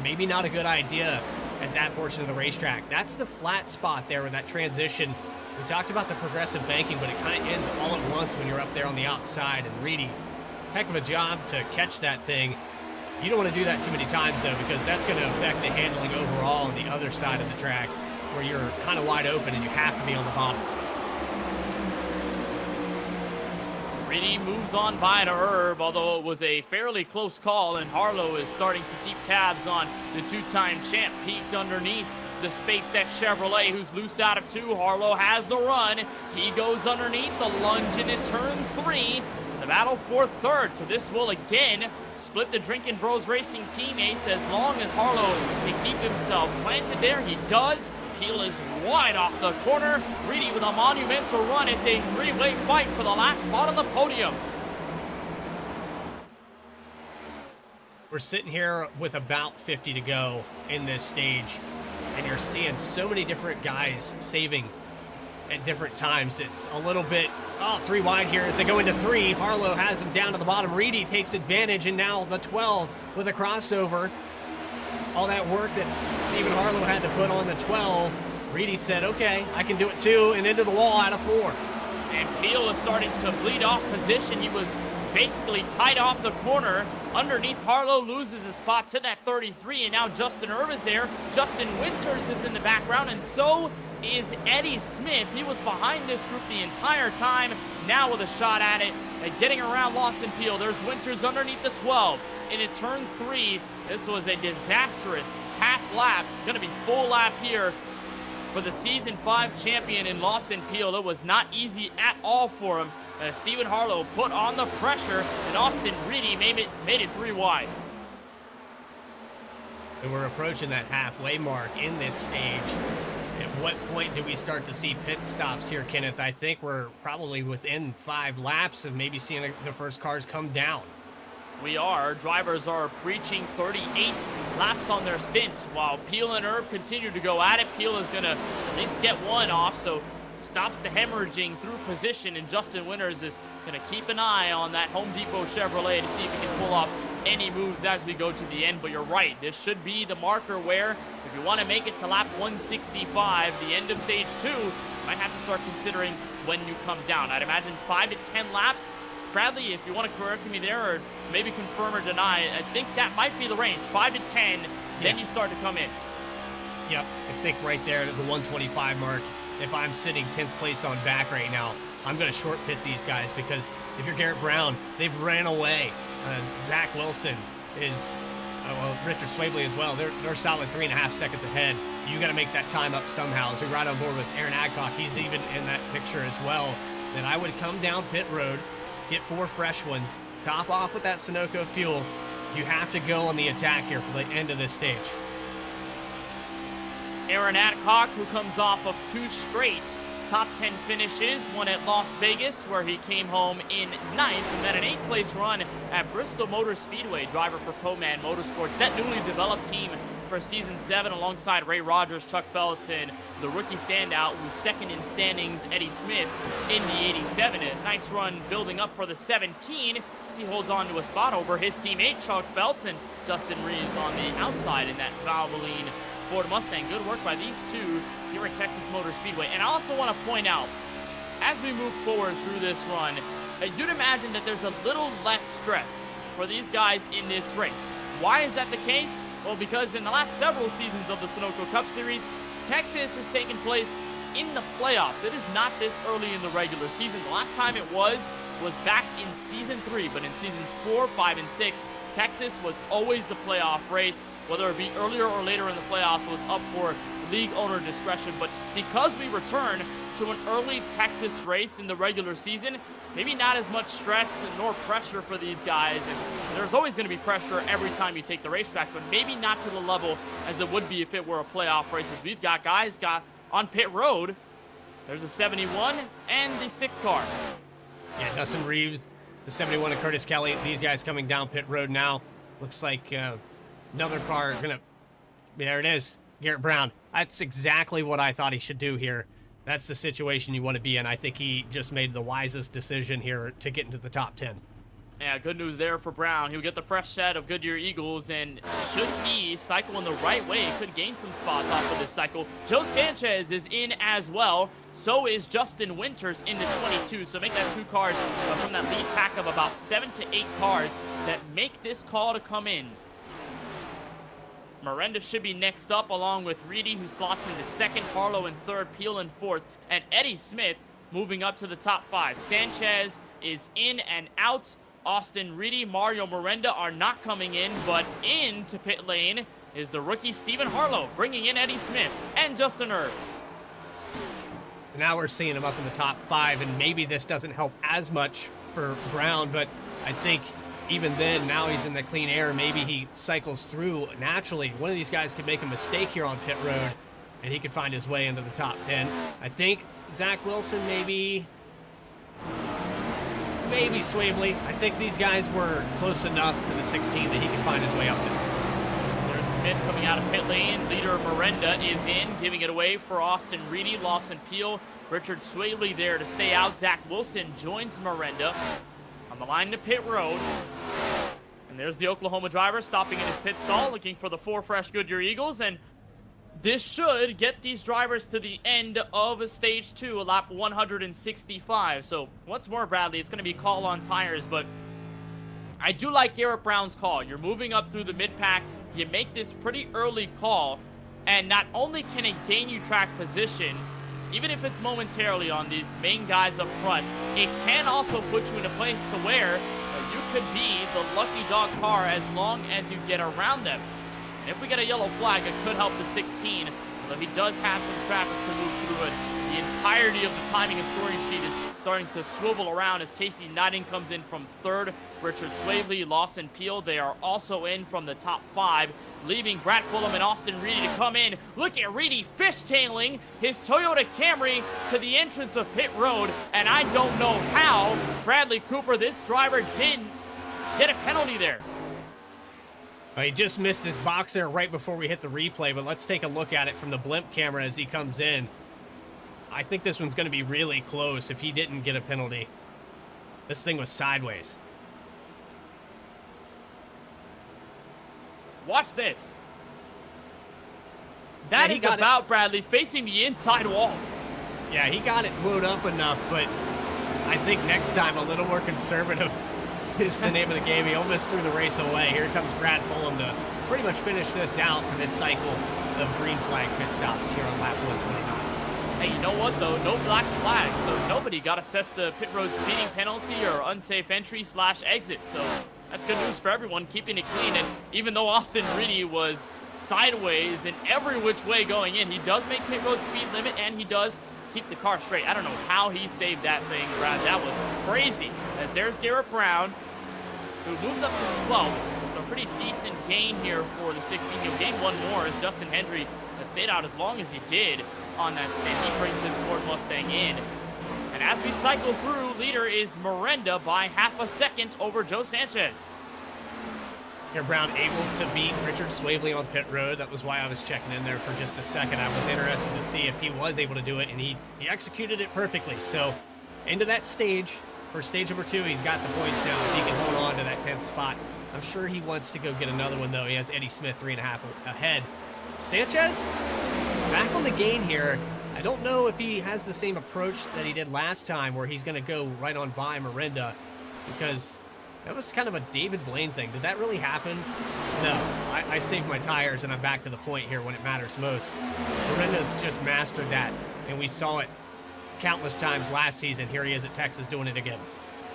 maybe not a good idea at that portion of the racetrack. That's the flat spot there with that transition. We talked about the progressive banking, but it kind of ends all at once when you're up there on the outside, and Reedy, heck of a job to catch that thing. You don't want to do that too many times, though, because that's going to affect the handling overall on the other side of the track, where you're kind of wide open and you have to be on the bottom. Reedy moves on by to Herb, although it was a fairly close call, and Harlow is starting to keep tabs on the 2-time champ, peaked underneath the SpaceX Chevrolet, who's loose out of 2. Harlow has the run. He goes underneath the lunge into turn 3. The battle for 3rd. So this will again split the Drinking Bros Racing teammates as long as Harlow can keep himself planted there. He does. Peel is wide off the corner. Reedy with a monumental run. It's a 3-way fight for the last spot on the podium. We're sitting here with about 50 to go in this stage, and you're seeing so many different guys saving at different times. It's a little bit, 3 wide here as they go into 3. Harlow has him down to the bottom. Reedy takes advantage, and now the 12 with a crossover. All that work that Stephen Harlow had to put on the 12, Reedy said, okay, I can do it too, and into the wall out of 4. And Peel is starting to bleed off position. He was basically tied off the corner. Underneath, Harlow loses his spot to that 33, and now Justin Erb is there. Justin Winters is in the background, and so is Eddie Smith. He was behind this group the entire time, now with a shot at it, and getting around Lawson Peel. There's Winters underneath the 12. Into turn 3, this was a disastrous half lap. Gonna be full lap here for the Season 5 champion in Lawson Peel. It was not easy at all for him. Stephen Harlow put on the pressure, and Austin Reedy made it 3 wide. And we're approaching that halfway mark in this stage. At what point do we start to see pit stops here, Kenneth? I think we're probably within 5 laps of maybe seeing the first cars come down. We are. Drivers are breaching 38 laps on their stint, while Peel and Erb continue to go at it. Peel is going to at least get one off, so stops the hemorrhaging through position, and Justin Winters is going to keep an eye on that Home Depot Chevrolet to see if he can pull off any moves as we go to the end. But you're right, this should be the marker where if you want to make it to lap 165, the end of stage 2, you might have to start considering when you come down. I'd imagine 5 to 10 laps. Bradley, if you want to correct me there or maybe confirm or deny, I think that might be the range, 5 to 10, then you start to come in. Yep, I think right there at the 125 mark, if I'm sitting 10th place on back right now, I'm going to short pit these guys, because if you're Garrett Brown, they've ran away. Zach Wilson is, well, Richard Swabley as well. They're solid 3.5 seconds ahead. You got to make that time up somehow. So right on board with Aaron Adcock. He's even in that picture as well. Then I would come down pit road, get 4 fresh ones, top off with that Sunoco fuel. You have to go on the attack here for the end of this stage. Aaron Adcock, who comes off of 2 straight top 10 finishes, one at Las Vegas, where he came home in 9th, and then an 8th place run at Bristol Motor Speedway, driver for Poman Motorsports, that newly developed team for Season 7, alongside Ray Rogers, Chuck Feltz, and the rookie standout, who's second in standings, Eddie Smith, in the 87. A nice run building up for the 17, as he holds on to a spot over his teammate, Chuck Feltz, and Justin Reeves on the outside in that Valvoline Ford Mustang. Good work by these two here at Texas Motor Speedway. And I also want to point out, as we move forward through this run, you'd imagine that there's a little less stress for these guys in this race. Why is that the case? Well, because in the last several seasons of the Sunoco Cup Series, Texas has taken place in the playoffs. It is not this early in the regular season. The last time it was back in Season 3, but in Seasons 4, 5, and 6, Texas was always a playoff race. Whether it be earlier or later in the playoffs was up for league owner discretion. But because we return to an early Texas race in the regular season, maybe not as much stress nor pressure for these guys. And there's always going to be pressure every time you take the racetrack, but maybe not to the level as it would be if it were a playoff race. As we've got guys on pit road. There's a 71 and the 6th car. Yeah, Dustin Reeves, the 71 and Curtis Kelly. These guys coming down pit road now. Looks like another car gonna, there it is, Garrett Brown. That's exactly what I thought he should do here. That's the situation you want to be in. I think he just made the wisest decision here to get into the top 10. Yeah, good news there for Brown. He'll get the fresh set of Goodyear Eagles, and should he cycle in the right way, could gain some spots off of this cycle. Joe Sanchez is in as well. So is Justin Winters in the 22. So make that 2 cars from that lead pack of about 7 to 8 cars that make this call to come in. Miranda should be next up, along with Reedy, who slots into 2nd, Harlow in 3rd, Peel in 4th, and Eddie Smith moving up to the top 5. Sanchez is in and out. Austin Reedy, Mario Miranda are not coming in, but into pit lane is the rookie Stephen Harlow, bringing in Eddie Smith and Justin Erb. Now we're seeing him up in the top 5, and maybe this doesn't help as much for Brown, but I think even then, now he's in the clean air. Maybe he cycles through naturally. One of these guys could make a mistake here on pit road, and he could find his way into the top 10. I think Zach Wilson, maybe Swabley. I think these guys were close enough to the 16 that he can find his way up there. There's Smith coming out of pit lane. Leader Miranda is in, giving it away for Austin Reedy, Lawson Peel, Richard Swabley there to stay out. Zach Wilson joins Miranda on the line to pit road. And there's the Oklahoma driver stopping in his pit stall, looking for the 4 fresh Goodyear Eagles. And this should get these drivers to the end of stage 2, lap 165. So once more, Bradley, it's going to be call on tires, but I do like Garrett Brown's call. You're moving up through the mid-pack. You make this pretty early call, and not only can it gain you track position, even if it's momentarily on these main guys up front, it can also put you in a place to where you could be the lucky dog car as long as you get around them. And if we get a yellow flag, it could help the 16, although he does have some traffic to move through it. The entirety of the timing and scoring sheet is starting to swivel around as Casey Knighting comes in from third. Richard Swavely, Lawson Peel, they are also in from the top 5, leaving Brad Fulham and Austin Reedy to come in. Look at Reedy fishtailing his Toyota Camry to the entrance of pit road, and I don't know how Bradley Cooper, this driver, didn't get a penalty there. He just missed his box there right before we hit the replay, but let's take a look at it from the blimp camera as he comes in. I think this one's going to be really close if he didn't get a penalty. This thing was sideways. Watch this. That is about Bradley facing the inside wall. Yeah, he got it glued up enough, but I think next time a little more conservative is the name of the game. He almost threw the race away. Here comes Brad Fulham to pretty much finish this out for this cycle of green flag pit stops here on lap 129. Hey, you know what, though? No black flag, so nobody got assessed a pit road speeding penalty or unsafe entry / exit. So that's good news for everyone, keeping it clean. And even though Austin Reedy was sideways in every which way going in, he does make pit road speed limit, and he does keep the car straight. I don't know how he saved that thing, Brad. That was crazy. As there's Garrett Brown, who moves up to 12th. So a pretty decent gain here for the 16. He'll gain one more as Justin Hendry has stayed out as long as he did on that stand. He brings his Ford Mustang in. And as we cycle through, leader is Miranda by half a second over Joe Sanchez. Here, Brown able to beat Richard Swavely on pit road. That was why I was checking in there for just a second. I was interested to see if he was able to do it, and he executed it perfectly. So into that stage, for stage number 2, he's got the points now. If he can hold on to that 10th spot, I'm sure he wants to go get another one, though. He has Eddie Smith 3.5 ahead. Sanchez, back on the gain here. I don't know if he has the same approach that he did last time, where he's going to go right on by Miranda, because that was kind of a David Blaine thing. Did that really happen? No. I saved my tires, and I'm back to the point here when it matters most. Miranda's just mastered that, and we saw it countless times last season. Here he is at Texas doing it again.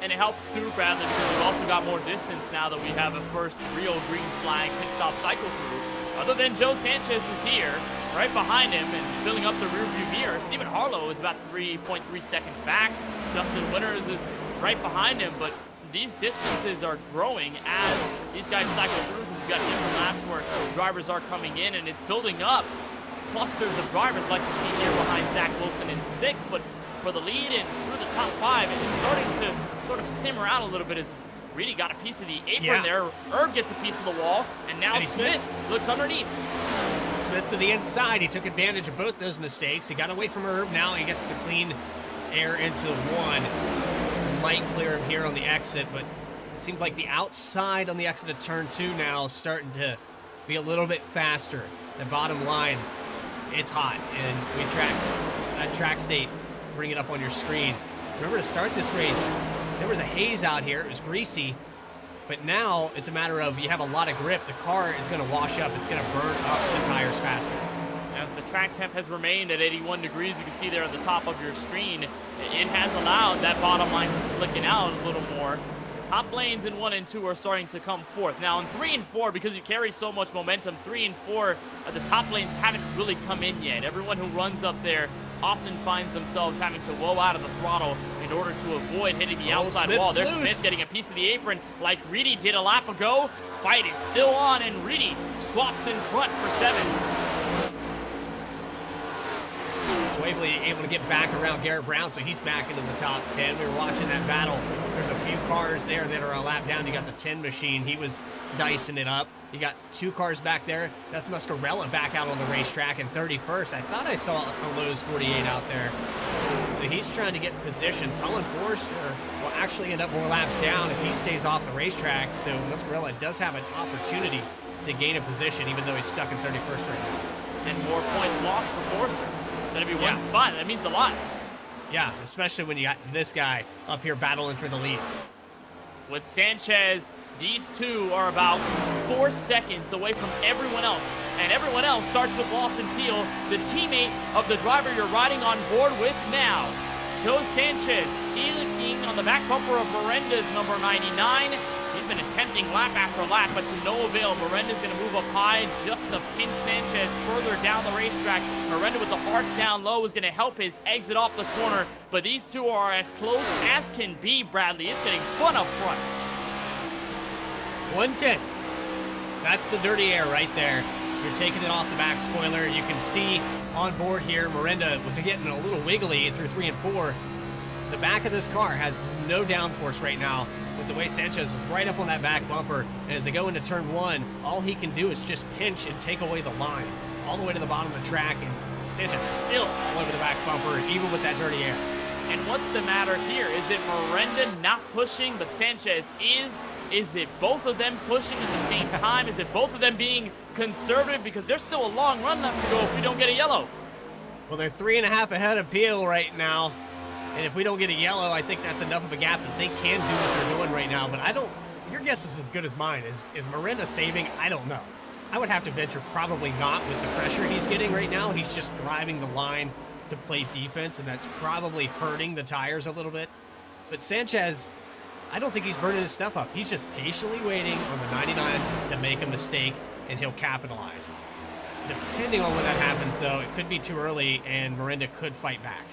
And it helps too, Bradley, because we've also got more distance now that we have a first real green flag pit stop cycle through. Other than Joe Sanchez, who's here, right behind him and filling up the rearview mirror. Stephen Harlow is about 3.3 seconds back. Justin Winters is right behind him, but these distances are growing as these guys cycle through, because we've got different laps where drivers are coming in, and it's building up clusters of drivers like we see here behind Zach Wilson in 6th, but for the lead and through the top 5, it's starting to sort of simmer out a little bit as Reedy got a piece of the apron there. Erb gets a piece of the wall, and now Smith looks underneath. Smith to the inside. He took advantage of both those mistakes. He got away from Erb. Now he gets the clean air into the 1. Might clear him here on the exit, but it seems like the outside on the exit of turn 2 now is starting to be a little bit faster. The bottom line, it's hot, and we track that track state. Bring it up on your screen. Remember, to start this race, there was a haze out here. It was greasy, but now it's a matter of you have a lot of grip. The car is going to wash up. It's going to burn up the tires faster. As the track temp has remained at 81 degrees, you can see there at the top of your screen, it has allowed that bottom line to slicken out a little more. The top lanes in 1 and 2 are starting to come forth. Now in 3 and 4, because you carry so much momentum, 3 and 4, the top lanes haven't really come in yet. Everyone who runs up there often finds themselves having to woe out of the throttle in order to avoid hitting the outside wall. There's Smith getting a piece of the apron like Reedy did a lap ago. Fight is still on, and Reedy swaps in front for 7. Swavely able to get back around Garrett Brown, so he's back into the top 10. We were watching that battle. There's a few cars there that are a lap down. You got the 10 machine. He was dicing it up. You got 2 cars back there. That's Muscarella back out on the racetrack in 31st. I thought I saw a Lowe's 48 out there. So he's trying to get positions. Colin Forrester will actually end up more laps down if he stays off the racetrack. So Muscarella does have an opportunity to gain a position, even though he's stuck in 31st right now. And more points lost for Forrester. That'll be one spot. That means a lot. Yeah, especially when you got this guy up here battling for the lead. With Sanchez These two are about 4 seconds away from everyone else. And everyone else starts with Lawson Peel, the teammate of the driver you're riding on board with now. Joe Sanchez peeling on the back bumper of Miranda's number 99. He's been attempting lap after lap, but to no avail. Miranda's going to move up high just to pinch Sanchez further down the racetrack. Miranda with the arc down low is going to help his exit off the corner, but these two are as close as can be, Bradley. It's getting fun up front. 110. That's the dirty air right there. You're taking it off the back spoiler. You can see on board here, Miranda was getting a little wiggly through 3 and 4. The back of this car has no downforce right now with the way Sanchez is right up on that back bumper. And as they go into turn 1, all he can do is just pinch and take away the line all the way to the bottom of the track. And Sanchez still all over the back bumper, even with that dirty air. And what's the matter here? Is it Miranda not pushing, but Sanchez is? Is it both of them pushing at the same time? Is it both of them being conservative? Because there's still a long run left to go if we don't get a yellow. Well, they're 3.5 ahead of Peel right now. And if we don't get a yellow, I think that's enough of a gap that they can do what they're doing right now. But I don't, your guess is as good as mine. Is Miranda saving? I don't know. I would have to venture probably not with the pressure he's getting right now. He's just driving the line to play defense, and that's probably hurting the tires a little bit. But Sanchez, I don't think he's burning his stuff up. He's just patiently waiting on the 99 to make a mistake, and he'll capitalize. Depending on when that happens, though, it could be too early, and Miranda could fight back.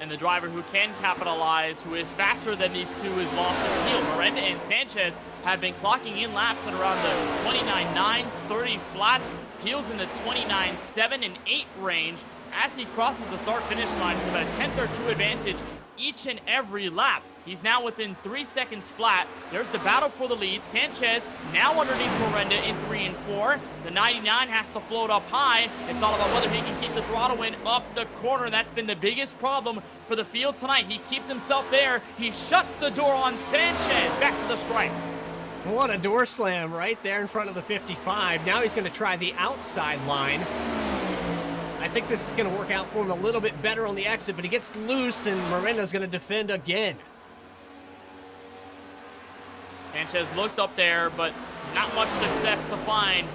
And the driver who can capitalize, who is faster than these two, is Lawson Peel. Miranda and Sanchez have been clocking in laps at around the 29.9s, 30 flats. Peel's in the 29.7 and 8 range. As he crosses the start-finish line, it's about a tenth or two advantage each and every lap. He's now within 3 seconds flat. There's the battle for the lead. Sanchez now underneath Miranda in 3 and 4. The 99 has to float up high. It's all about whether he can keep the throttle in up the corner. That's been the biggest problem for the field tonight. He keeps himself there. He shuts the door on Sanchez. Back to the stripe. What a door slam right there in front of the 55. Now he's going to try the outside line. I think this is going to work out for him a little bit better on the exit, but he gets loose, and Miranda's going to defend again. Sanchez looked up there, but not much success to find.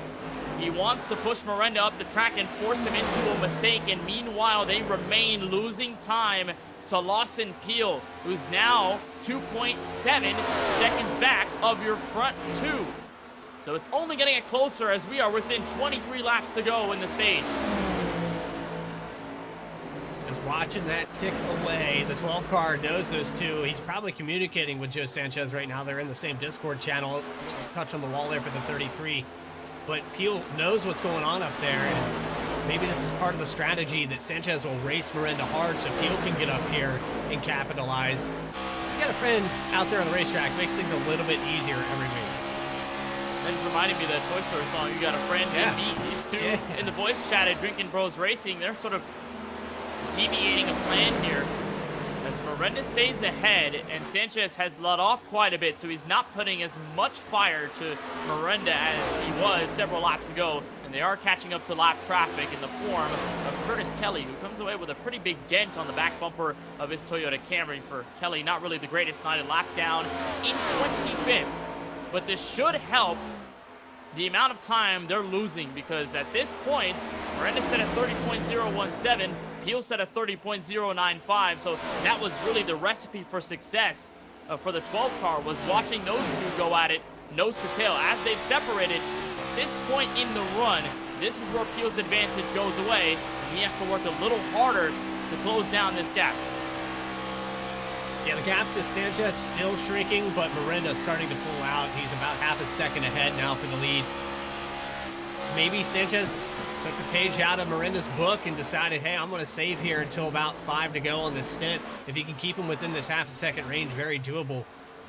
He wants to push Miranda up the track and force him into a mistake, and meanwhile, they remain losing time to Lawson Peel, who's now 2.7 seconds back of your front two. So it's only going to get closer as we are within 23 laps to go in the stage. Just watching that tick away. The 12 car knows those two. He's probably communicating with Joe Sanchez right now. They're in the same Discord channel. A little touch on the wall there for the 33. But Peel knows what's going on up there. And maybe this is part of the strategy that Sanchez will race Miranda hard so Peel can get up here and capitalize. You got a friend out there on the racetrack. Makes things a little bit easier every week. That just reminded me of that Toy Story song, You Got a Friend in Me. These two in the voice chat at Drinking Bros Racing, they're sort of deviating a plan here as Miranda stays ahead and Sanchez has let off quite a bit, so he's not putting as much fire to Miranda as he was several laps ago, and they are catching up to lap traffic in the form of Curtis Kelly, who comes away with a pretty big dent on the back bumper of his Toyota Camry. For Kelly, not really the greatest night, a lap down in 25th, but this should help the amount of time they're losing, because at this point Miranda set at 30.017, Peel set at 30.095, so that was really the recipe for success for the 12 car, was watching those two go at it nose to tail. As they've separated at this point in the run, this is where Peel's advantage goes away, and he has to work a little harder to close down this gap. Yeah, the gap to Sanchez still shrinking, but Miranda starting to pull out. He's about half a second ahead now for the lead. Maybe Sanchez took the page out of Miranda's book and decided, hey, I'm going to save here until about 5 to go on this stint. If he can keep him within this half a second range, very doable.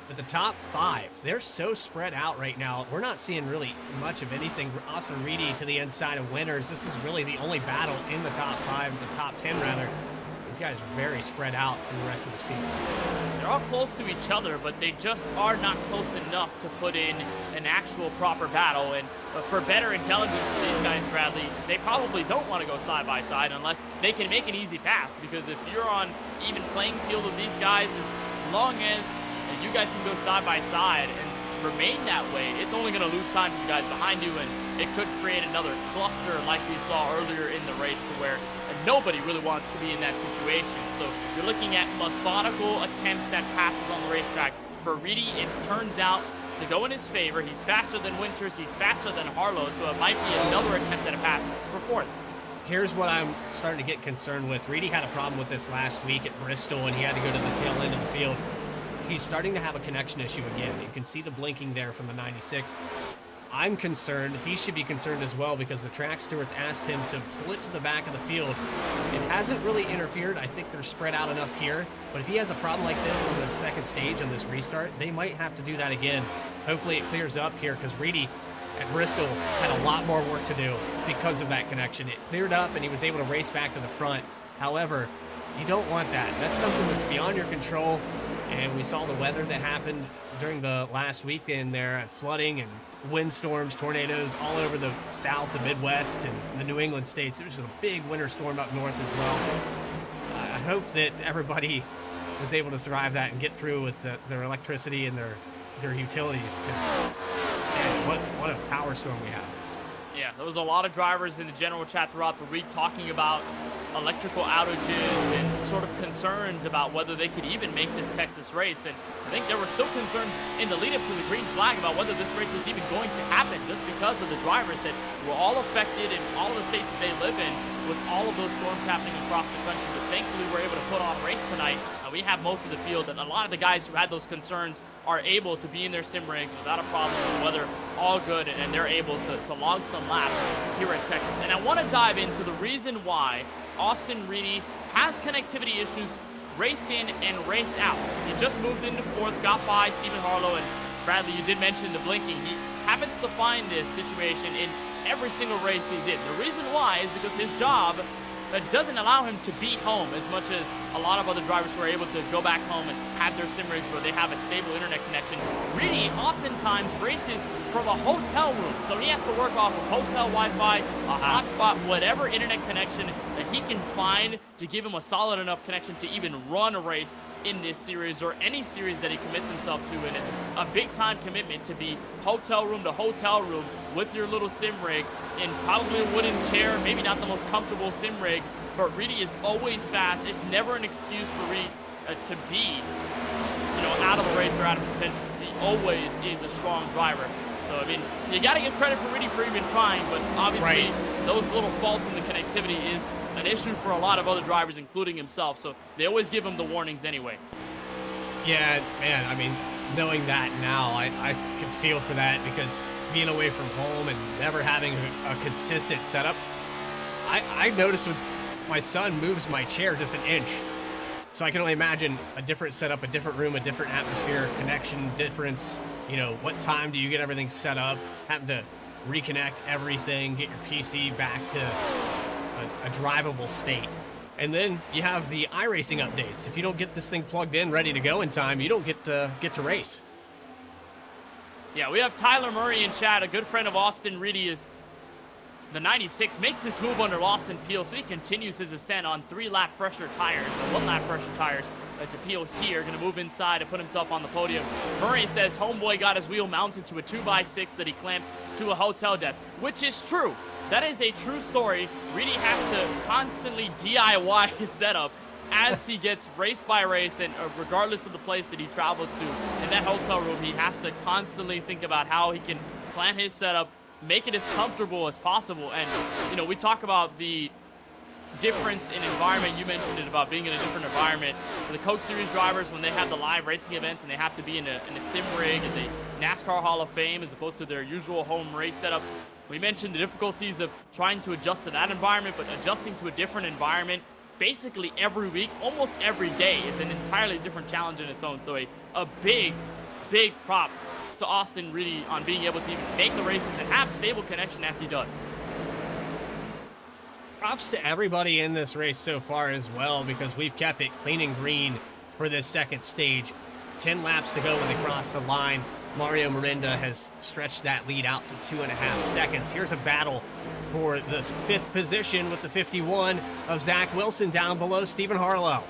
But the top 5, they're so spread out right now. We're not seeing really much of anything. Austin Reedy to the inside of winners. This is really the only battle in the top 5, the top 10 rather. These guys are very spread out in the rest of this field. They're all close to each other, but they just are not close enough to put in an actual proper battle. And for better intelligence for these guys, Bradley, they probably don't want to go side by side unless they can make an easy pass. Because if you're on even playing field with these guys, as long as you guys can go side by side, and remain that way, it's only going to lose time to the guys behind you, and it could create another cluster like we saw earlier in the race to where nobody really wants to be in that situation. So you're looking at methodical attempts at passes on the racetrack. For Reedy, it turns out to go in his favor. He's faster than Winters, he's faster than Harlow, so it might be another attempt at a pass for fourth. Here's what I'm starting to get concerned with. Reedy had a problem with this last week at Bristol, and he had to go to the tail end of the field. He's starting to have a connection issue again. You can see the blinking there from the 96. I'm concerned. He should be concerned as well because the track stewards asked him to pull it to the back of the field. It hasn't really interfered. I think they're spread out enough here. But if he has a problem like this on the second stage on this restart, they might have to do that again. Hopefully it clears up here because Reedy at Bristol had a lot more work to do because of that connection. It cleared up and he was able to race back to the front. However, you don't want that. That's something that's beyond your control. And we saw the weather that happened during the last weekend there, flooding and windstorms, tornadoes all over the South, the Midwest, and the New England states. There was a big winter storm up north as well. I hope that everybody was able to survive that and get through with their electricity and their utilities, because what a power storm we had. Yeah, there was a lot of drivers in the general chat throughout the week talking about electrical outages and sort of concerns about whether they could even make this Texas race. And I think there were still concerns in the lead up to the green flag about whether this race was even going to happen, just because of the drivers that were all affected in all of the states that they live in with all of those storms happening across the country. But thankfully we're able to put on a race tonight. We have most of the field, and a lot of the guys who had those concerns are able to be in their sim rigs without a problem with the weather, all good, and they're able to log some laps here at Texas. And I want to dive into the reason why Austin Reedy has connectivity issues race in and race out. He just moved into fourth, got by Stephen Harlow, and Bradley, you did mention the blinking. He happens to find this situation in every single race he's in. The reason why is because his job doesn't allow him to be home as much as a lot of other drivers who are able to go back home and have their sim rigs where they have a stable internet connection. Reedy oftentimes races from a hotel room, so he has to work off of hotel Wi-Fi, a hotspot, whatever internet connection that he can find to give him a solid enough connection to even run a race in this series or any series that he commits himself to. And it's a big time commitment to be hotel room to hotel room with your little sim rig in probably a wooden chair, maybe not the most comfortable sim rig, but Reedy is always fast. It's never an excuse for Reedy to be, out of the race or out of contention. He always is a strong driver. So, I mean, you got to give credit for Reedy for even trying, but obviously those little faults in the connectivity is an issue for a lot of other drivers, including himself. So they always give him the warnings anyway. Yeah, man, I mean, knowing that now, I can feel for that, because being away from home and never having a consistent setup, I noticed when my son moves my chair just an inch. So I can only imagine a different setup, a different room, a different atmosphere, connection difference. What time do you get everything set up? Having to reconnect everything, get your PC back to a drivable state. And then you have the iRacing updates. If you don't get this thing plugged in, ready to go in time, you don't get to race. Yeah, we have Tyler Murray in chat, a good friend of Austin Reedy. Is the 96 makes this move under Lawson Peel, so he continues his ascent on 3-lap fresher tires, or 1-lap fresher tires to Peel here. Going to move inside and put himself on the podium. Murray says homeboy got his wheel mounted to a 2x6 that he clamps to a hotel desk, which is true. That is a true story. Reedy has to constantly DIY his setup as he gets race by race, and regardless of the place that he travels to. In that hotel room, he has to constantly think about how he can plan his setup, make it as comfortable as possible. And, we talk about the difference in environment. You mentioned it about being in a different environment. For the Coke Series drivers, when they have the live racing events and they have to be in a sim rig in the NASCAR Hall of Fame as opposed to their usual home race setups, we mentioned the difficulties of trying to adjust to that environment, but adjusting to a different environment basically every week, almost every day, is an entirely different challenge in its own. So a big prop to Austin Reedy on being able to even make the races and have stable connection as he does. Props to everybody in this race so far as well, because we've kept it clean and green for this second stage. 10 laps to go when they cross the line. Mario Mirinda has stretched that lead out to 2.5 seconds. Here's a battle for the 5th position with the 51 of Zach Wilson down below Stephen Harlow.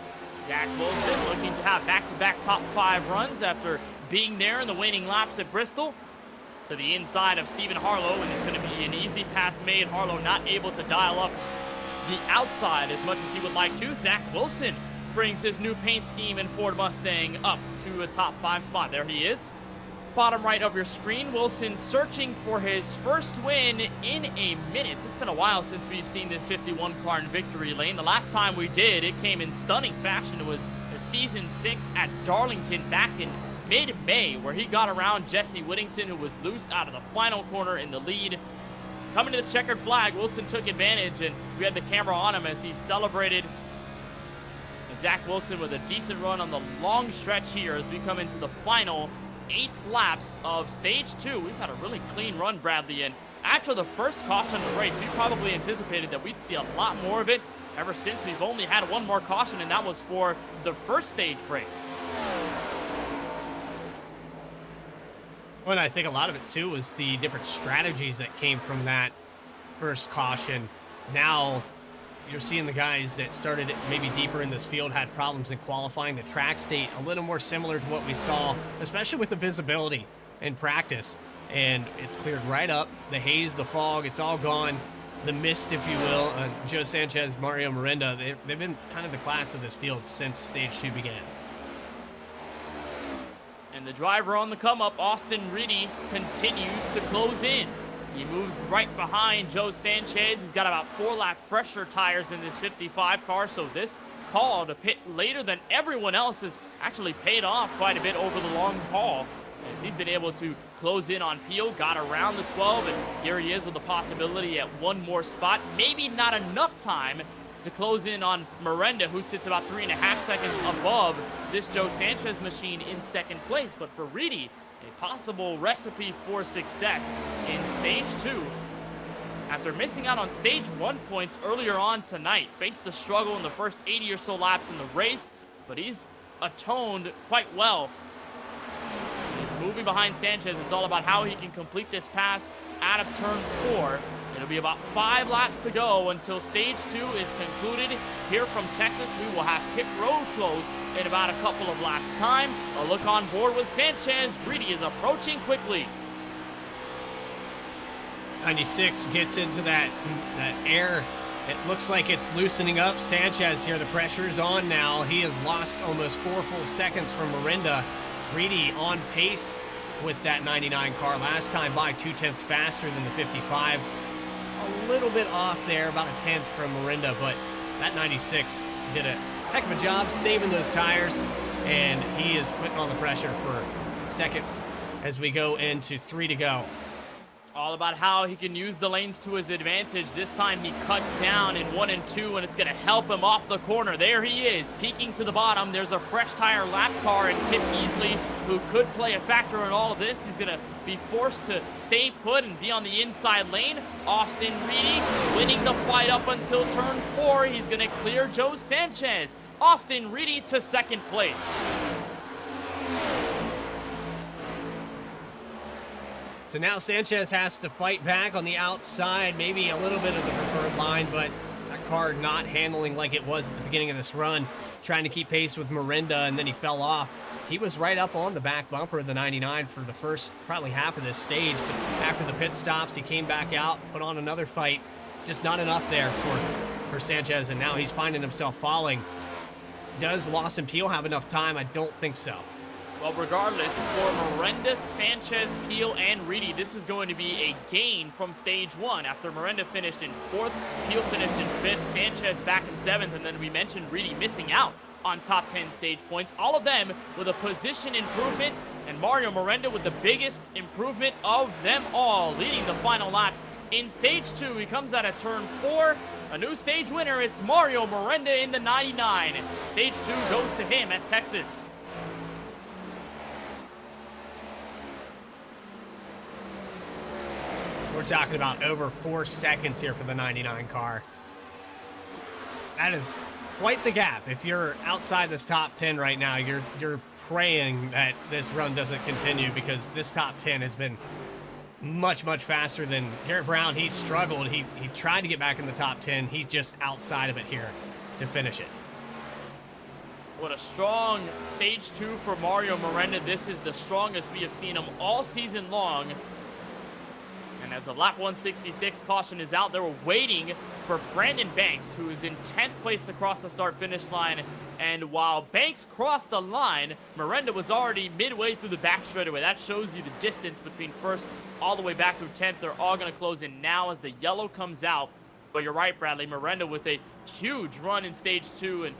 Zach Wilson looking to have back-to-back top 5 runs after being there in the waning laps at Bristol. To the inside of Stephen Harlow, and it's going to be an easy pass made. Harlow not able to dial up the outside as much as he would like to. Zach Wilson brings his new paint scheme in Ford Mustang up to a top 5 spot. There he is. Bottom right of your screen, Wilson searching for his first win in a minute. It's been a while since we've seen this 51 car in victory lane. The last time we did, it came in stunning fashion. It was the season 6 at Darlington back in mid-May, where he got around Jesse Whittington, who was loose out of the final corner in the lead. Coming to the checkered flag, Wilson took advantage, and we had the camera on him as he celebrated. And Zach Wilson with a decent run on the long stretch here as we come into the final 8 laps of stage 2. We've had a really clean run, Bradley, and after the first caution of the race, we probably anticipated that we'd see a lot more of it. Ever since, we've only had one more caution, and that was for the first stage break. Well, and I think a lot of it, too, was the different strategies that came from that first caution. Now, you're seeing the guys that started maybe deeper in this field had problems in qualifying. The track state a little more similar to what we saw, especially with the visibility in practice. And it's cleared right up. The haze, the fog, it's all gone. The mist, if you will. Joe Sanchez, Mario Miranda, they've been kind of the class of this field since stage 2 began. And the driver on the come-up, Austin Riddy, continues to close in. He moves right behind Joe Sanchez. He's got about 4-lap fresher tires than this 55 car, so this call to pit later than everyone else has actually paid off quite a bit over the long haul, as he's been able to close in on Peel, got around the 12, and here he is with a possibility at one more spot. Maybe not enough time to close in on Miranda, who sits about 3.5 seconds above this Joe Sanchez machine in second place. But for Reedy, a possible recipe for success in stage 2. After missing out on stage 1 points earlier on tonight, faced a struggle in the first 80 or so laps in the race, but he's atoned quite well. He's moving behind Sanchez. It's all about how he can complete this pass out of turn 4. It'll be about 5 laps to go until stage 2 is concluded. Here from Texas, we will have pit road close in about a couple of laps' time. A look on board with Sanchez. Reedy is approaching quickly. 96 gets into that air. It looks like it's loosening up. Sanchez here, the pressure is on now. He has lost almost 4 full seconds from Miranda. Reedy on pace with that 99 car. Last time by 0.2 faster than the 55. A little bit off there, about 1/10 from Miranda, but that 96 did a heck of a job saving those tires, and he is putting on the pressure for second as we go into 3 to go. All about how he can use the lanes to his advantage. This time he cuts down in 1 and 2, and it's going to help him off the corner. There he is, peeking to the bottom. There's a fresh tire lap car and Kip Easley, who could play a factor in all of this. He's going to be forced to stay put and be on the inside lane. Austin Reedy winning the fight up until turn 4. He's going to clear Joe Sanchez. Austin Reedy to second place. So now Sanchez has to fight back on the outside, maybe a little bit of the preferred line, but that car not handling like it was at the beginning of this run, trying to keep pace with Miranda, and then he fell off. He was right up on the back bumper of the 99 for the first probably half of this stage, but after the pit stops, he came back out, put on another fight. Just not enough there for Sanchez, and now he's finding himself falling. Does Lawson Peel have enough time? I don't think so. Well, regardless, for Miranda, Sanchez, Peel, and Reedy, this is going to be a gain from stage 1. After Miranda finished in 4th, Peel finished in 5th, Sanchez back in 7th, and then we mentioned Reedy missing out on top 10 stage points. All of them with a position improvement, and Mario Miranda with the biggest improvement of them all, leading the final laps in stage 2. He comes out of turn 4. A new stage winner, it's Mario Miranda in the 99. Stage 2 goes to him at Texas. We're talking about over 4 seconds here for the 99 car. That is quite the gap. If you're outside this top 10 right now, you're praying that this run doesn't continue, because this top 10 has been much, much faster than Garrett Brown. He struggled. He tried to get back in the top 10. He's just outside of it here to finish it. What a strong stage 2 for Mario Miranda. This is the strongest we have seen him all season long. And as a lap 166 caution is out, they were waiting for Brandon Banks, who is in 10th place to cross the start-finish line. And while Banks crossed the line, Miranda was already midway through the back straightaway. That shows you the distance between first all the way back through 10th. They're all going to close in now as the yellow comes out. But you're right, Bradley. Miranda with a huge run in stage 2 and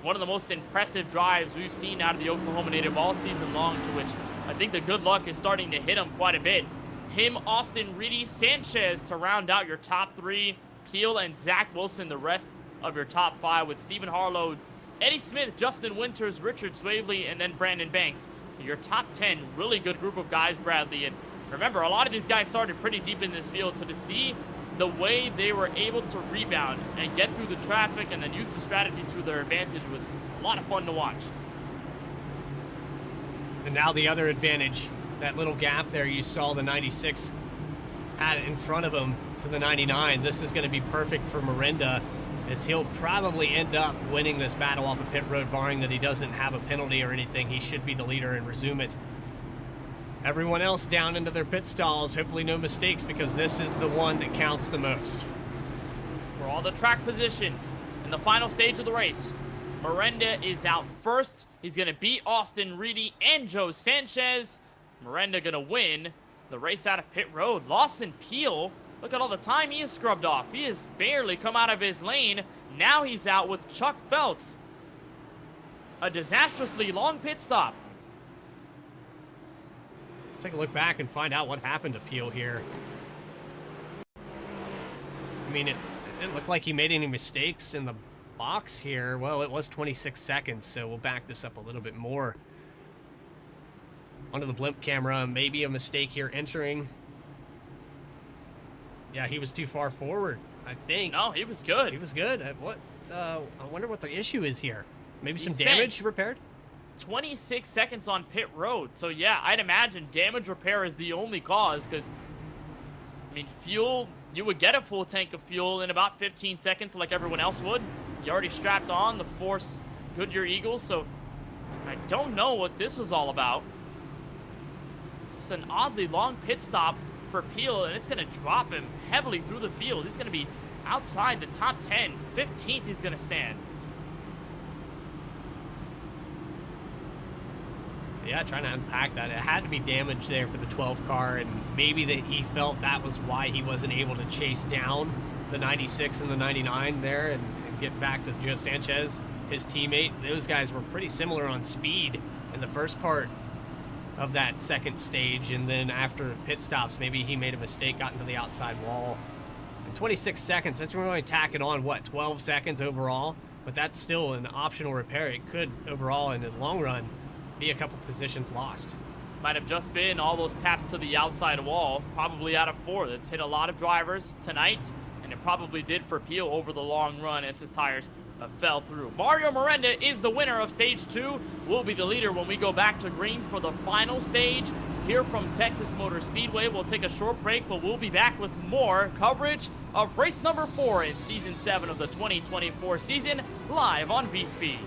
one of the most impressive drives we've seen out of the Oklahoma native all season long, to which I think the good luck is starting to hit him quite a bit. Him, Austin Reedy, Sanchez to round out your top 3. Peel and Zach Wilson, the rest of your top 5, with Stephen Harlow, Eddie Smith, Justin Winters, Richard Swavely, and then Brandon Banks. Your top 10, really good group of guys, Bradley. And remember, a lot of these guys started pretty deep in this field, so to see the way they were able to rebound and get through the traffic and then use the strategy to their advantage was a lot of fun to watch. And now the other advantage, that little gap there you saw the 96 had in front of him to the 99. This is going to be perfect for Miranda, as he'll probably end up winning this battle off of pit road, barring that he doesn't have a penalty or anything. He should be the leader and resume it. Everyone else down into their pit stalls, hopefully no mistakes, because this is the one that counts the most. For all the track position in the final stage of the race, Miranda is out first. He's going to beat Austin Reedy and Joe Sanchez. Miranda going to win the race out of pit road. Lawson Peel, look at all the time he has scrubbed off. He has barely come out of his lane. Now he's out with Chuck Feltz. A disastrously long pit stop. Let's take a look back and find out what happened to Peel here. I mean, it didn't look like he made any mistakes in the box here. Well, it was 26 seconds, so we'll back this up a little bit more. Onto the blimp camera, maybe a mistake here entering. Yeah, he was too far forward, I think. No, he was good. He was good. I wonder what the issue is here. Maybe some spent damage repaired? 26 seconds on pit road. So yeah, I'd imagine damage repair is the only cause, because I mean, fuel, you would get a full tank of fuel in about 15 seconds like everyone else would. You already strapped on the Force Goodyear Eagles, so I don't know what this is all about. It's an oddly long pit stop for Peel, and it's going to drop him heavily through the field. He's going to be outside the top 10. 15th he's going to stand. Yeah, trying to unpack that. It had to be damage there for the 12 car, and maybe that he felt that was why he wasn't able to chase down the 96 and the 99 there and get back to Joe Sanchez, his teammate. Those guys were pretty similar on speed in the first part of that second stage, and then after pit stops, maybe he made a mistake, got into the outside wall. In 26 seconds, that's when we only tack it on, what, 12 seconds overall? But that's still an optional repair. It could, overall, in the long run, be a couple positions lost. Might have just been all those taps to the outside wall, probably out of 4. That's hit a lot of drivers tonight, and it probably did for Peel over the long run as his tires fell through. Mario Miranda is the winner of stage 2. Will be the leader when we go back to green for the final stage here from Texas Motor Speedway. We'll take a short break, but we'll be back with more coverage of race number 4 in season 7 of the 2024 season, live on VSPEED.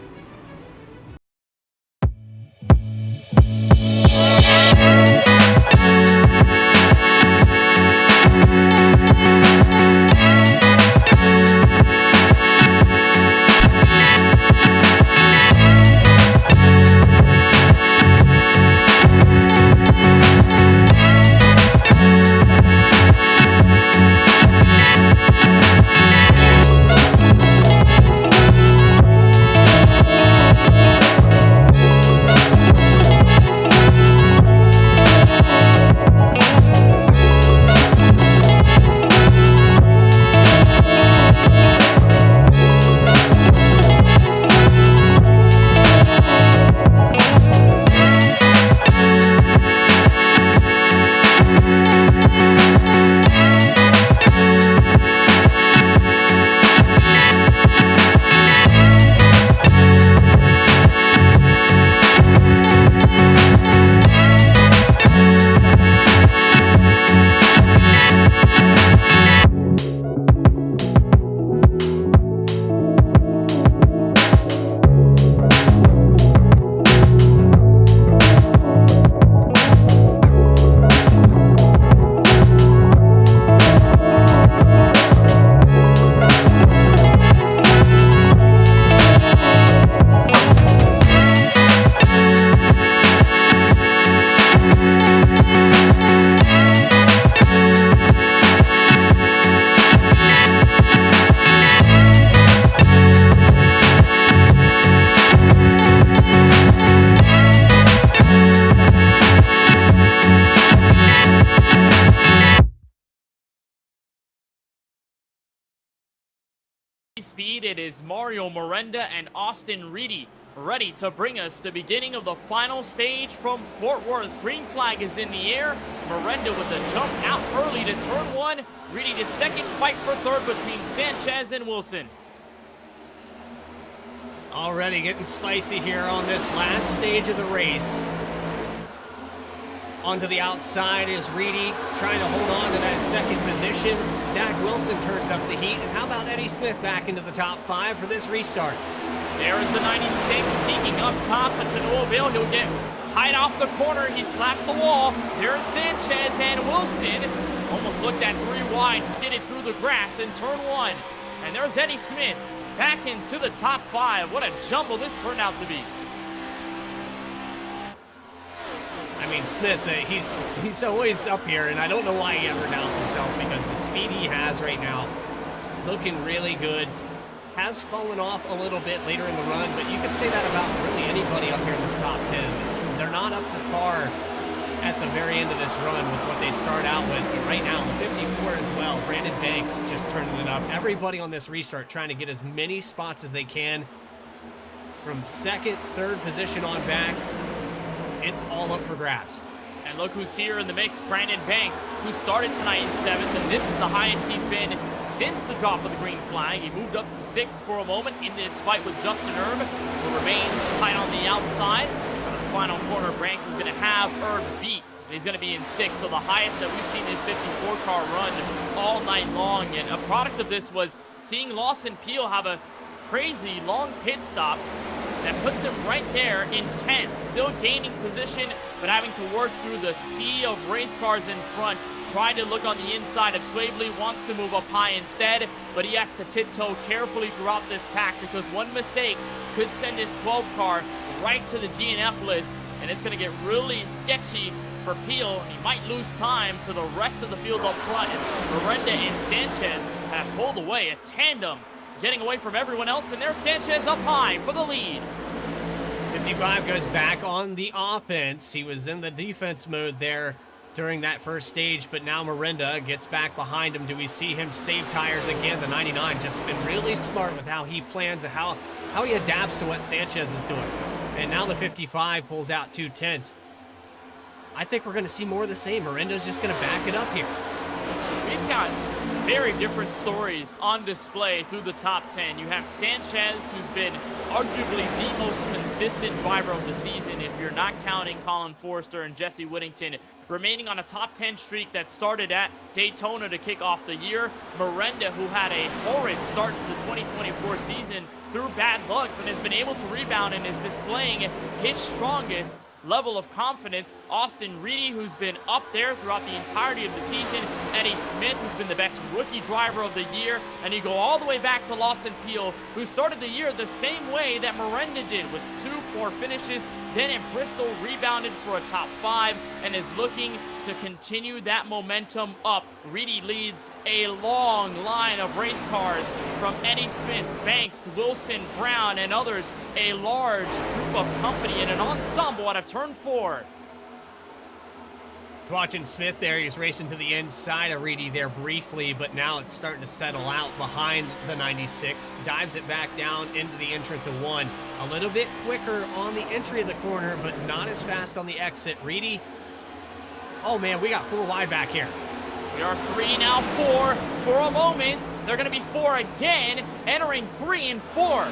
Speed, it is Mario Miranda and Austin Reedy ready to bring us the beginning of the final stage from Fort Worth. Green flag is in the air. Miranda with a jump out early to turn one. Reedy to second, fight for third between Sanchez and Wilson. Already getting spicy here on this last stage of the race. Onto the outside is Reedy, trying to hold on to that second position. Zach Wilson turns up the heat. And how about Eddie Smith back into the top 5 for this restart? There is the 96 peeking up top, but to no avail. He'll get tied off the corner. He slaps the wall. There's Sanchez and Wilson. Almost looked at 3 wide, skidded through the grass in turn 1. And there's Eddie Smith back into the top 5. What a jumble this turned out to be. I mean, Smith, he's always up here, and I don't know why he ever doubts himself, because the speed he has right now, looking really good. Has fallen off a little bit later in the run, but you could say that about really anybody up here in this top 10. They're not up to par at the very end of this run with what they start out with, but right now, the 54 as well. Brandon Banks just turning it up. Everybody on this restart trying to get as many spots as they can from second, third position on back. It's all up for grabs. And look who's here in the mix, Brandon Banks, who started tonight in 7th, and this is the highest he's been since the drop of the green flag. He moved up to 6th for a moment in this fight with Justin Erb, who remains tight on the outside. On the final corner, Banks is going to have Erb beat, and he's going to be in 6th, so the highest that we've seen this 54 car run all night long. And a product of this was seeing Lawson Peel have a crazy long pit stop that puts him right there in 10th, still gaining position, but having to work through the sea of race cars in front, trying to look on the inside of Swavely, wants to move up high instead, but he has to tiptoe carefully throughout this pack because one mistake could send his 12 car right to the DNF list, and it's going to get really sketchy for Peel. He might lose time to the rest of the field up front as Miranda and Sanchez have pulled away, a tandem getting away from everyone else, and there's Sanchez up high for the lead. 55 goes back on the offense. He was in the defense mode there during that first stage, but now Miranda gets back behind him. Do we see him save tires again? The 99 just been really smart with how he plans and how he adapts to what Sanchez is doing. And now the 55 pulls out 2/10. I think we're going to see more of the same. Miranda's just going to back it up here. We've got very different stories on display through the top 10. You have Sanchez, who's been arguably the most consistent driver of the season, if you're not counting Colin Forrester and Jesse Whittington, remaining on a top 10 streak that started at Daytona to kick off the year. Miranda, who had a horrid start to the 2024 season through bad luck, but has been able to rebound and is displaying his strongest level of confidence. Austin Reedy, who's been up there throughout the entirety of the season. Eddie Smith, who's been the best rookie driver of the year. And you go all the way back to Lawson Peel, who started the year the same way that Miranda did, with 2 poor finishes. Then in Bristol, rebounded for a top 5 and is looking to continue that momentum up. Reedy leads a long line of race cars from Eddie Smith, Banks, Wilson, Brown, and others. A large group of company and an ensemble out of turn 4. Watching Smith there, he's racing to the inside of Reedy there briefly, but now it's starting to settle out behind the 96. Dives it back down into the entrance of 1. A little bit quicker on the entry of the corner, but not as fast on the exit. Reedy, oh man, we got 4 wide back here. We are 3 now, 4 for a moment. They're going to be 4 again, entering 3 and 4.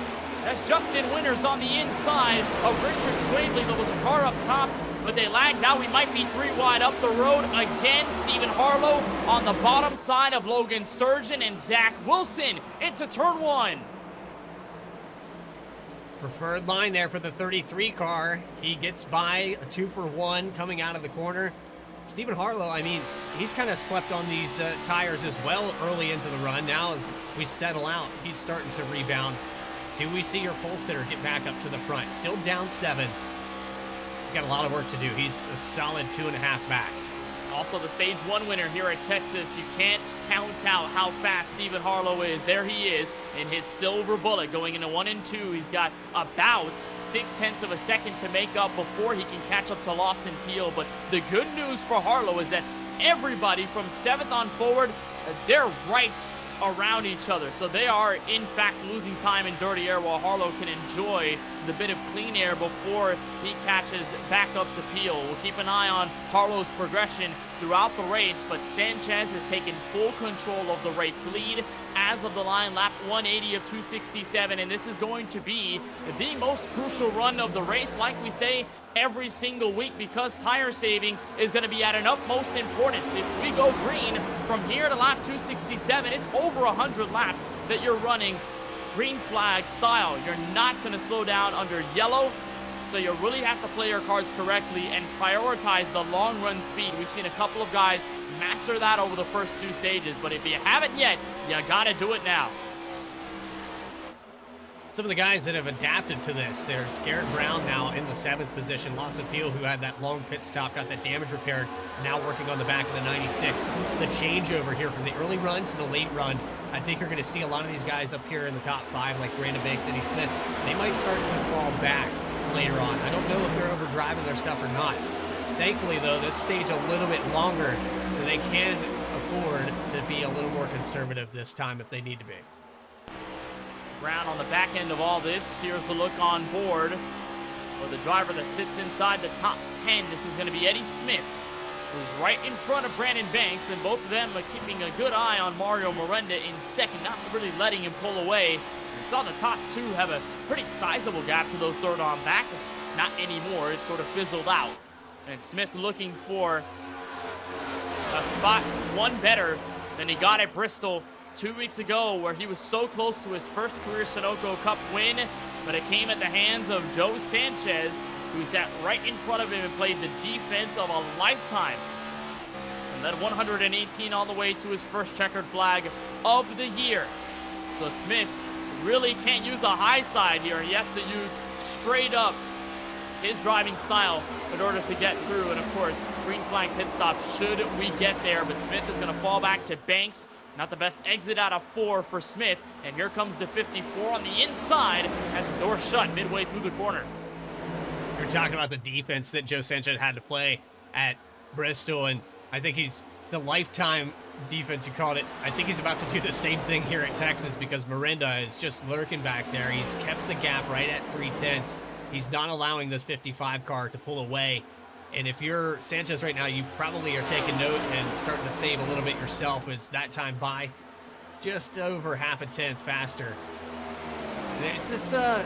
That's Justin Winters on the inside of Richard Swavely. There was a car up top, but they lagged out. We might be 3 wide up the road again. Stephen Harlow on the bottom side of Logan Sturgeon, and Zach Wilson into turn 1. Preferred line there for the 33 car. He gets by a 2 for 1 coming out of the corner. Stephen Harlow, I mean, he's kind of slept on these tires as well early into the run. Now as we settle out, he's starting to rebound. Do we see your pole sitter get back up to the front? Still down 7. He's got a lot of work to do. He's a solid 2.5 back. Also the stage 1 winner here at Texas. You can't count out how fast Stephen Harlow is. There he is in his silver bullet going into 1 and 2. He's got about 0.6 of a second to make up before he can catch up to Lawson Peel. But the good news for Harlow is that everybody from 7th on forward, they're right around each other. So they are, in fact, losing time in dirty air while Harlow can enjoy the bit of clean air before he catches back up to Peel. We'll keep an eye on Harlow's progression throughout the race, but Sanchez has taken full control of the race lead as of the line, lap 180 of 267, and this is going to be the most crucial run of the race, like we say every single week, because tire saving is going to be at an utmost importance. If we go green from here to lap 267, it's over 100 laps that you're running green flag style. You're not going to slow down under yellow, so you really have to play your cards correctly and prioritize the long run speed. We've seen a couple of guys master that over the first two stages, but if you haven't yet, you got to do it now. Some of the guys that have adapted to this, there's Garrett Brown now in the 7th position. Lawson Peel, who had that long pit stop, got that damage repaired, now working on the back of the 96. The changeover here from the early run to the late run, I think you're going to see a lot of these guys up here in the top 5, like Brandon Banks, Eddie Smith. They might start to fall back later on. I don't know if they're overdriving their stuff or not. Thankfully, though, this stage a little bit longer, so they can afford to be a little more conservative this time if they need to be. Brown on the back end of all this. Here's a look on board for the driver that sits inside the top 10. This is going to be Eddie Smith, who's right in front of Brandon Banks, and both of them are keeping a good eye on Mario Miranda in second, not really letting him pull away. We saw the top two have a pretty sizable gap to those third on back. It's not anymore. It sort of fizzled out. And Smith looking for a spot one better than he got at Bristol 2 weeks ago, where he was so close to his first career Sunoco Cup win, but it came at the hands of Joe Sanchez, who sat right in front of him and played the defense of a lifetime. And led 118 all the way to his first checkered flag of the year. So Smith really can't use a high side here. He has to use straight up his driving style in order to get through. And of course, green flag pit stop should we get there, but Smith is going to fall back to Banks. Not the best exit out of 4 for Smith. And here comes the 54 on the inside, and the door shut midway through the corner. You're talking about the defense that Joe Sanchez had to play at Bristol, and I think he's the lifetime defense, you called it. I think he's about to do the same thing here at Texas, because Miranda is just lurking back there. He's kept the gap right at 3/10. He's not allowing this 55 car to pull away. And if you're Sanchez right now, you probably are taking note and starting to save a little bit yourself, as that time by just over half a tenth faster. It's just a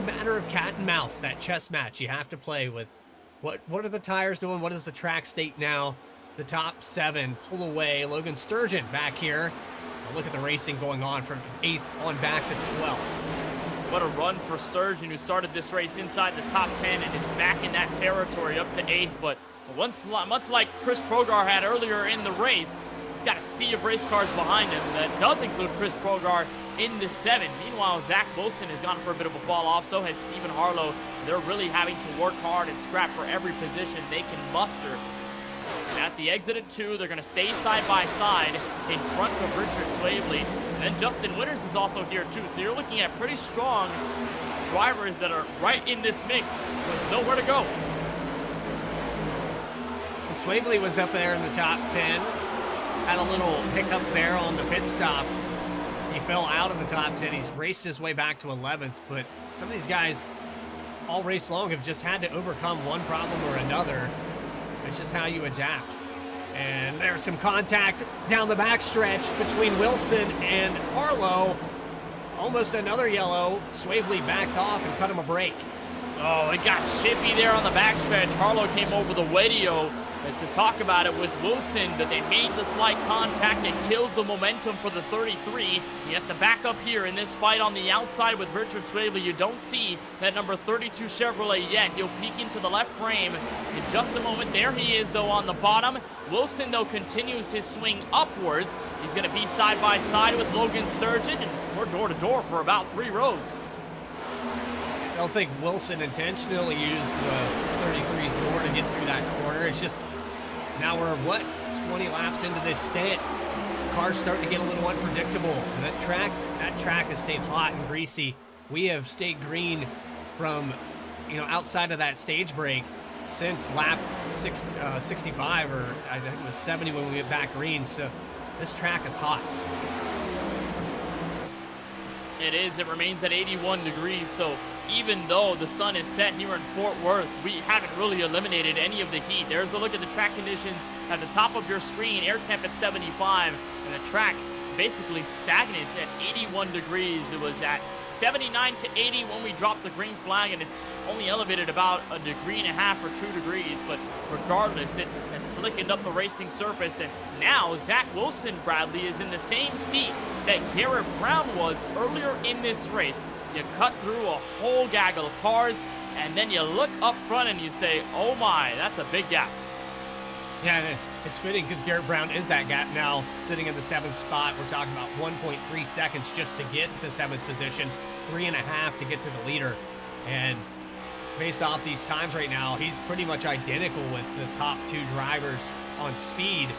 matter of cat and mouse, that chess match you have to play with. What are the tires doing? What is the track state now? The top 7 pull away. Logan Sturgeon back here. Now look at the racing going on from 8th on back to 12th. What a run for Sturgeon, who started this race inside the top 10 and is back in that territory up to 8th. But much like Chris Progar had earlier in the race, he's got a sea of race cars behind him that does include Chris Progar in the 7. Meanwhile, Zach Wilson has gone for a bit of a fall off. So has Stephen Harlow. They're really having to work hard and scrap for every position they can muster. At the exit at 2, they're going to stay side by side in front of Richard Swavely. And then Justin Winters is also here too. So you're looking at pretty strong drivers that are right in this mix with nowhere to go. And Swavely was up there in the top 10. Had a little hiccup there on the pit stop. He fell out of the top 10. He's raced his way back to 11th. But some of these guys all race long have just had to overcome one problem or another. It's just how you adapt. And there's some contact down the backstretch between Wilson and Harlow. Almost another yellow. Swavely backed off and cut him a break. Oh, it got chippy there on the backstretch. Harlow came over the radio to talk about it with Wilson, that they made the slight contact and kills the momentum for the 33. He has to back up here in this fight on the outside with Richard Swavely. You don't see that number 32 Chevrolet yet. He'll peek into the left frame in just a moment. There he is, though, on the bottom. Wilson, though, continues his swing upwards. He's going to be side by side with Logan Sturgeon, and we're door to door for about 3 rows. I don't think Wilson intentionally used the 33's door to get through that corner. It's just, now we're, 20 laps into this stint. Cars starting to get a little unpredictable. And that track has stayed hot and greasy. We have stayed green from, outside of that stage break since lap 65, or I think it was 70 when we went back green. So this track is hot. It is. It remains at 81 degrees. So even though the sun is set here in Fort Worth, we haven't really eliminated any of the heat. There's a look at the track conditions at the top of your screen. Air temp at 75, and the track basically stagnant at 81 degrees. It was at 79 to 80 when we dropped the green flag, and it's only elevated about 1.5 degrees or 2 degrees. But regardless, it has slickened up the racing surface, and now Zach Wilson, Bradley, is in the same seat that Garrett Brown was earlier in this race. You cut through a whole gaggle of cars, and then you look up front and you say, oh my, that's a big gap. Yeah, and it's fitting because Garrett Brown is that gap now, sitting in the 7th spot. We're talking about 1.3 seconds just to get to 7th position, 3.5 to get to the leader. And based off these times right now, he's pretty much identical with the top 2 drivers on speed.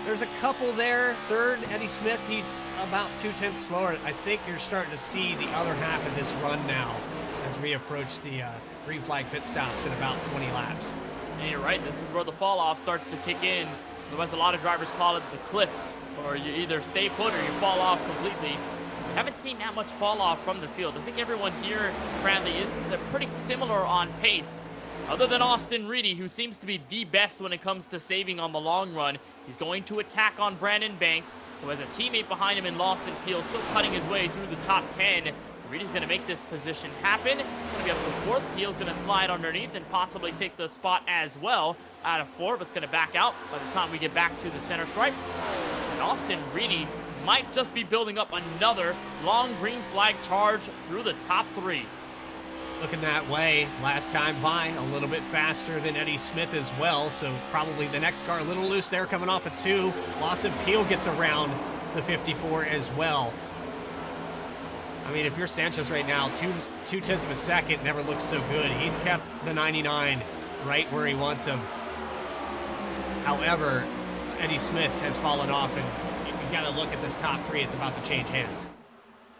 There's a couple there. Third, Eddie Smith, he's about 0.2 slower. I think you're starting to see the other half of this run now as we approach the green flag pit stops in about 20 laps. And you're right, this is where the fall off starts to kick in. Otherwise, a lot of drivers call it the cliff, or you either stay put or you fall off completely. Haven't seen that much fall off from the field. I think everyone here, Bradley, they're pretty similar on pace. Other than Austin Reedy, who seems to be the best when it comes to saving on the long run. He's going to attack on Brandon Banks, who has a teammate behind him in Lawson Peel, still cutting his way through the top 10. Reedy's going to make this position happen. It's going to be up to 4th. Peel's going to slide underneath and possibly take the spot as well out of 4, but it's going to back out by the time we get back to the center stripe. And Austin Reedy might just be building up another long green flag charge through the top 3. Looking that way, last time by, a little bit faster than Eddie Smith as well, so probably the next car a little loose there, coming off a 2. Lawson Peel gets around the 54 as well. I mean, if you're Sanchez right now, 0.2 of a second never looks so good. He's kept the 99 right where he wants him. However, Eddie Smith has fallen off, and you got to look at this top 3. It's about to change hands.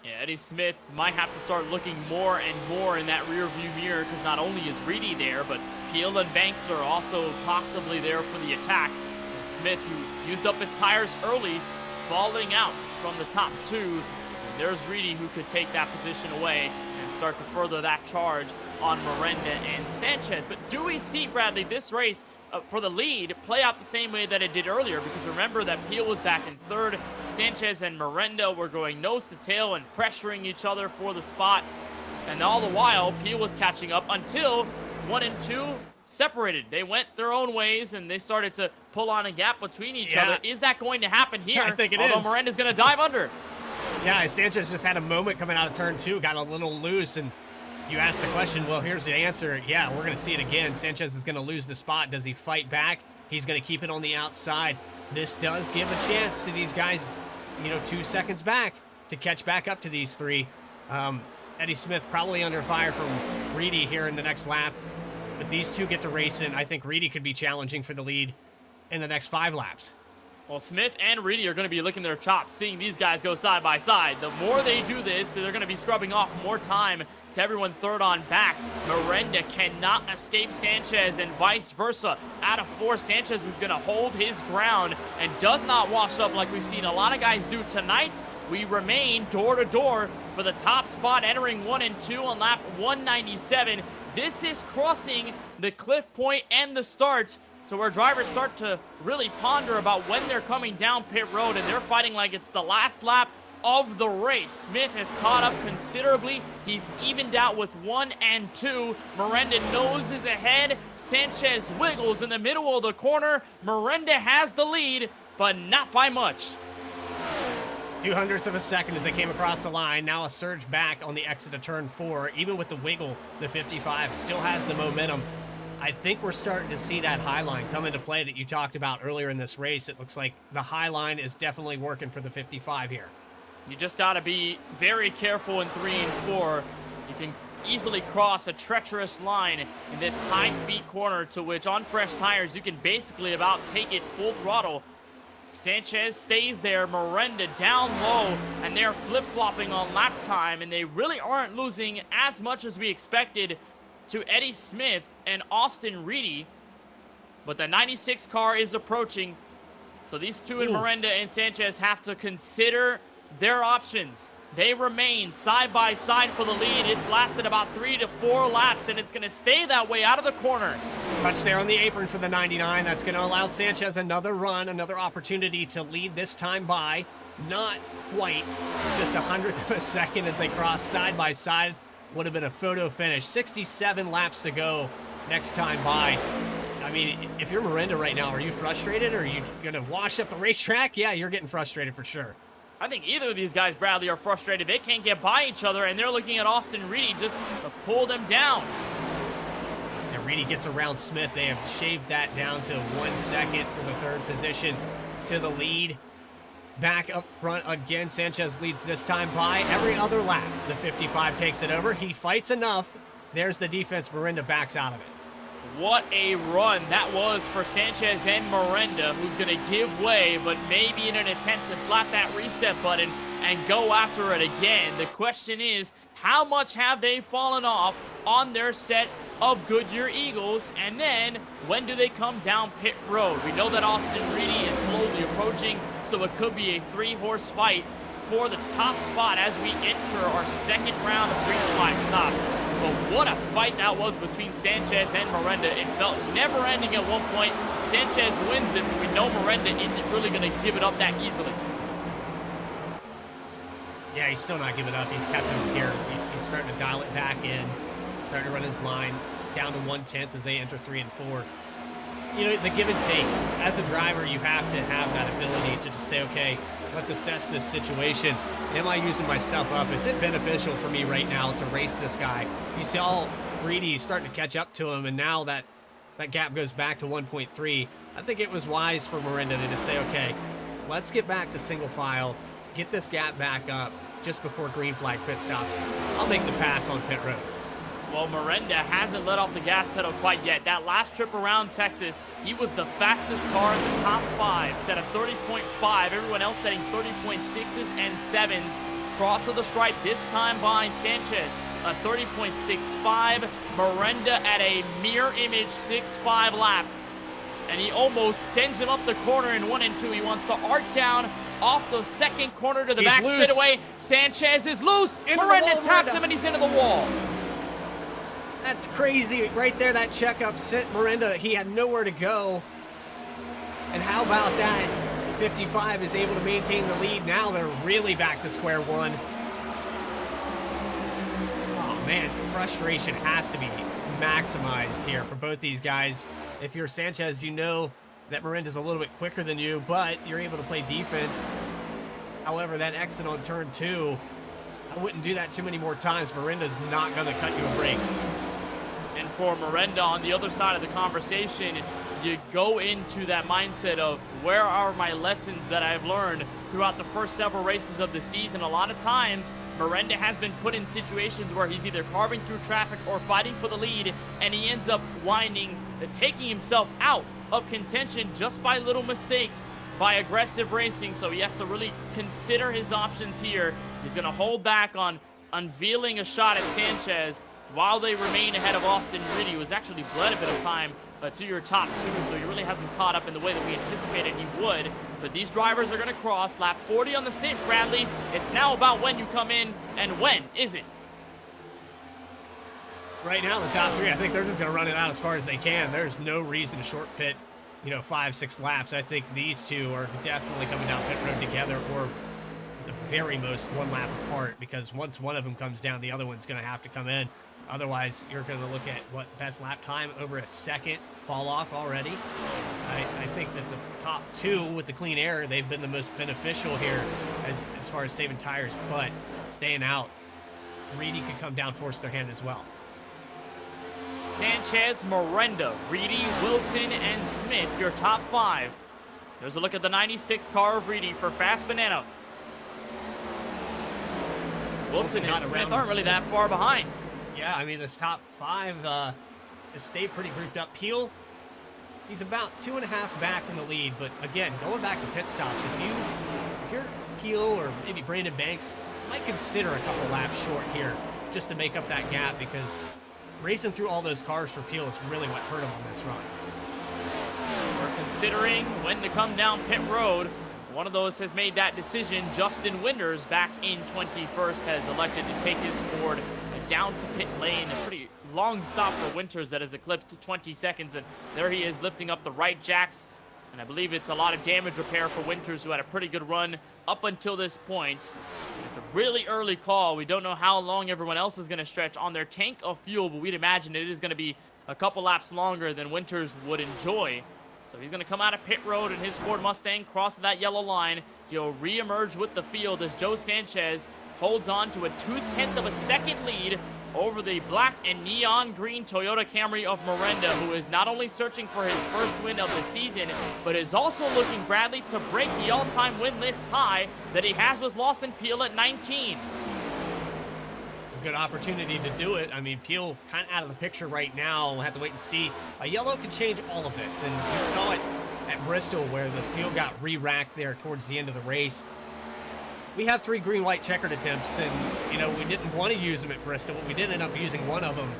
Yeah, Eddie Smith might have to start looking more and more in that rear view mirror, because not only is Reedy there, but Peel and Banks are also possibly there for the attack. And Smith, who used up his tires early, falling out from the top 2. And there's Reedy, who could take that position away and start to further that charge on Miranda and Sanchez. But do we see, Bradley, this race for the lead play out the same way that it did earlier? Because remember that Peel was back in 3rd. Sanchez and Miranda were going nose to tail and pressuring each other for the spot. And all the while, Peel was catching up until 1 and 2 separated. They went their own ways and they started to pull on a gap between each other. Is that going to happen here? I think it Although is. Miranda's going to dive under. Yeah, Sanchez just had a moment coming out of turn 2, got a little loose, and you asked the question, well, here's the answer. Yeah, we're going to see it again. Sanchez is going to lose the spot. Does he fight back? He's going to keep it on the outside. This does give a chance to these guys, 2 seconds back to catch back up to these 3. Eddie Smith probably under fire from Reedy here in the next lap, but these 2 get to racing. I think Reedy could be challenging for the lead in the next 5 laps. Well, Smith and Reedy are going to be licking their chops, seeing these guys go side by side. The more they do this, they're going to be scrubbing off more time to everyone 3rd on back. Miranda cannot escape Sanchez and vice versa. Out of 4, Sanchez is going to hold his ground and does not wash up like we've seen a lot of guys do tonight. We remain door to door for the top spot, entering 1 and 2 on lap 197. This is crossing the cliff point and the start, to where drivers start to really ponder about when they're coming down pit road, and they're fighting like it's the last lap of the race. Smith has caught up considerably. He's evened out with 1 and 2. Miranda noses ahead. Sanchez wiggles in the middle of the corner. Miranda has the lead, but not by much. 0.02 of a second as they came across the line. Now a surge back on the exit of turn 4. Even with the wiggle, the 55 still has the momentum. I think we're starting to see that high line come into play that you talked about earlier in this race. It looks like the high line is definitely working for the 55 here. You just got to be very careful in 3 and 4. You can easily cross a treacherous line in this high-speed corner, to which on fresh tires you can basically about take it full throttle. Sanchez stays there, Miranda down low, and they're flip-flopping on lap time, and they really aren't losing as much as we expected to Eddie Smith and Austin Reedy. But the 96 car is approaching, so these 2 in Miranda and Sanchez have to consider their options. They remain side by side for the lead. It's lasted about 3 to 4 laps, and it's going to stay that way out of the corner. Touch there on the apron for the 99. That's going to allow Sanchez another run, another opportunity to lead this time by. Not quite, just 100th of a second as they cross side by side. Would have been a photo finish. 67 laps to go next time by. I mean, if you're Miranda right now, are you frustrated? Or are you going to wash up the racetrack? Yeah, you're getting frustrated for sure. I think either of these guys, Bradley, are frustrated. They can't get by each other, and they're looking at Austin Reedy just to pull them down. And Reedy gets around Smith. They have shaved that down to 1 second for the third position to the lead. Back up front again. Sanchez leads this time by every other lap. The 55 takes it over. He fights enough. There's the defense. Miranda backs out of it. What a run that was for Sanchez and Miranda, who's going to give way, but maybe in an attempt to slap that reset button and go after it again. The question is, how much have they fallen off on their set of Goodyear Eagles? And then, when do they come down pit road? We know that Austin Reedy is slowly approaching, so it could be a 3-horse fight for the top spot as we enter our second round of green flag stops. But what a fight that was between Sanchez and Miranda. It felt never-ending at one point. Sanchez wins it, but we know Miranda isn't really going to give it up that easily. Yeah, he's still not giving up. He's kept him here. He's starting to dial it back in, starting to run his line down to 1/10 as they enter 3 and 4. You know, the give and take. As a driver, you have to have that ability to just say, okay, let's assess this situation. Am I using my stuff up? Is it beneficial for me right now to race this guy? You saw Reedy starting to catch up to him, and now that gap goes back to 1.3. I think it was wise for Miranda to just say, okay, let's get back to single file, get this gap back up just before green flag pit stops. I'll make the pass on pit road. Well, Miranda hasn't let off the gas pedal quite yet. That last trip around Texas, he was the fastest car in the top 5, set a 30.5. Everyone else setting 30.6s and 7s. Cross of the stripe this time by Sanchez, a 30.65. Miranda at a mirror image 6.5 lap. And he almost sends him up the corner in 1 and 2. He wants to arc down off the second corner to the back straightaway. Sanchez is loose. Miranda taps him and he's into the wall. That's crazy. Right there, that checkup sent Miranda. He had nowhere to go. And how about that? 55 is able to maintain the lead. Now they're really back to square one. Oh, man, frustration has to be maximized here for both these guys. If you're Sanchez, you know that Miranda's a little bit quicker than you, but you're able to play defense. However, that exit on turn 2, I wouldn't do that too many more times. Miranda's not going to cut you a break. And for Miranda on the other side of the conversation, you go into that mindset of where are my lessons that I've learned throughout the first several races of the season. A lot of times, Miranda has been put in situations where he's either carving through traffic or fighting for the lead, and he ends up taking himself out of contention just by little mistakes, by aggressive racing. So he has to really consider his options here. He's going to hold back on unveiling a shot at Sanchez while they remain ahead of Austin Reedy, who has actually bled a bit of time to your top 2, so he really hasn't caught up in the way that we anticipated he would. But these drivers are going to cross lap 40 on the stint, Bradley. It's now about when you come in, and when is it? Right now, the top 3, I think they're just going to run it out as far as they can. There's no reason to short pit, 5-6 laps. I think these two are definitely coming down pit road together, or the very most 1 lap apart, because once one of them comes down, the other one's going to have to come in. Otherwise, you're going to look at best lap time over a second fall off already. I think that the top 2 with the clean air, they've been the most beneficial here as far as saving tires, but staying out, Reedy could come down, force their hand as well. Sanchez, Miranda, Reedy, Wilson, and Smith, your top 5. There's a look at the 96 car of Reedy for Fast Banana. Wilson and Smith aren't really that far behind. Yeah, I mean, this top 5 has stayed pretty grouped up. Peel, he's about 2.5 back from the lead, but again, going back to pit stops, if you're Peel or maybe Brandon Banks, might consider a couple laps short here just to make up that gap, because racing through all those cars for Peel is really what hurt him on this run. We're considering when to come down pit road. One of those has made that decision. Justin Winters, back in 21st, has elected to take his Ford down to pit lane. A pretty long stop for Winters that has eclipsed 20 seconds, and there he is lifting up the right jacks. And I believe it's a lot of damage repair for Winters, who had a pretty good run up until this point. It's a really early call. We don't know how long everyone else is going to stretch on their tank of fuel, but we'd imagine it is going to be a couple laps longer than Winters would enjoy. So he's going to come out of pit road in his Ford Mustang, cross that yellow line. He'll re-emerge with the field as Joe Sanchez holds on to a 0.2 of a second lead over the black and neon green Toyota Camry of Miranda, who is not only searching for his first win of the season, but is also looking, Bradley, to break the all-time win list tie that he has with Lawson Peel at 19. It's a good opportunity to do it. I mean, Peel kind of out of the picture right now. We'll have to wait and see. A yellow could change all of this, and we saw it at Bristol where the field got re-racked there towards the end of the race. We have 3 green-white checkered attempts, and, you know, we didn't want to use them at Bristol, but we did end up using one of them.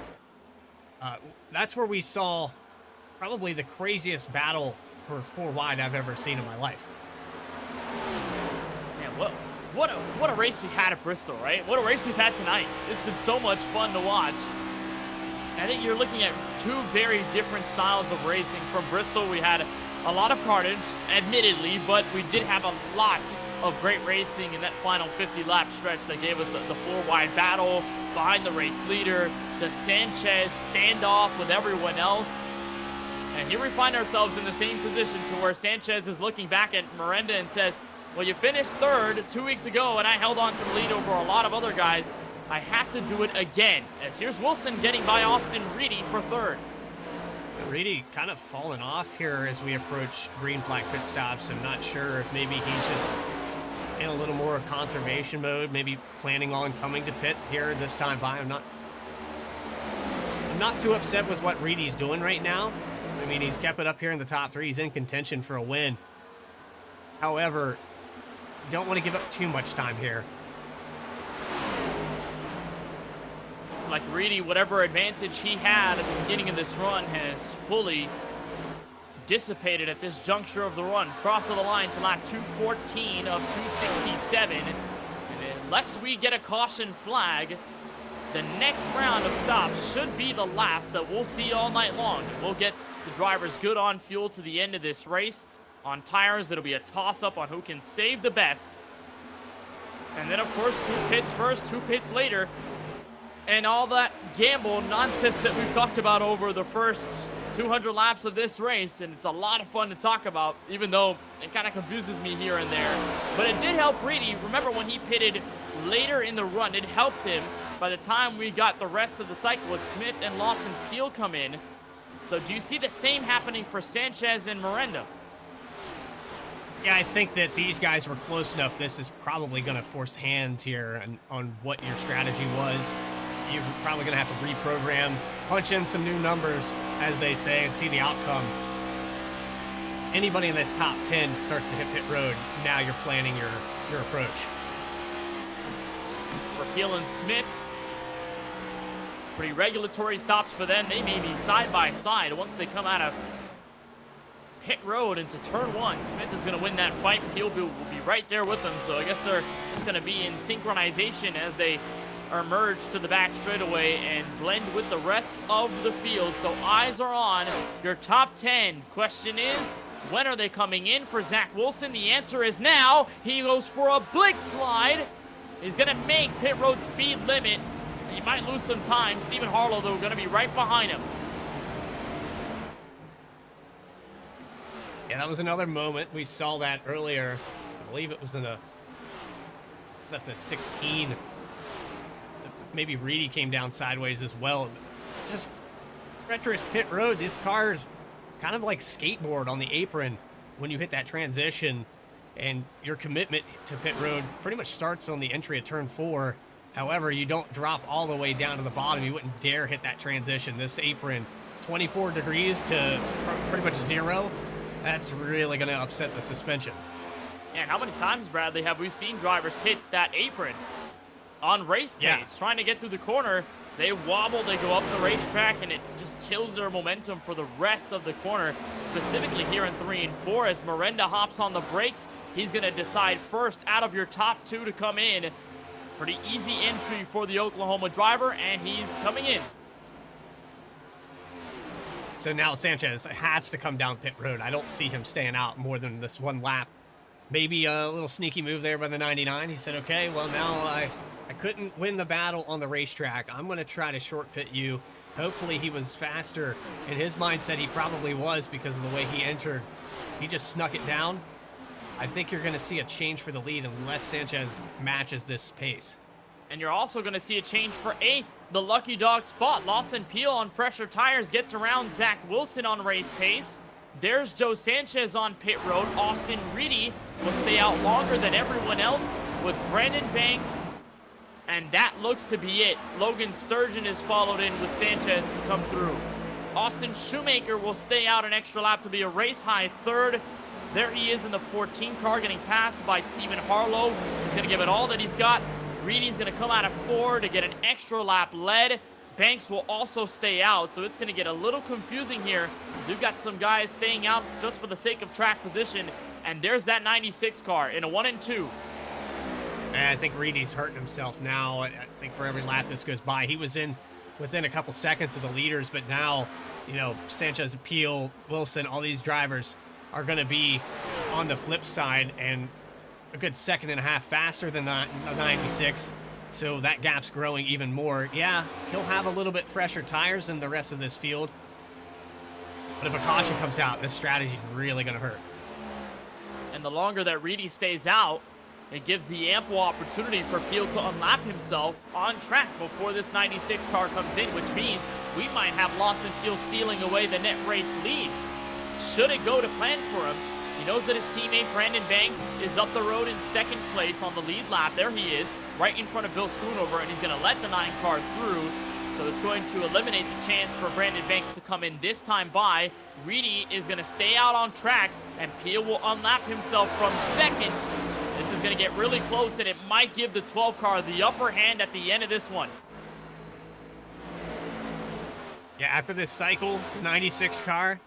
That's where we saw probably the craziest battle for 4 wide I've ever seen in my life. Man, what a race we had at Bristol, right? What a race we've had tonight. It's been so much fun to watch. I think you're looking at 2 very different styles of racing. From Bristol, we had a lot of carnage, admittedly, but we did have a lot of great racing in that final 50-lap stretch that gave us the 4-wide battle behind the race leader, the Sanchez standoff with everyone else. And here we find ourselves in the same position to where Sanchez is looking back at Miranda and says, well, you finished 3rd 2 weeks ago, and I held on to the lead over a lot of other guys. I have to do it again. As here's Wilson getting by Austin Reedy for 3rd. Reedy kind of falling off here as we approach green flag pit stops. I'm not sure if maybe he's just in a little more conservation mode, maybe planning on coming to pit here this time by. I'm not too upset with what Reedy's doing right now. I mean, he's kept it up here in the top 3. He's in contention for a win. However, don't want to give up too much time here. Like Reedy, whatever advantage he had at the beginning of this run has fully dissipated at this juncture of the run. Cross of the line to lap 214 of 267. And unless we get a caution flag, the next round of stops should be the last that we'll see all night long. We'll get the drivers good on fuel to the end of this race. On tires, it'll be a toss-up on who can save the best. And then, of course, who pits first, who pits later. And all that gamble nonsense that we've talked about over the first 200 laps of this race, and it's a lot of fun to talk about, even though it kind of confuses me here and there. But it did help Reedy. Remember when he pitted later in the run, it helped him. By the time we got the rest of the cycle with Smith and Lawson Peel come in. So do you see the same happening for Sanchez and Miranda? Yeah, I think that these guys were close enough. This is probably going to force hands here on what your strategy was. You're probably going to have to reprogram, punch in some new numbers, as they say, and see the outcome. Anybody in this top 10 starts to hit pit road, now you're planning your approach. For Peel and Smith, pretty regulatory stops for them. They may be side by side once they come out of pit road into turn 1. Smith is going to win that fight. Peel will be right there with them, so I guess they're just going to be in synchronization as they merge to the back straightaway and blend with the rest of the field. So eyes are on your top 10. Question is, when are they coming in for Zach Wilson? The answer is now. He goes for a blick slide. He's going to make pit road speed limit. He might lose some time. Stephen Harlow, though, going to be right behind him. Yeah, that was another moment. We saw that earlier. I believe it was at the 16. Maybe Reedy came down sideways as well. Just treacherous pit road. This car's kind of like skateboard on the apron when you hit that transition, and your commitment to pit road pretty much starts on the entry of turn 4. However, you don't drop all the way down to the bottom. You wouldn't dare hit that transition. This apron, 24 degrees to pretty much 0. That's really going to upset the suspension. And how many times, Bradley, have we seen drivers hit that apron on race pace, trying to get through the corner? They wobble, they go up the racetrack, and it just kills their momentum for the rest of the corner. specifically here in 3 and 4 as Miranda hops on the brakes. He's going to decide first out of your top 2 to come in. Pretty easy entry for the Oklahoma driver, and he's coming in. So now Sanchez has to come down pit road. I don't see him staying out more than this one lap. Maybe a little sneaky move there by the 99. He said, okay, well, now I couldn't win the battle on the racetrack. I'm going to try to short pit you. Hopefully he was faster. In his mindset, he probably was because of the way he entered. He just snuck it down. I think you're going to see a change for the lead unless Sanchez matches this pace. And you're also going to see a change for 8th, the lucky dog spot. Lawson Peel on fresher tires gets around Zach Wilson on race pace. There's Joe Sanchez on pit road. Austin Reedy will stay out longer than everyone else with Brandon Banks. And that looks to be it. Logan Sturgeon is followed in with Sanchez to come through. Austin Shoemaker will stay out an extra lap to be a race high 3rd. There he is in the 14 car, getting passed by Stephen Harlow. He's going to give it all that he's got. Reedy's going to come out of 4 to get an extra lap led. Banks will also stay out, so it's going to get a little confusing here. We've got some guys staying out just for the sake of track position. And there's that 96 car in a 1 and 2. And I think Reedy's hurting himself now. I think for every lap this goes by, he was in within a couple seconds of the leaders, but now, you know, Sanchez, Peel, Wilson, all these drivers are going to be on the flip side and a good 1.5 seconds faster than the 96. So that gap's growing even more. Yeah, he'll have a little bit fresher tires than the rest of this field. But if a caution comes out, this strategy is really going to hurt. And the longer that Reedy stays out, it gives the ample opportunity for Peel to unlap himself on track before this 96 car comes in, which means we might have Lawson Peel stealing away the net race lead. Should it go to plan for him, he knows that his teammate Brandon Banks is up the road in 2nd place on the lead lap. There he is, right in front of Bill Schoonover, and he's going to let the 9 car through. So it's going to eliminate the chance for Brandon Banks to come in this time by. Reedy is going to stay out on track, and Peel will unlap himself from 2nd. This is going to get really close, and it might give the 12 car the upper hand at the end of this one. Yeah, after this cycle, 96 car,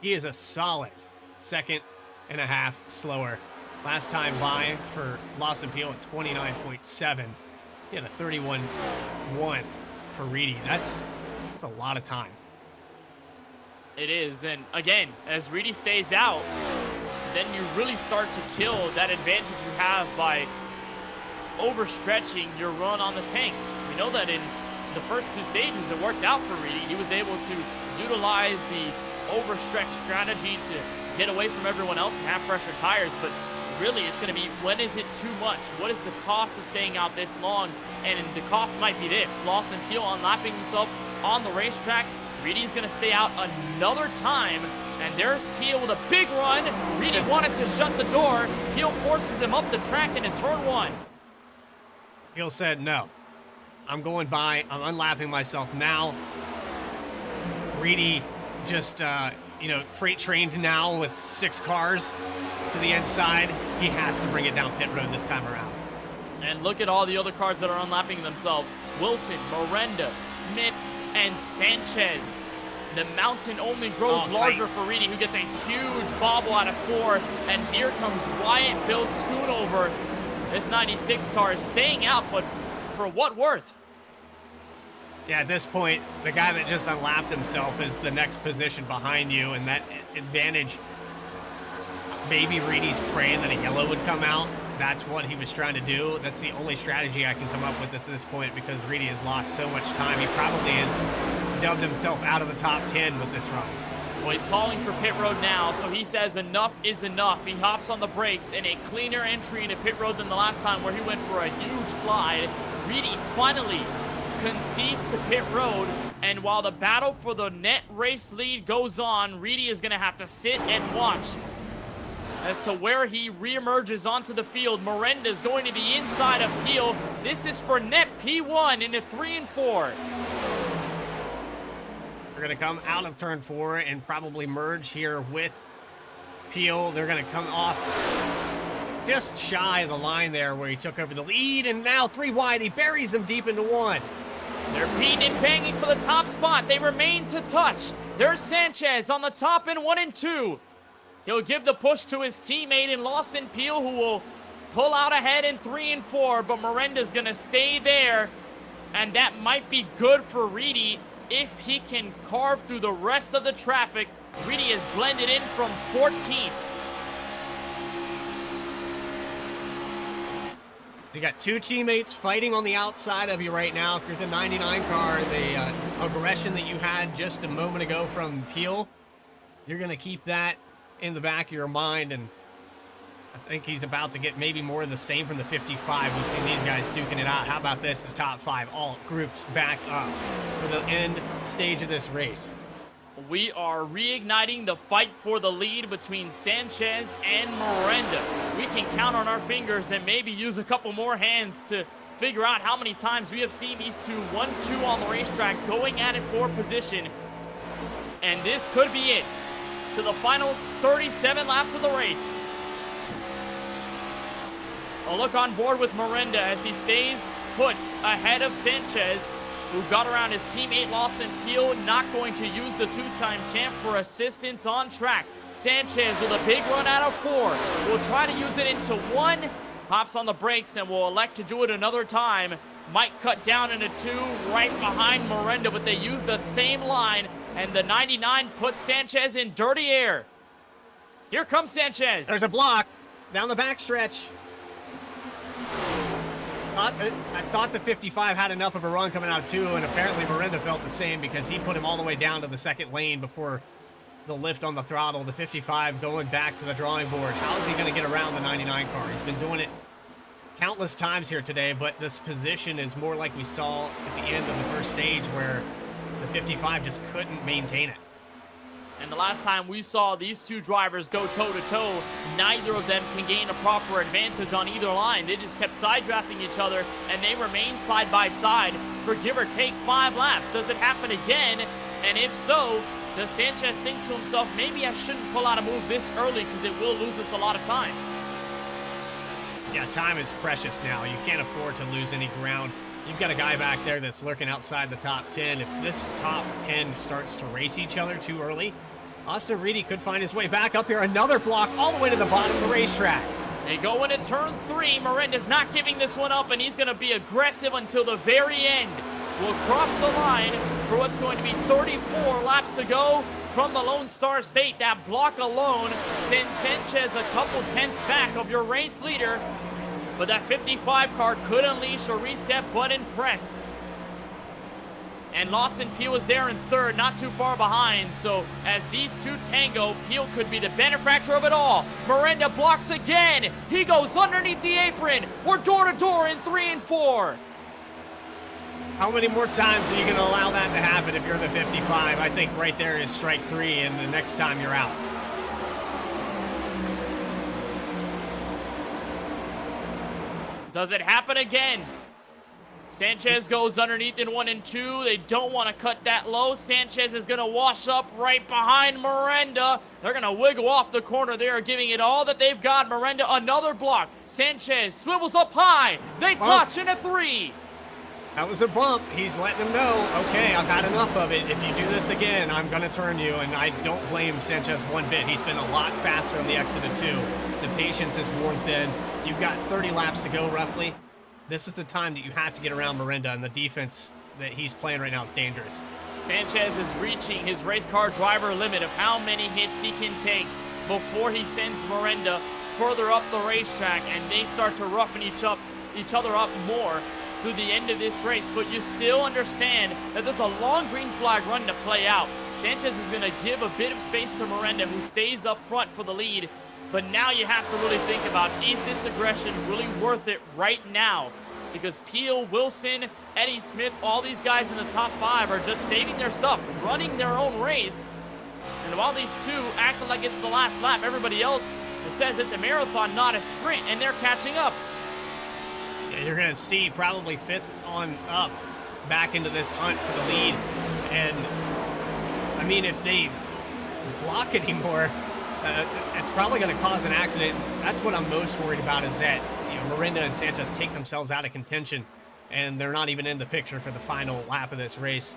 he is a solid 2.5 seconds slower. Last time by for Lawson Peel at 29.7. He had a 31.1 for Reedy. That's a lot of time. It is, and again, as Reedy stays out, then you really start to kill that advantage you have by overstretching your run on the tank. We know that in the first 2 stages, it worked out for Reedy. He was able to utilize the overstretch strategy to get away from everyone else and have fresher tires, but really it's going to be, when is it too much? What is the cost of staying out this long? And the cost might be this. Lawson Peel unlapping himself on the racetrack. Reedy's going to stay out another time, and there's Peel with a big run. Reedy wanted to shut the door. Peel forces him up the track into turn 1. Peel said, no, I'm going by. I'm unlapping myself now. Reedy just, freight trained now with 6 cars to the inside. He has to bring it down pit road this time around. And look at all the other cars that are unlapping themselves. Wilson, Miranda, Smith, and Sanchez. The mountain only grows larger for Reedy, who gets a huge bobble out of 4. And here comes Wyatt Bill Schoonover. This 96 car is staying out, but for what worth? Yeah, at this point, the guy that just unlapped himself is the next position behind you, and that advantage, maybe Reedy's praying that a yellow would come out. That's what he was trying to do. That's the only strategy I can come up with at this point because Reedy has lost so much time. He probably has dubbed himself out of the top 10 with this run. Well, he's calling for pit road now, so he says enough is enough. He hops on the brakes in a cleaner entry into pit road than the last time where he went for a huge slide. Reedy finally concedes to pit road, and while the battle for the net race lead goes on, Reedy is going to have to sit and watch as to where he reemerges onto the field. Miranda is going to be inside of Peel. This is for net P1 into 3 and 4. They're going to come out of turn 4 and probably merge here with Peel. They're going to come off just shy of the line there where he took over the lead, and now 3 wide. He buries him deep into 1. They're beating and banging for the top spot. They remain to touch. There's Sanchez on the top in 1 and 2. He'll give the push to his teammate in Lawson Peel, who will pull out ahead in 3 and 4, but Miranda's gonna stay there, and that might be good for Reedy if he can carve through the rest of the traffic. Reedy is blended in from 14th. So you got two teammates fighting on the outside of you right now. If you're the 99 car, the aggression that you had just a moment ago from Peel, you're going to keep that in the back of your mind, and I think he's about to get maybe more of the same from the 55. We've seen these guys duking it out. How about this? The top 5 all groups back up for the end stage of this race. We are reigniting the fight for the lead between Sanchez and Miranda. We can count on our fingers and maybe use a couple more hands to figure out how many times we have seen these two 1-2 on the racetrack going at it for position. And this could be it to the final 37 laps of the race. A look on board with Miranda as he stays put ahead of Sanchez, who got around his teammate Lawson Peel, not going to use the two-time champ for assistance on track. Sanchez with a big run out of 4. Will try to use it into 1. Hops on the brakes and will elect to do it another time. Might cut down into 2 right behind Miranda, but they use the same line, and the 99 puts Sanchez in dirty air. Here comes Sanchez. There's a block down the backstretch. I thought the 55 had enough of a run coming out too, and apparently Miranda felt the same because he put him all the way down to the second lane before the lift on the throttle. The 55 going back to the drawing board. How is he going to get around the 99 car? He's been doing it countless times here today, but this position is more like we saw at the end of the first stage where the 55 just couldn't maintain it. And the last time we saw these two drivers go toe-to-toe, neither of them can gain a proper advantage on either line. They just kept side-drafting each other, and they remained side-by-side for give or take 5 laps. Does it happen again? And if so, does Sanchez think to himself, maybe I shouldn't pull out a move this early because it will lose us a lot of time? Yeah, time is precious now. You can't afford to lose any ground. You've got a guy back there that's lurking outside the top 10. If this top 10 starts to race each other too early, Austin Reedy could find his way back up here. Another block all the way to the bottom of the racetrack. They go into turn 3. Miranda's not giving this one up, and he's going to be aggressive until the very end. We'll cross the line for what's going to be 34 laps to go from the Lone Star State. That block alone sends Sanchez a couple tenths back of your race leader, but that 55 car could unleash a reset button press. And Lawson Peel is there in 3rd, not too far behind. So as these two tango, Peel could be the benefactor of it all. Miranda blocks again. He goes underneath the apron. We're door to door in 3 and 4. How many more times are you going to allow that to happen if you're the 55? I think right there is strike 3, and the next time you're out. Does it happen again? Sanchez goes underneath in 1 and 2. They don't want to cut that low. Sanchez is going to wash up right behind Miranda. They're going to wiggle off the corner. They are giving it all that they've got. Miranda, another block. Sanchez swivels up high. They touch in a 3. That was a bump. He's letting them know, okay, I've had enough of it. If you do this again, I'm going to turn you. And I don't blame Sanchez one bit. He's been a lot faster on the exit of 2. The patience is worn thin. You've got 30 laps to go, roughly. This is the time that you have to get around Miranda, and the defense that he's playing right now is dangerous. Sanchez is reaching his race car driver limit of how many hits he can take before he sends Miranda further up the racetrack, and they start to roughen each other up more through the end of this race. But you still understand that there's a long green flag run to play out. Sanchez is going to give a bit of space to Miranda, who stays up front for the lead. But now you have to really think about, is this aggression really worth it right now? Because Peel, Wilson, Eddie Smith, all these guys in the top 5 are just saving their stuff, running their own race. And while these two act like it's the last lap, everybody else says it's a marathon, not a sprint, and they're catching up. Yeah, you're going to see probably 5th on up back into this hunt for the lead. And, I mean, if they block anymore, it's probably going to cause an accident. That's what I'm most worried about, is that Miranda and Sanchez take themselves out of contention, and they're not even in the picture for the final lap of this race.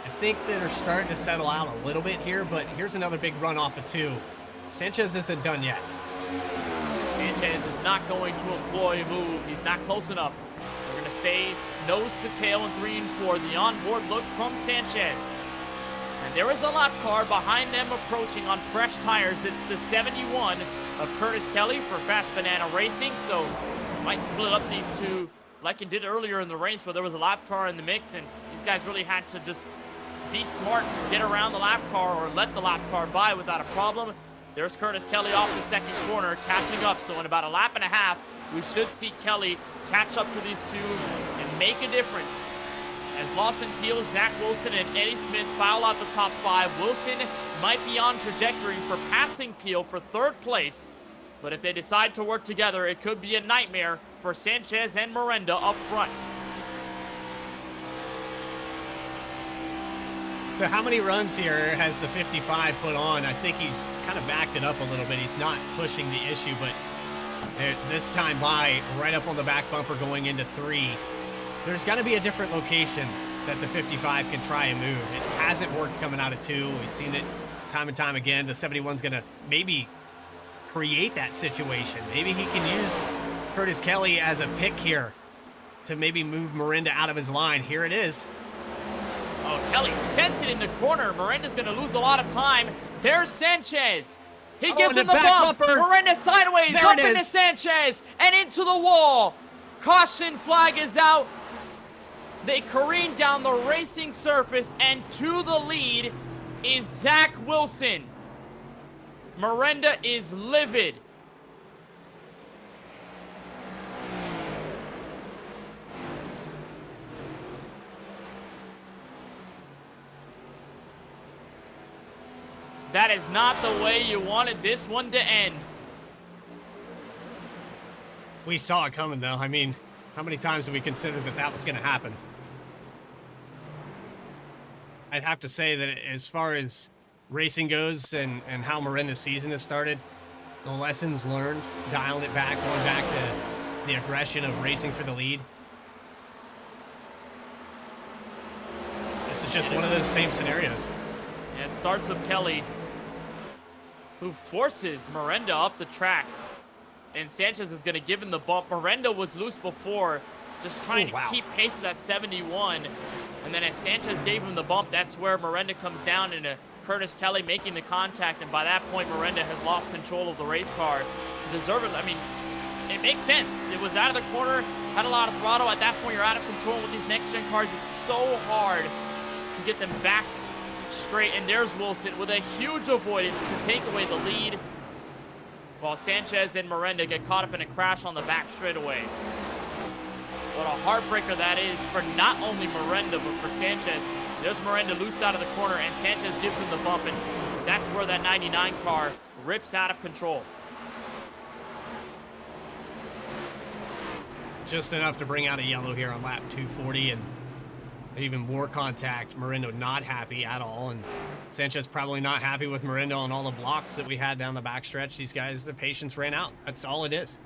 I think that are starting to settle out a little bit here, but here's another big run off of 2. Sanchez isn't done yet. Sanchez is not going to employ a move. He's not close enough. They're going to stay nose to tail in 3 and 4. The onboard look from Sanchez. And there is a lap car behind them approaching on fresh tires. It's the 71 of Curtis Kelly for Fast Banana Racing. So might split up these two like it did earlier in the race where there was a lap car in the mix and these guys really had to just be smart, get around the lap car or let the lap car by without a problem. There's Curtis Kelly off the second corner, catching up. So in about a lap and a half, we should see Kelly catch up to these two and make a difference. As Lawson Peel, Zach Wilson, and Eddie Smith foul out the top 5, Wilson might be on trajectory for passing Peel for 3rd place. But if they decide to work together, it could be a nightmare for Sanchez and Miranda up front. So how many runs here has the 55 put on? I think he's kind of backed it up a little bit. He's not pushing the issue, but this time by, right up on the back bumper going into 3. There's got to be a different location that the 55 can try and move. It hasn't worked coming out of 2. We've seen it time and time again. The 71's going to maybe create that situation. Maybe he can use Curtis Kelly as a pick here to maybe move Miranda out of his line. Here it is. Oh, Kelly sent it in the corner. Miranda's going to lose a lot of time. There's Sanchez. He gives him the bump. Bumper. Miranda sideways, There up it into is. Sanchez, and into the wall. Caution flag is out. They careen down the racing surface, and to the lead is Zach Wilson. Miranda is livid. That is not the way you wanted this one to end. We saw it coming, though. I mean, how many times have we considered that that was going to happen? I'd have to say that as far as racing goes and how Miranda's season has started, the lessons learned, dialing it back, going back to the aggression of racing for the lead. This is just one of those same scenarios. And it starts with Kelly, who forces Miranda up the track. And Sanchez is going to give him the bump. Miranda was loose before, just trying to keep pace with that 71. And then as Sanchez gave him the bump, that's where Miranda comes down into Curtis Kelly making the contact. And by that point, Miranda has lost control of the race car. Deservedly, I mean, it makes sense. It was out of the corner, had a lot of throttle. At that point, you're out of control with these next-gen cars. It's so hard to get them back straight. And there's Wilson with a huge avoidance to take away the lead, while Sanchez and Miranda get caught up in a crash on the back straightaway. What a heartbreaker that is for not only Miranda, but for Sanchez. There's Miranda loose out of the corner, and Sanchez gives him the bump, and that's where that 99 car rips out of control. Just enough to bring out a yellow here on lap 240, and even more contact. Miranda not happy at all, and Sanchez probably not happy with Miranda on all the blocks that we had down the backstretch. These guys, the patience ran out. That's all it is.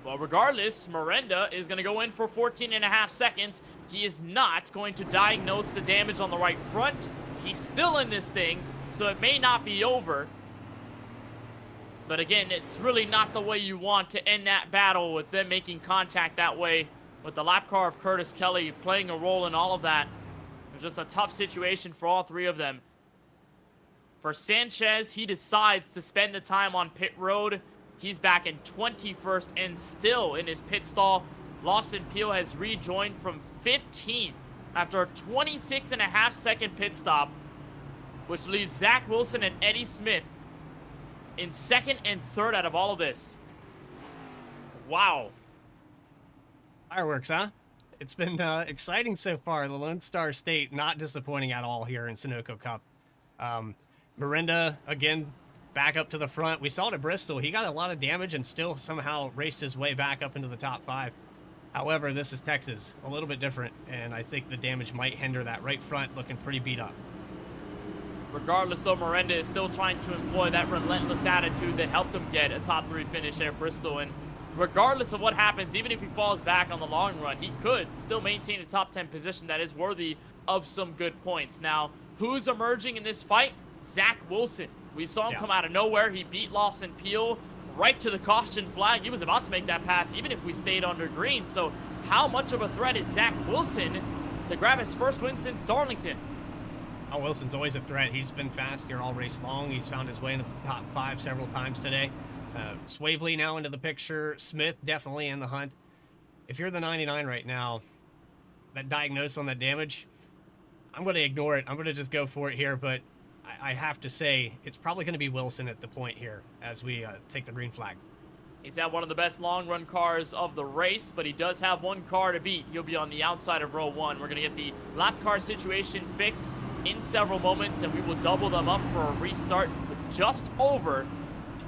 Well, regardless, Miranda is going to go in for 14.5 seconds. He is not going to diagnose the damage on the right front. He's still in this thing, so it may not be over. But again, it's really not the way you want to end that battle with them making contact that way, with the lap car of Curtis Kelly playing a role in all of that. It was just a tough situation for all three of them. For Sanchez, he decides to spend the time on pit road. He's back in 21st and still in his pit stall. Lawson Peel has rejoined from 15th after a 26.5 second pit stop, which leaves Zach Wilson and Eddie Smith in 2nd and 3rd out of all of this. Wow. Fireworks, huh? It's been exciting so far. The Lone Star State not disappointing at all here in Sunoco Cup. Miranda, again, back up to the front. We saw it at Bristol. He got a lot of damage and still somehow raced his way back up into the top 5. However, this is Texas, a little bit different, and I think the damage might hinder that right front, looking pretty beat up. Regardless, though, Miranda is still trying to employ that relentless attitude that helped him get a top 3 finish at Bristol. And regardless of what happens, even if he falls back on the long run, he could still maintain a top 10 position that is worthy of some good points. Now, who's emerging in this fight? Zach Wilson. We saw him come out of nowhere. He beat Lawson Peel right to the caution flag. He was about to make that pass even if we stayed under green. So how much of a threat is Zach Wilson to grab his first win since Darlington? Oh, Wilson's always a threat. He's been fast here all race long. He's found his way into the top 5 several times today. Swavely now into the picture. Smith definitely in the hunt. If you're the 99 right now, that diagnose on that damage, I'm going to ignore it. I'm going to just go for it here, but I have to say it's probably going to be Wilson at the point here as we take the green flag. He's had one of the best long run cars of the race, but he does have one car to beat. He'll be on the outside of row 1. We're going to get the lap car situation fixed in several moments, and we will double them up for a restart with just over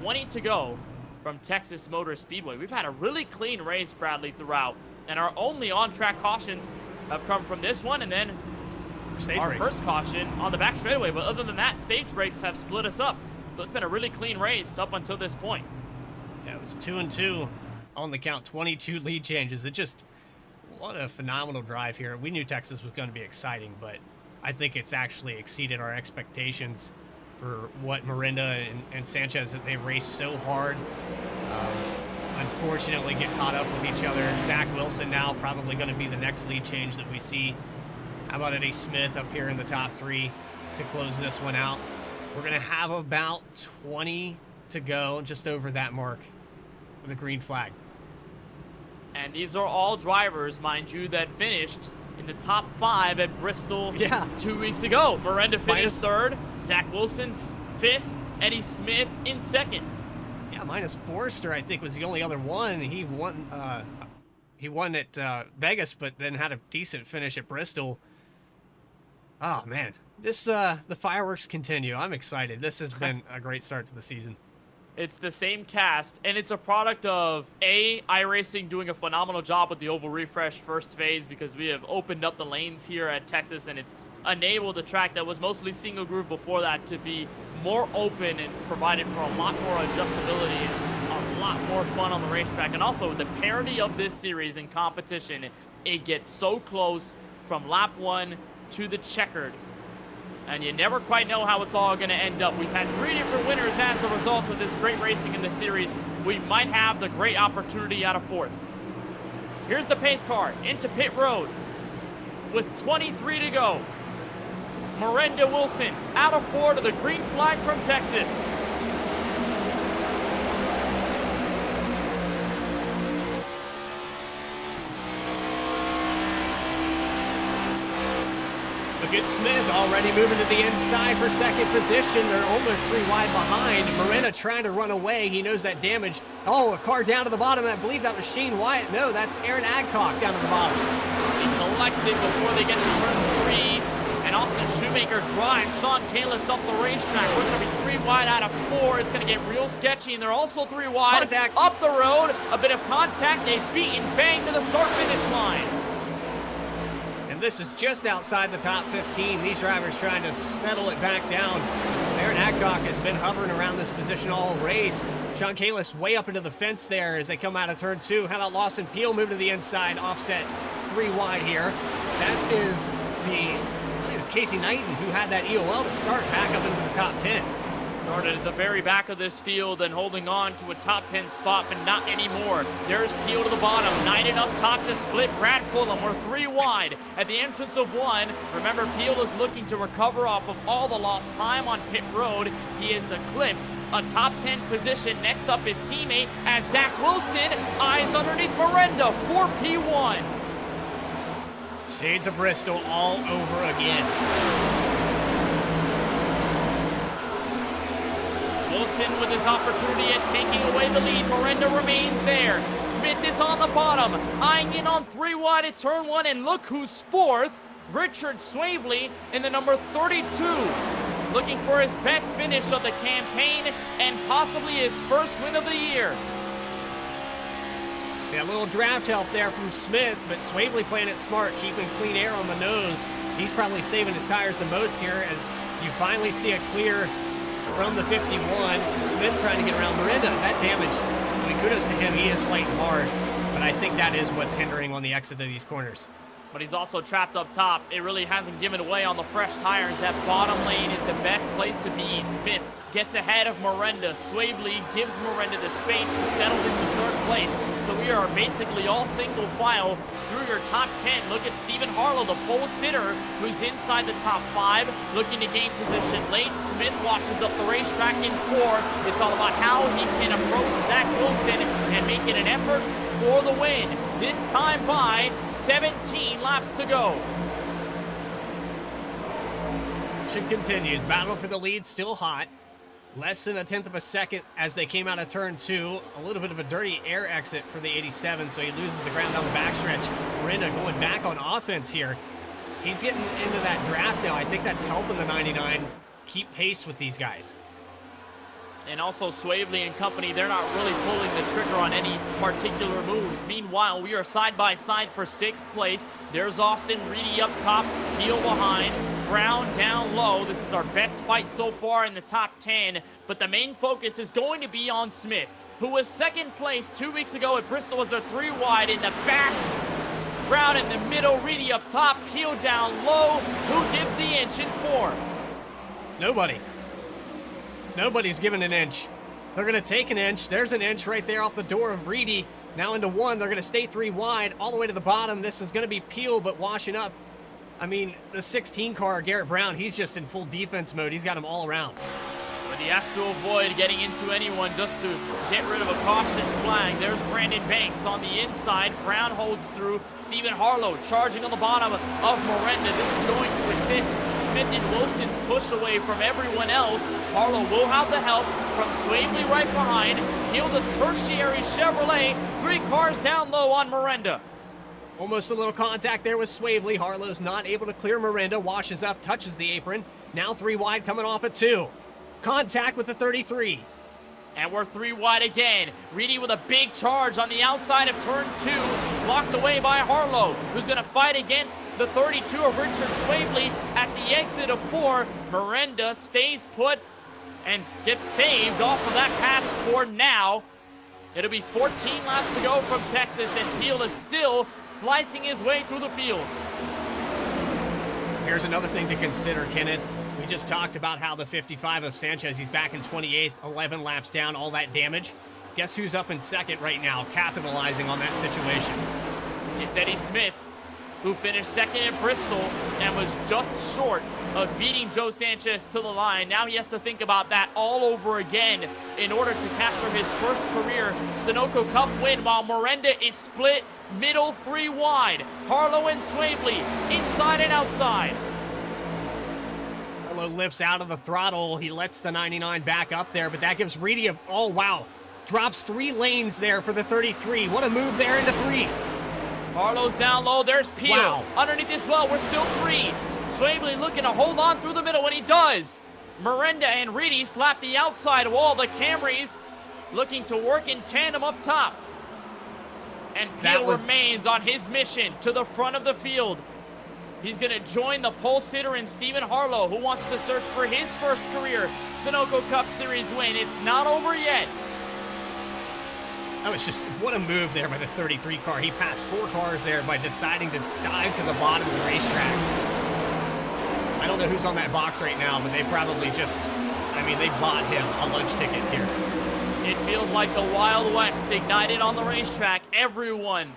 20 to go from Texas Motor Speedway. We've had a really clean race, Bradley, throughout, and our only on-track cautions have come from this one and then our first caution on the back straightaway. But other than that, stage breaks have split us up. So it's been a really clean race up until this point. Yeah, it was 2-2 on the count, 22 lead changes. It just, what a phenomenal drive here. We knew Texas was going to be exciting, but I think it's actually exceeded our expectations for what Miranda and Sanchez, that they raced so hard. Unfortunately get caught up with each other. Zach Wilson now probably going to be the next lead change that we see. How about Eddie Smith up here in the top 3 to close this one out? We're going to have about 20 to go, just over that mark with a green flag. And these are all drivers, mind you, that finished in the top 5 at Bristol 2 weeks ago. Miranda finished 3rd, Zach Wilson 5th, Eddie Smith in 2nd. Yeah, minus Forrester, I think, was the only other one. He won at Vegas, but then had a decent finish at Bristol. Oh, man. This, the fireworks continue. I'm excited. This has been a great start to the season. It's the same cast, and it's a product of, iRacing doing a phenomenal job with the oval refresh first phase, because we have opened up the lanes here at Texas, and it's enabled the track that was mostly single groove before that to be more open and provided for a lot more adjustability and a lot more fun on the racetrack. And also, the parity of this series in competition, it gets so close from lap 1 to the checkered, and you never quite know how it's all going to end up. We've had 3 different winners as a result of this great racing in this series. We might have the great opportunity out of 4th. Here's the pace car into pit road with 23 to go. Miranda Wilson out of 4 to the green flag from Texas. Look at Smith already moving to the inside for 2nd position. They're almost 3 wide behind. Miranda trying to run away. He knows that damage. Oh, a car down to the bottom. I believe that was Shane Wyatt. No, that's Aaron Adcock down to the bottom. He collects it before they get to turn 3. And Austin Shoemaker drives Sean Kalis up the racetrack. We're going to be 3 wide out of 4. It's going to get real sketchy, and they're also 3 wide. Contact. Up the road. A bit of contact. They've beaten Bang to the start-finish line. And this is just outside the top 15. These drivers trying to settle it back down. Aaron Adcock has been hovering around this position all race. Sean Kalis way up into the fence there as they come out of turn 2. How about Lawson Peel move to the inside, offset 3 wide here. That is it was Casey Knighton who had that EOL to start back up into the top 10. Started at the very back of this field and holding on to a top 10 spot, but not anymore. There's Peel to the bottom. Knighton up top to split Brad Fulham. We're 3 wide at the entrance of 1. Remember, Peel is looking to recover off of all the lost time on pit road. He has eclipsed a top 10 position. Next up is teammate as Zach Wilson eyes underneath Miranda for P1. Shades of Bristol all over again. Wilson with his opportunity at taking away the lead. Miranda remains there. Smith is on the bottom, eyeing in on 3 wide at turn 1, and look who's 4th. Richard Swavely in the number 32. Looking for his best finish of the campaign and possibly his first win of the year. Yeah, a little draft help there from Smith, but Swavely playing it smart, keeping clean air on the nose. He's probably saving his tires the most here as you finally see a clear from the 51. Smith trying to get around Miranda. That damage I mean, kudos to him. He is fighting hard, but I think that is what's hindering on the exit of these corners. But he's also trapped up top. It really hasn't given away on the fresh tires. That bottom lane is the best place to be. Smith gets ahead of Miranda. Swavely gives Miranda the space to settle into third place. So we are basically all single file through your top 10. Look at Stephen Harlow, the pole sitter, who's inside the top 5, looking to gain position late. Smith washes up the racetrack in 4. It's all about how he can approach Zach Wilson and make it an effort for the win. This time by 17 laps to go. Should continue. Battle for the lead still hot. Less than 1/10 of a second as they came out of turn 2. A little bit of a dirty air exit for the 87, so he loses the ground down the backstretch. Miranda going back on offense here. He's getting into that draft now. I think that's helping the 99 keep pace with these guys. And also Swavely and company, they're not really pulling the trigger on any particular moves. Meanwhile, we are side by side for 6th place. There's Austin, Reedy up top, Peel behind, Brown down low. This is our best fight so far in the top 10, but the main focus is going to be on Smith, who was 2nd place 2 weeks ago at Bristol as a 3 wide in the back. Brown in the middle, Reedy up top, Peel down low. Who gives the inch in 4? Nobody. Nobody's giving an inch. They're going to take an inch. There's an inch right there off the door of Reedy. Now into 1. They're going to stay 3 wide all the way to the bottom. This is going to be Peel, but washing up. I mean, the 16 car, Garrett Brown, he's just in full defense mode. He's got them all around. But he has to avoid getting into anyone just to get rid of a caution flag. There's Brandon Banks on the inside. Brown holds through. Stephen Harlow charging on the bottom of Miranda. This is going to assist Smith and Wilson's push away from everyone else. Harlow will have the help from Swavely right behind. He'll the tertiary Chevrolet. 3 cars down low on Miranda. Almost a little contact there with Swavely. Harlow's not able to clear Miranda. Washes up, touches the apron. Now 3 wide coming off at 2. Contact with the 33. And we're 3 wide again. Reedy with a big charge on the outside of turn 2. Blocked away by Harlow, who's going to fight against the 32 of Richard Swavely at the exit of 4. Miranda stays put and gets saved off of that pass for now. It'll be 14 laps to go from Texas, and Peel is still slicing his way through the field. Here's another thing to consider, Kenneth. We just talked about how the 55 of Sanchez, he's back in 28th, 11 laps down, all that damage. Guess who's up in 2nd right now, capitalizing on that situation? It's Eddie Smith, who finished 2nd at Bristol and was just short of beating Joe Sanchez to the line. Now he has to think about that all over again in order to capture his first career Sunoco Cup win, while Miranda is split middle 3 wide. Harlow and Swavely inside and outside. Harlow lifts out of the throttle. He lets the 99 back up there, but that gives Reedy a, oh wow, drops 3 lanes there for the 33. What a move there into 3. Harlow's down low. There's Peel. Wow. Underneath as well. We're still 3. Swavely looking to hold on through the middle when he does. Miranda and Reedy slap the outside wall. The Camrys looking to work in tandem up top. And Peel remains on his mission to the front of the field. He's going to join the pole sitter in Stephen Harlow, who wants to search for his first career Sunoco Cup Series win. It's not over yet. That was just, what a move there by the 33 car. He passed 4 cars there by deciding to dive to the bottom of the racetrack. I don't know who's on that box right now, but they probably just, I mean, they bought him a lunch ticket here. It feels like the Wild West ignited on the racetrack. Everyone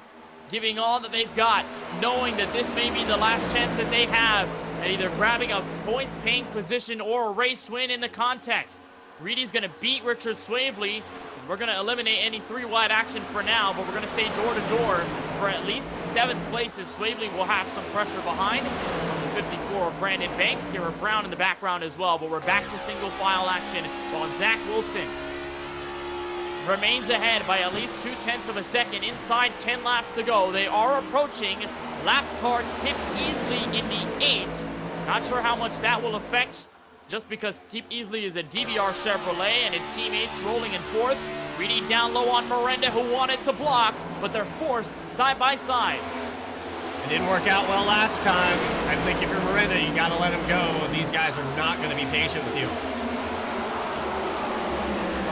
giving all that they've got, knowing that this may be the last chance that they have at either grabbing a points-paying position or a race win in the context. Reedy's going to beat Richard Swavely. We're going to eliminate any 3-wide action for now, but we're going to stay door to door for at least 7th places. Swavely will have some pressure behind. From the 54, Brandon Banks, Garrett Brown in the background as well, but we're back to single file action while Zach Wilson remains ahead by at least 0.2 of a second. Inside 10 laps to go. They are approaching lap car Kip Easley in the 8. Not sure how much that will affect, just because Kip Easley is a DVR Chevrolet and his teammates rolling in 4th. Reedy down low on Miranda, who wanted to block, but they're forced side by side. It didn't work out well last time. I think if you're Miranda, you got to let him go. These guys are not going to be patient with you.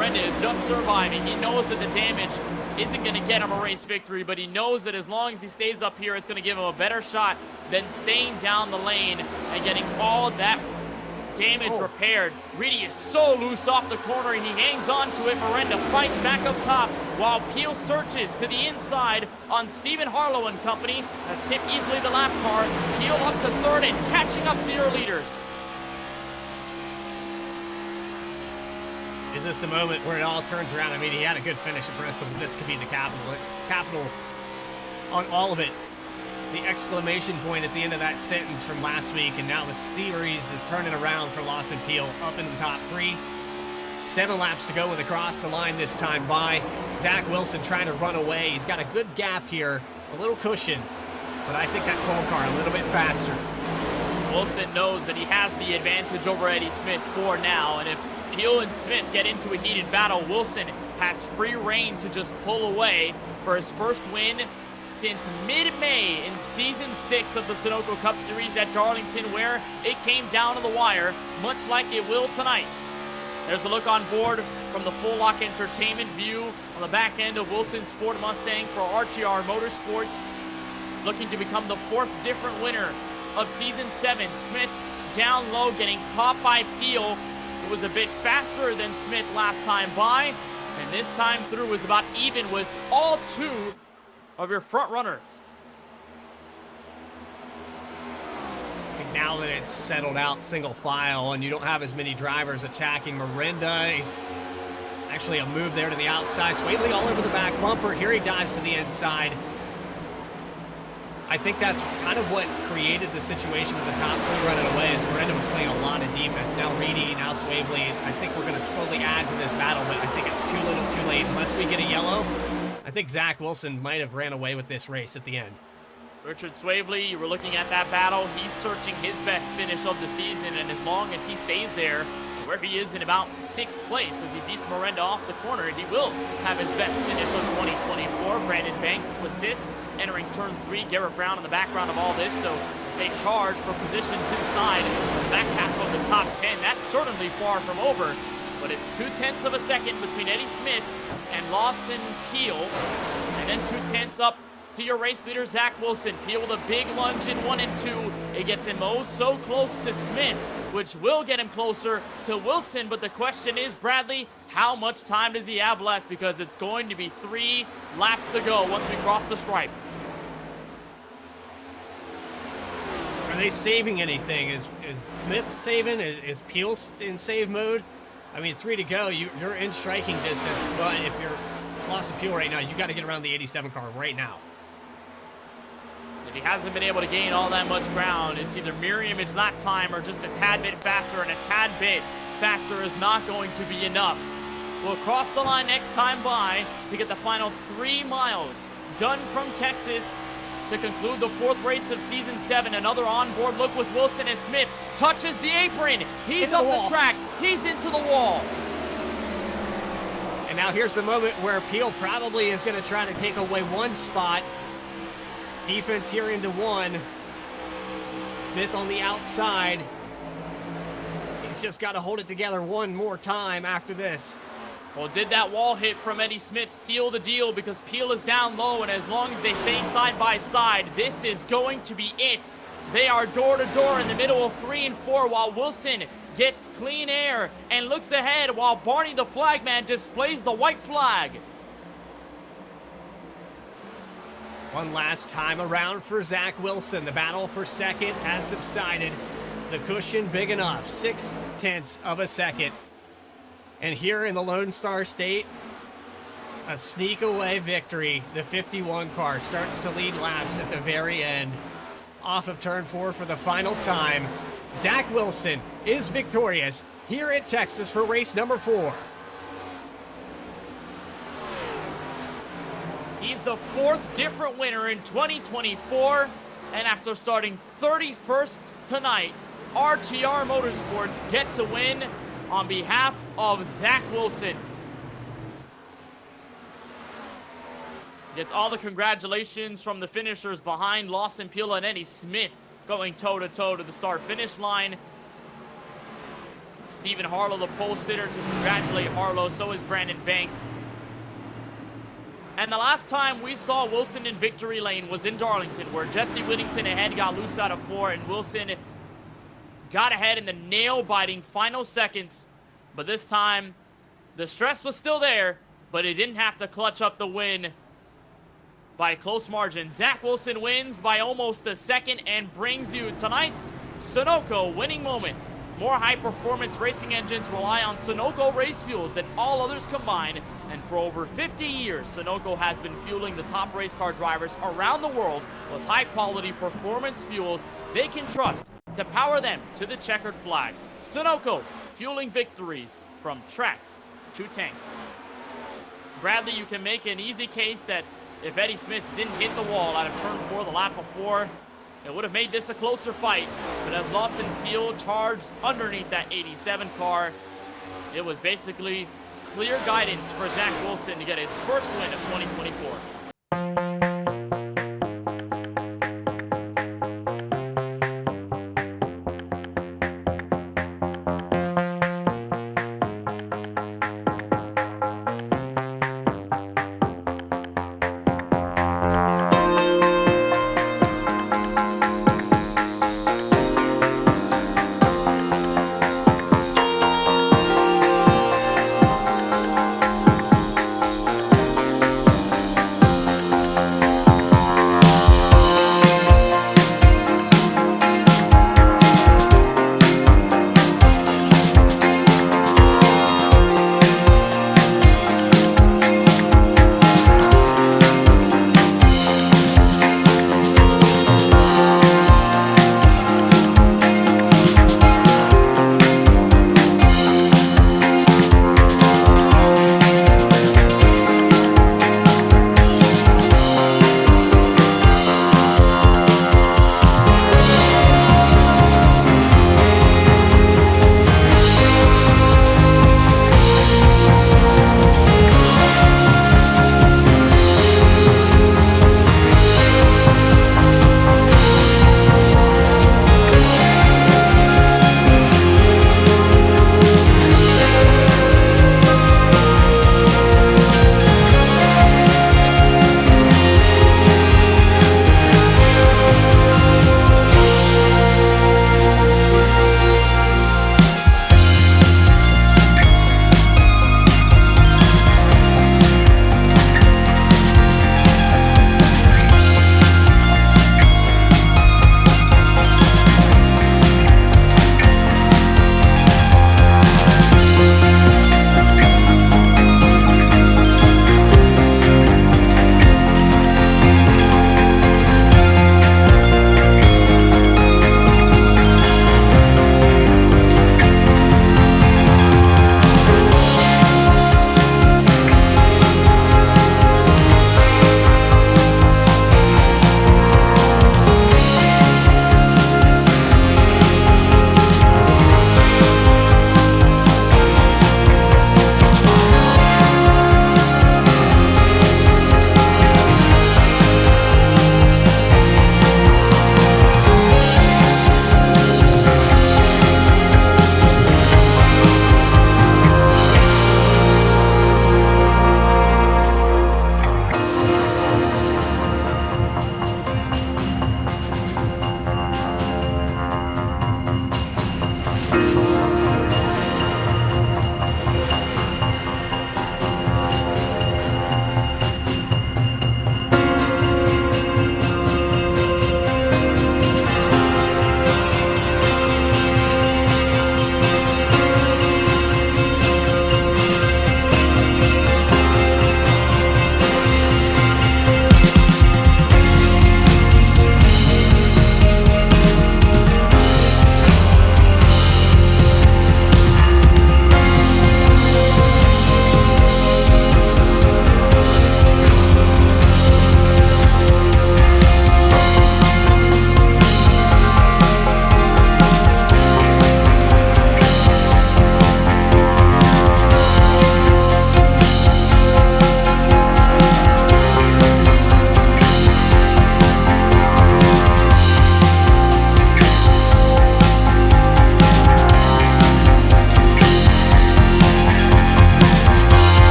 Miranda is just surviving. He knows that the damage isn't going to get him a race victory, but he knows that as long as he stays up here, it's going to give him a better shot than staying down the lane and getting all that damage repaired. Reedy is so loose off the corner. He hangs on to it. Miranda fights back up top while Peel searches to the inside on Stephen Harlow and company. That's kept easily the lap car. Peel up to third and catching up to your leaders. Is this the moment where it all turns around? I mean, he had a good finish at Bristol, but this could be the capital on all of it. The exclamation point at the end of that sentence from last week, and now the series is turning around for Lawson Peel up into the top 3. 7 laps to go with across the line this time by Zach Wilson trying to run away. He's got a good gap here, a little cushion, but I think that Cole car a little bit faster. Wilson knows that he has the advantage over Eddie Smith for now, and if Peel and Smith get into a heated battle, Wilson has free reign to just pull away for his first win since mid-May in Season 6 of the Sunoco Cup Series at Darlington, where it came down to the wire, much like it will tonight. There's a look on board from the Full Lock Entertainment view on the back end of Wilson's Ford Mustang for RTR Motorsports, looking to become the 4th different winner of Season 7. Smith down low, getting caught by Peel. It was a bit faster than Smith last time by, and this time through was about even with all 2 of your front runners. I think now that it's settled out single file and you don't have as many drivers attacking Miranda, he's actually a move there to the outside. Swaley all over the back bumper. Here he dives to the inside. I think that's kind of what created the situation with the top 3 running away, as Miranda was playing a lot of defense. Now Reedy, now Swavely. I think we're going to slowly add to this battle, but I think it's too little too late. Unless we get a yellow, I think Zach Wilson might have ran away with this race at the end. Richard Swavely, you were looking at that battle. He's searching his best finish of the season, and as long as he stays there, where he is in about 6th place as he beats Miranda off the corner, he will have his best finish of 2024. Brandon Banks to assist, entering turn 3. Garrett Brown in the background of all this, so they charge for positions inside the back half of the top 10. That's certainly far from over, but it's 0.2 of a second between Eddie Smith and Lawson Peel, and then 0.2 up to your race leader, Zach Wilson. Peel with a big lunge in 1 and 2. It gets him oh so close to Smith, which will get him closer to Wilson. But the question is, Bradley, how much time does he have left? Because it's going to be 3 laps to go once we cross the stripe. Are they saving anything? Is Smith saving? Is Peel in save mode? I mean, 3 to go. You're in striking distance, but if you're Lawson Peel right now, you got to get around the 87 car right now. If he hasn't been able to gain all that much ground, it's either mirror image lap time or just a tad bit faster, and a tad bit faster is not going to be enough. We'll cross the line next time by to get the final 3 miles done from Texas to conclude the 4th race of Season 7. Another onboard look with Wilson as Smith touches the apron. He's up the track. He's into the wall. And now here's the moment where Peel probably is going to try to take away 1 spot. Defense here into 1. Smith on the outside. He's just got to hold it together 1 more time after this. Well, did that wall hit from Eddie Smith seal the deal? Because Peel is down low, and as long as they stay side by side, this is going to be it. They are door to door in the middle of 3 and 4, while Wilson gets clean air and looks ahead while Barney the flagman displays the white flag. One last time around for Zach Wilson. The battle for second has subsided. The cushion big enough, 0.6 of a second. And here in the Lone Star State, a sneak away victory. The 51 car starts to lead laps at the very end. Off of turn 4 for the final time. Zach Wilson is victorious here at Texas for race number 4. He's the 4th different winner in 2024, and after starting 31st tonight, RTR Motorsports gets a win on behalf of Zach Wilson. Gets all the congratulations from the finishers behind Lawson Peel and Eddie Smith going toe-to-toe to the start-finish line. Stephen Harlow, the pole sitter, to congratulate Harlow. So is Brandon Banks. And the last time we saw Wilson in victory lane was in Darlington, where Jesse Whittington ahead got loose out of 4, and Wilson got ahead in the nail-biting final seconds. But this time, the stress was still there, but it didn't have to clutch up the win by a close margin. Zach Wilson wins by almost a second and brings you tonight's Sunoco winning moment. More high-performance racing engines rely on Sunoco race fuels than all others combined, and for over 50 years, Sunoco has been fueling the top race car drivers around the world with high-quality performance fuels they can trust to power them to the checkered flag. Sunoco, fueling victories from track to tank. Bradley, you can make an easy case that if Eddie Smith didn't hit the wall out of turn 4 the lap before, it would have made this a closer fight. But as Lawson Peel charged underneath that 87 car, it was basically clear guidance for Zach Wilson to get his first win of 2024.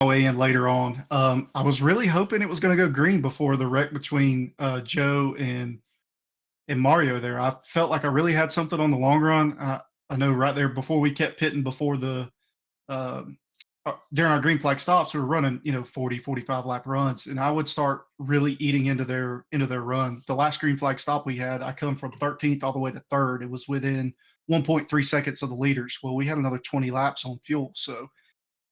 way in later on. I was really hoping it was going to go green before the wreck between Joe and Mario there. I felt like I really had something on the long run. I know right there before we kept pitting before the um, during our green flag stops, we were running 40, 45 lap runs, and I would start really eating into their run. The last green flag stop we had, I come from 13th all the way to third. It was within 1.3 seconds of the leaders. Well, we had another 20 laps on fuel, so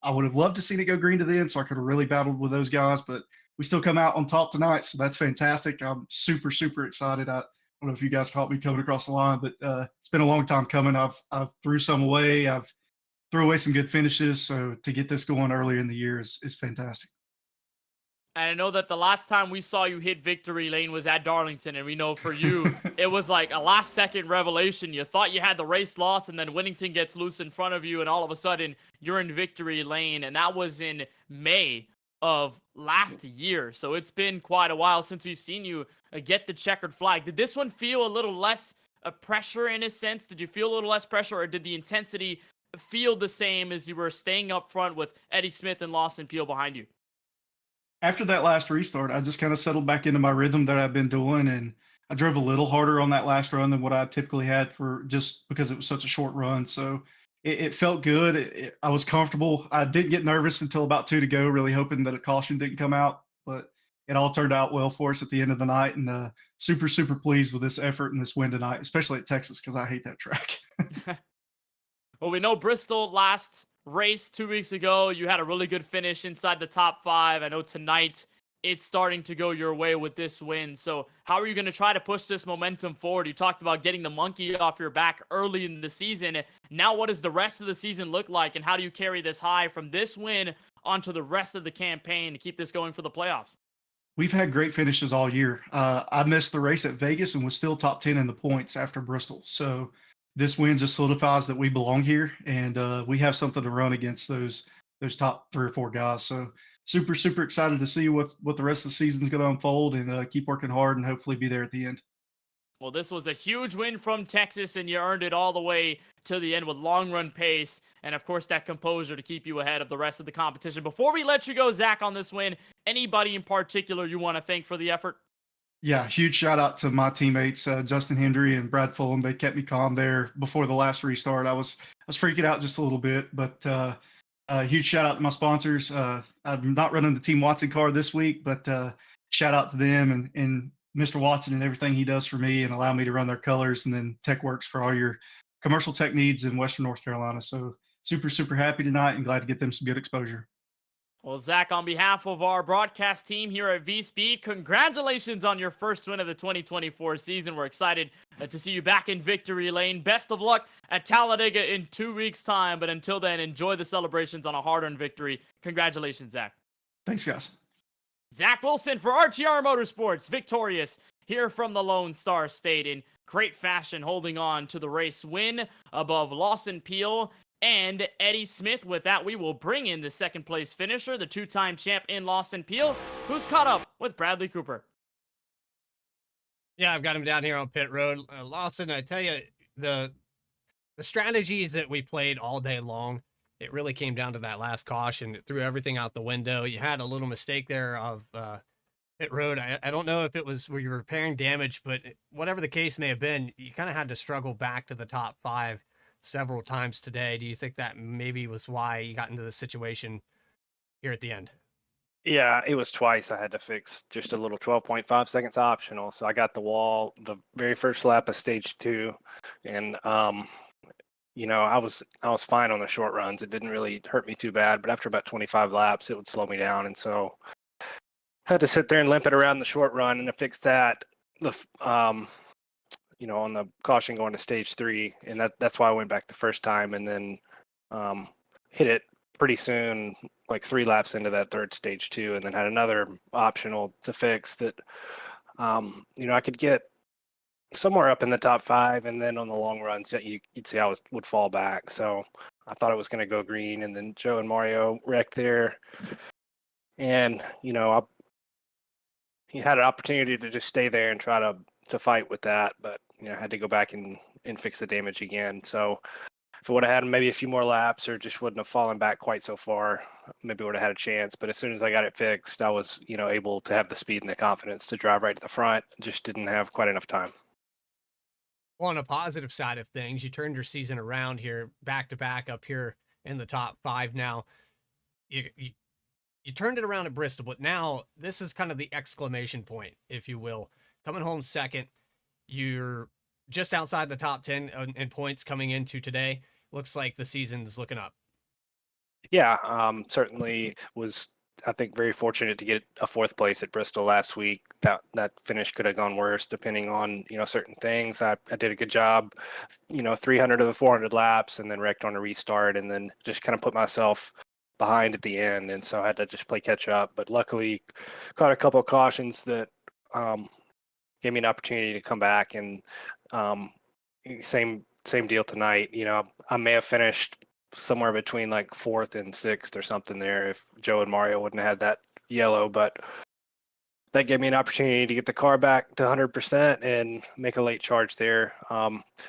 I would have loved to see it go green to the end, so I could have really battled with those guys. But we still come out on top tonight, so that's fantastic. I'm super, super excited. I don't know if you guys caught me coming across the line, but it's been a long time coming. I've threw some away. I've threw away some good finishes. So to get this going earlier in the year is fantastic. And I know that the last time we saw you hit victory lane was at Darlington, and we know for you, it was like a last-second revelation. You thought you had the race lost, and then Winnington gets loose in front of you, and all of a sudden, you're in victory lane, and that was in May of last year. So it's been quite a while since we've seen you get the checkered flag. Did this one feel a little less pressure in a sense? Did you feel a little less pressure, or did the intensity feel the same as you were staying up front with Eddie Smith and Lawson Peel behind you? After that last restart, I just kind of settled back into my rhythm that I've been doing, and I drove a little harder on that last run than what I typically had for just because it was such a short run. So it felt good. I was comfortable. I did get nervous until about two to go, really hoping that a caution didn't come out, but it all turned out well for us at the end of the night, and super, super pleased with this effort and this win tonight, especially at Texas because I hate that track. Well, we know Bristol last race 2 weeks ago, you had a really good finish inside the top 5. I know tonight it's starting to go your way with this win. So how are you going to try to push this momentum forward? You talked about getting the monkey off your back early in the season. Now what does the rest of the season look like, and how do you carry this high from this win onto the rest of the campaign to keep this going for the playoffs? We've had great finishes all year. I missed the race at Vegas and was still top 10 in the points after Bristol. So this win just solidifies that we belong here, and we have something to run against those top 3 or 4 guys. So super, super excited to see what the rest of the season is going to unfold, and keep working hard and hopefully be there at the end. Well, this was a huge win from Texas, and you earned it all the way to the end with long run pace and, of course, that composure to keep you ahead of the rest of the competition. Before we let you go, Zach, on this win, anybody in particular you want to thank for the effort? Yeah, huge shout out to my teammates, Justin Hendry and Brad Fulham. They kept me calm there before the last restart. I was freaking out just a little bit, but huge shout out to my sponsors. I'm not running the Team Watson car this week, but shout out to them and Mr. Watson and everything he does for me and allow me to run their colors, and then TechWorks for all your commercial tech needs in Western North Carolina. So super, super happy tonight and glad to get them some good exposure. Well, Zach, on behalf of our broadcast team here at VSPEED, congratulations on your first win of the 2024 season. We're excited to see you back in victory lane. Best of luck at Talladega in 2 weeks' time. But until then, enjoy the celebrations on a hard-earned victory. Congratulations, Zach. Thanks, guys. Zach Wilson for RTR Motorsports, victorious here from the Lone Star State in great fashion, holding on to the race win above Lawson Peel and Eddie Smith. With that, we will bring in the second place finisher, the 2-time champ in Lawson Peel, who's caught up with Bradley Cooper. Yeah, I've got him down here on pit road. Lawson, I tell you, the strategies that we played all day long, it really came down to that last caution. It threw everything out the window. You had a little mistake there of pit road. I don't know if it was where you were repairing damage, but whatever the case may have been, you kind of had to struggle back to the top 5 several times today. Do you think that maybe was why you got into the situation here at the end? Yeah, it was twice I had to fix just a little 12.5 seconds optional. So I got the wall the very first lap of stage 2, and I was fine on the short runs. It didn't really hurt me too bad, but after about 25 laps, it would slow me down, and so I had to sit there and limp it around the short run, and to fix that, on the caution going to stage 3, and that's why I went back the first time, and then hit it pretty soon, like 3 laps into that third stage 2, and then had another optional to fix that. I could get somewhere up in the top 5, and then on the long runs, you'd see how it would fall back. So I thought it was going to go green, and then Joe and Mario wrecked there, and he had an opportunity to just stay there and try to fight with that, but I had to go back and fix the damage again. So if I would have had maybe a few more laps or just wouldn't have fallen back quite so far, maybe would have had a chance. But as soon as I got it fixed, I was, able to have the speed and the confidence to drive right to the front. Just didn't have quite enough time. Well, on a positive side of things, you turned your season around here, back to back up here in the top 5 now. You turned it around at Bristol, but now this is kind of the exclamation point, if you will. Coming home second, you're just outside the top 10 in points coming into today. Looks like the season's looking up. Yeah, certainly was, I think, very fortunate to get a 4th place at Bristol last week. That finish could have gone worse depending on, certain things. I did a good job, 300 of the 400 laps, and then wrecked on a restart, and then just kind of put myself behind at the end, and so I had to just play catch up. But luckily, caught a couple of cautions that gave me an opportunity to come back. And same deal tonight. I may have finished somewhere between like 4th and 6th or something there if Joe and Mario wouldn't have had that yellow, but that gave me an opportunity to get the car back to 100% and make a late charge there.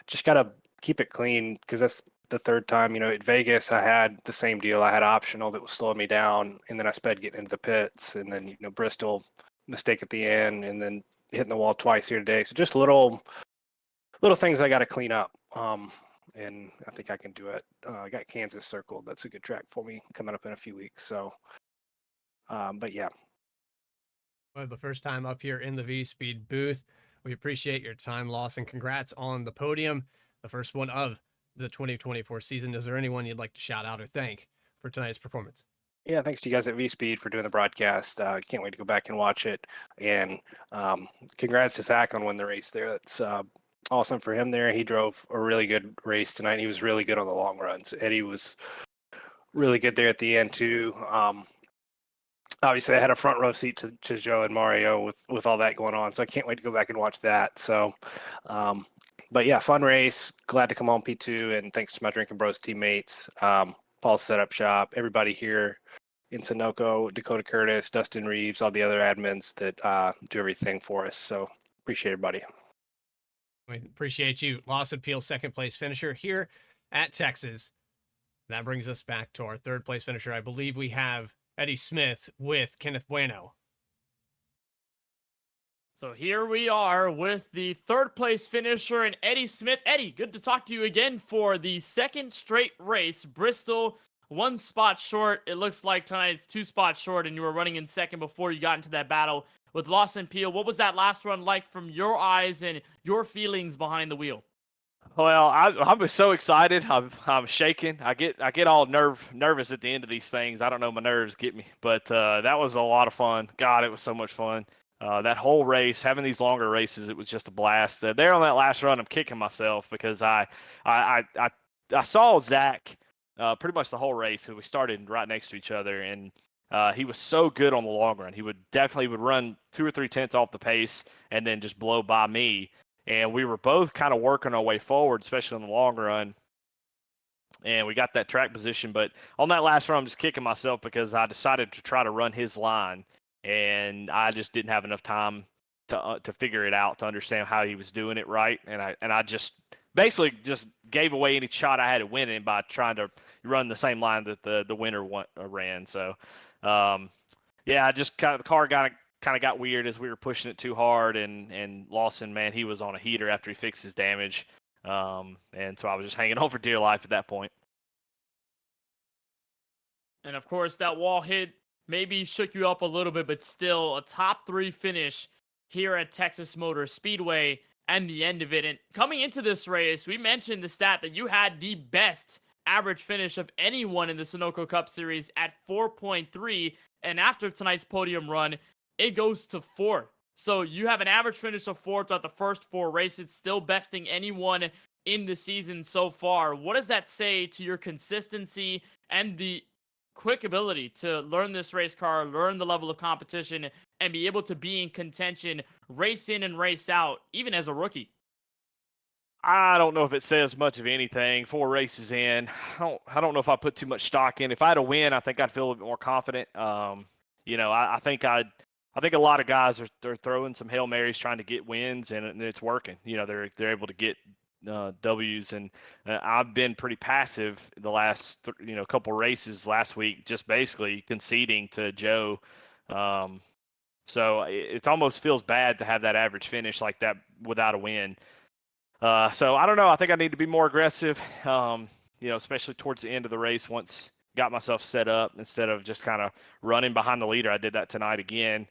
Just got to keep it clean, because that's the 3rd time. At Vegas, I had the same deal. I had optional that was slowing me down, and then I sped getting into the pits, and then, Bristol mistake at the end, and then hitting the wall twice here today. So just little things I got to clean up. And I think I can do it. I got Kansas circled. That's a good track for me coming up in a few weeks. So, but yeah. Well, the first time up here in the VSPEED booth. We appreciate your time, Lawson. Congrats on the podium, the first one of the 2024 season. Is there anyone you'd like to shout out or thank for tonight's performance? Yeah, thanks to you guys at VSPEED for doing the broadcast. Can't wait to go back and watch it. And congrats to Zach on winning the race there. That's awesome for him there. He drove a really good race tonight. He was really good on the long runs. Eddie was really good there at the end too. Obviously, I had a front row seat to Joe and Mario with all that going on, so I can't wait to go back and watch that. So, but yeah, fun race. Glad to come home P2, and thanks to my Drinking Bros teammates, Paul's Setup Shop, everybody here in Sunoco, Dakota Curtis, Dustin Reeves, all the other admins that do everything for us. So appreciate everybody. We appreciate you. Lawson Peel, 2nd place finisher here at Texas. That brings us back to our 3rd place finisher. I believe we have Eddie Smith with Kenneth Bueno. So here we are with the 3rd place finisher and Eddie Smith. Eddie, good to talk to you again for the 2nd straight race. Bristol, 1 spot short. It looks like tonight it's 2 spots short, and you were running in 2nd before you got into that battle with Lawson Peel. What was that last run like from your eyes and your feelings behind the wheel? Well, I was so excited. I'm shaking. I get all nervous at the end of these things. I don't know, my nerves get me. But that was a lot of fun. God, it was so much fun. That whole race, having these longer races, it was just a blast. There on that last run, I'm kicking myself because I saw Zach pretty much the whole race, because we started right next to each other, and he was so good on the long run. He would run 2 or 3 tenths off the pace and then just blow by me. And we were both kind of working our way forward, especially in the long run. And we got that track position. But on that last run, I'm just kicking myself because I decided to try to run his line. And I just didn't have enough time to figure it out, to understand how he was doing it right. And I just basically just gave away any shot I had at winning by trying to run the same line that the winner ran. So, yeah, I just the car kind of got weird as we were pushing it too hard, and Lawson, man, he was on a heater after he fixed his damage. And so I was just hanging on for dear life at that point. And of course, that wall hit maybe shook you up a little bit, but still a top 3 finish here at Texas Motor Speedway and the end of it. And coming into this race, we mentioned the stat that you had the best average finish of anyone in the Sunoco Cup Series at 4.3. And after tonight's podium run, it goes to 4. So you have an average finish of 4 throughout the first 4 races, still besting anyone in the season so far. What does that say to your consistency and the quick ability to learn this race car, learn the level of competition, and be able to be in contention, race in and race out, even as a rookie? I don't know if it says much of anything. 4 races in, I don't know if I put too much stock in. If I had a win, I think I'd feel a bit more confident. I think a lot of guys are throwing some Hail Marys trying to get wins, and it's working. They're able to get W's, and I've been pretty passive the last couple races last week, just basically conceding to Joe. So it almost feels bad to have that average finish like that without a win. So I don't know. I think I need to be more aggressive, especially towards the end of the race once got myself set up instead of just kind of running behind the leader. I did that tonight again.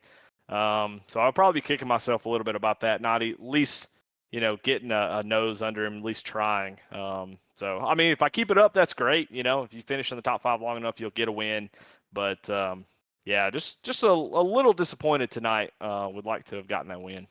So I'll probably be kicking myself a little bit about that, not at least, getting a nose under him, at least trying. So, I mean, if I keep it up, that's great. If you finish in the top 5 long enough, you'll get a win. But, yeah, just a little disappointed tonight. Would like to have gotten that win.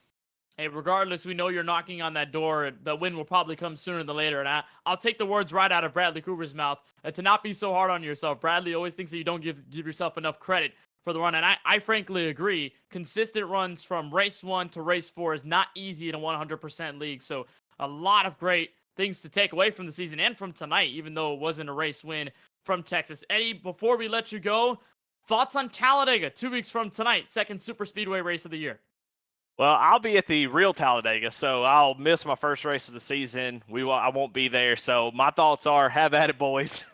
Hey, regardless, we know you're knocking on that door. The win will probably come sooner than later. And I'll take the words right out of Bradley Cooper's mouth to not be so hard on yourself. Bradley always thinks that you don't give yourself enough credit for the run. And I frankly agree. Consistent runs from race 1 to race 4 is not easy in a 100% league. So a lot of great things to take away from the season and from tonight, even though it wasn't a race win from Texas. Eddie, before we let you go, thoughts on Talladega 2 weeks from tonight, second super speedway race of the year? Well, I'll be at the real Talladega, so I'll miss my first race of the season. I won't be there, so my thoughts are, have at it, boys.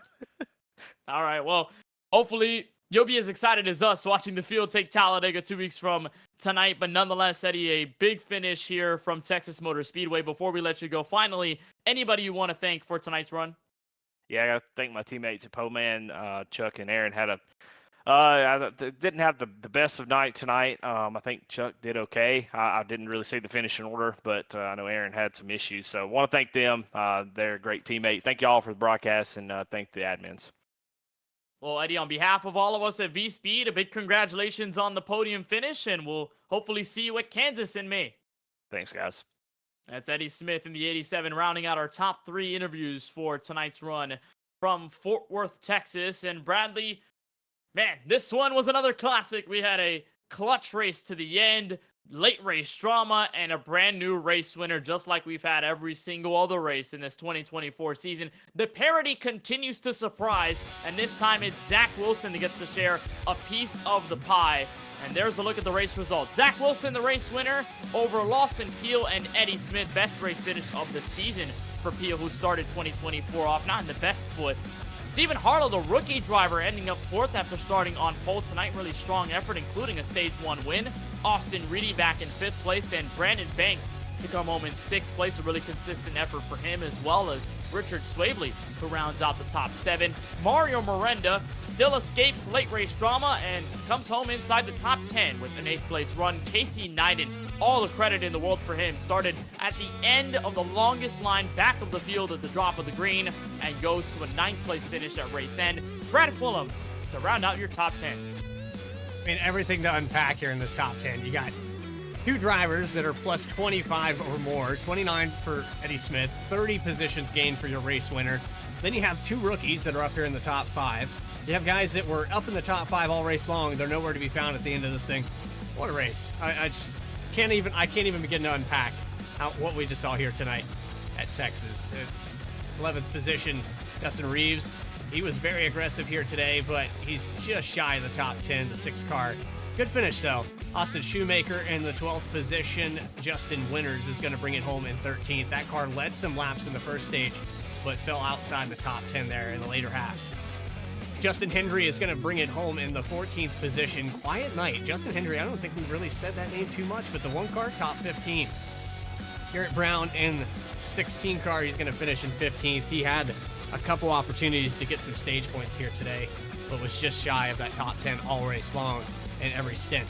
All right, well, hopefully you'll be as excited as us watching the field take Talladega 2 weeks from tonight. But nonetheless, Eddie, a big finish here from Texas Motor Speedway. Before we let you go, finally, anybody you want to thank for tonight's run? Yeah, I got to thank my teammates at Poman. Chuck and Aaron had I didn't have the best of night tonight. I think Chuck did okay. I didn't really see the finishing order, but I know Aaron had some issues. So I want to thank them. They're a great teammate. Thank you all for the broadcast, and thank the admins. Well, Eddie, on behalf of all of us at VSPEED, a big congratulations on the podium finish, and we'll hopefully see you at Kansas in May. Thanks, guys. That's Eddie Smith in the 87, rounding out our top 3 interviews for tonight's run from Fort Worth, Texas. And Bradley, man, this one was another classic. We had a clutch race to the end, late race drama, and a brand new race winner, just like we've had every single other race in this 2024 season. The parity continues to surprise, and this time it's Zach Wilson that gets to share a piece of the pie. And there's a look at the race results. Zach Wilson, the race winner, over Lawson Peel and Eddie Smith. Best race finish of the season for Peel, who started 2024 off not in the best foot. Stephen Harlow, the rookie driver, ending up 4th after starting on pole tonight. Really strong effort, including a Stage 1 win. Austin Reedy back in 5th place, and Brandon Banks to come home in 6th place. A really consistent effort for him, as well as Richard Swabley, who rounds out the top 7. Mario Miranda still escapes late race drama and comes home inside the top 10 with an 8th place run. Casey Neiden, all the credit in the world for him, started at the end of the longest line back of the field at the drop of the green and goes to a 9th place finish at race end. Brad Fulham to round out your top 10. I mean, everything to unpack here in this top 10. You got 2 drivers that are plus 25 or more, 29 for Eddie Smith, 30 positions gained for your race winner. Then you have 2 rookies that are up here in the top 5. You have guys that were up in the top 5 all race long. They're nowhere to be found at the end of this thing. What a race. I just can't even begin to unpack what we just saw here tonight at Texas. 11th position, Dustin Reeves. He was very aggressive here today, but he's just shy of the top 10, the 6 car. Good finish, though. Austin Shoemaker in the 12th position. Justin Winters is going to bring it home in 13th. That car led some laps in the first stage, but fell outside the top 10 there in the later half. Justin Hendry is going to bring it home in the 14th position. Quiet night. Justin Hendry, I don't think we really said that name too much, but the 1 car, top 15. Garrett Brown in the 16 car, he's going to finish in 15th. He had a couple opportunities to get some stage points here today, but was just shy of that top 10 all race long in every stint.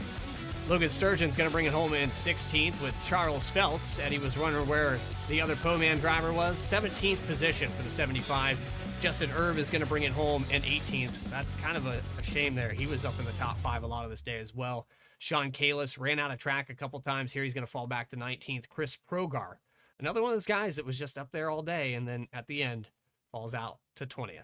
Logan Sturgeon's going to bring it home in 16th with Charles Feltz. Eddie was running where the other Poman driver was. 17th position for the 75. Justin Irv is going to bring it home in 18th. That's kind of a shame there. He was up in the top 5 a lot of this day as well. Sean Kalis ran out of track a couple times here. He's going to fall back to 19th. Chris Progar, another one of those guys that was just up there all day and then at the end falls out to 20th.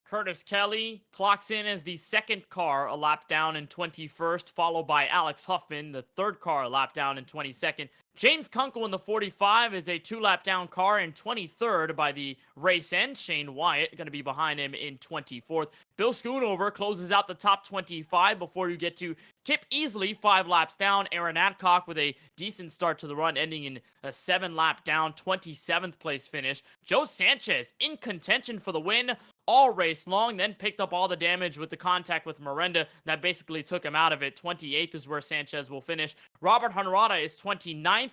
Curtis Kelly clocks in as the 2nd car, a lap down in 21st, followed by Alex Huffman, the 3rd car, a lap down in 22nd. James Kunkel in the 45 is a 2-lap down car in 23rd by the race end. Shane Wyatt going to be behind him in 24th. Bill Schoonover closes out the top 25 before you get to Kip easily 5 laps down. Aaron Adcock with a decent start to the run, ending in a 7-lap down, 27th place finish. Joe Sanchez in contention for the win all race long, then picked up all the damage with the contact with Miranda that basically took him out of it. 28th is where Sanchez will finish. Robert Honorata is 29th,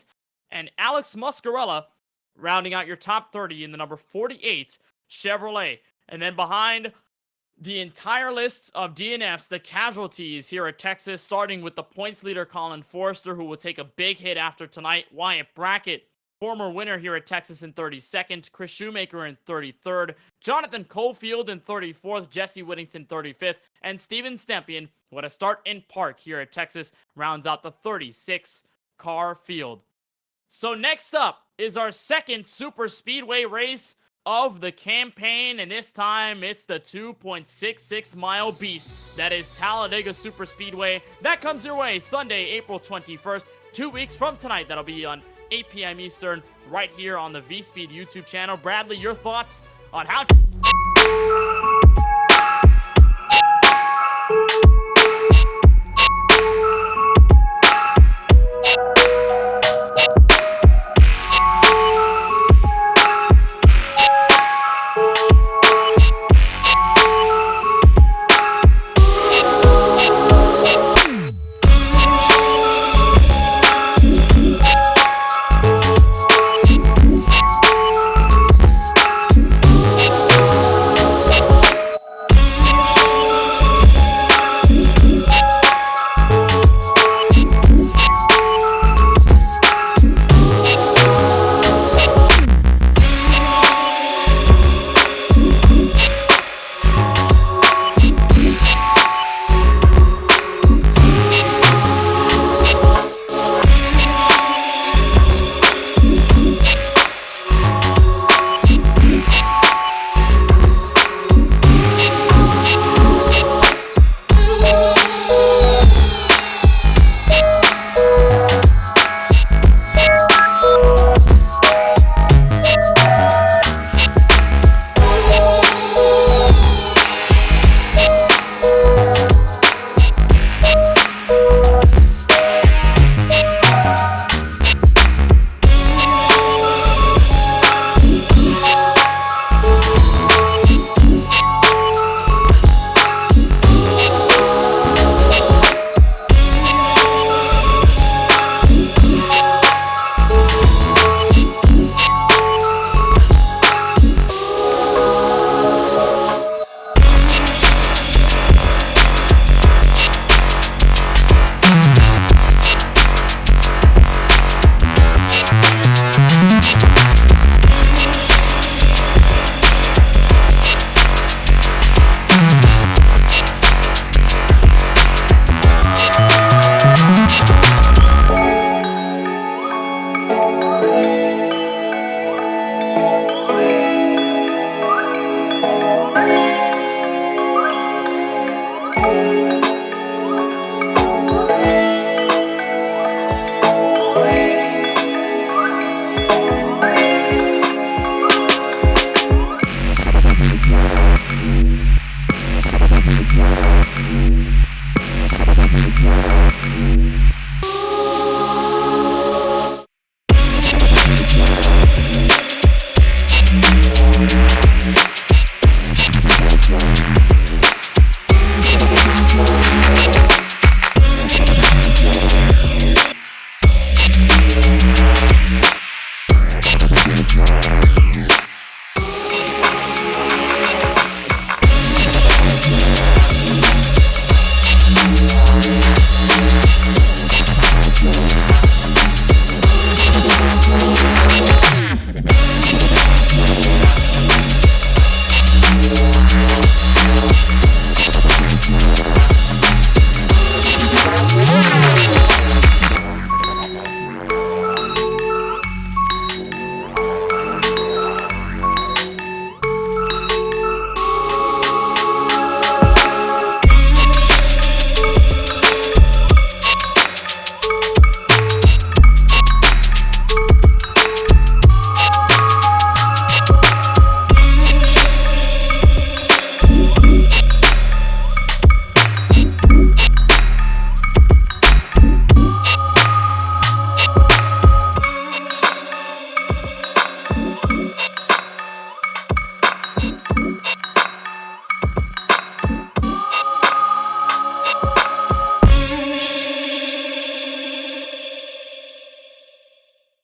and Alex Muscarella rounding out your top 30 in the number 48 Chevrolet. And then behind the entire list of DNFs, the casualties here at Texas, starting with the points leader Colin Forrester, who will take a big hit after tonight. Wyatt Brackett, former winner here at Texas, in 32nd. Chris Shoemaker in 33rd. Jonathan Cofield in 34th. Jesse Whittington 35th. And Steven Stempian, who had a start in park here at Texas, rounds out the 36-car field. So next up is our second super speedway race of the campaign, and this time it's the 2.66 mile beast that is Talladega Super Speedway. That comes your way Sunday, April 21st, 2 weeks from tonight. That'll be on 8 p.m. Eastern right here on the VSPEED YouTube channel. Bradley, your thoughts on how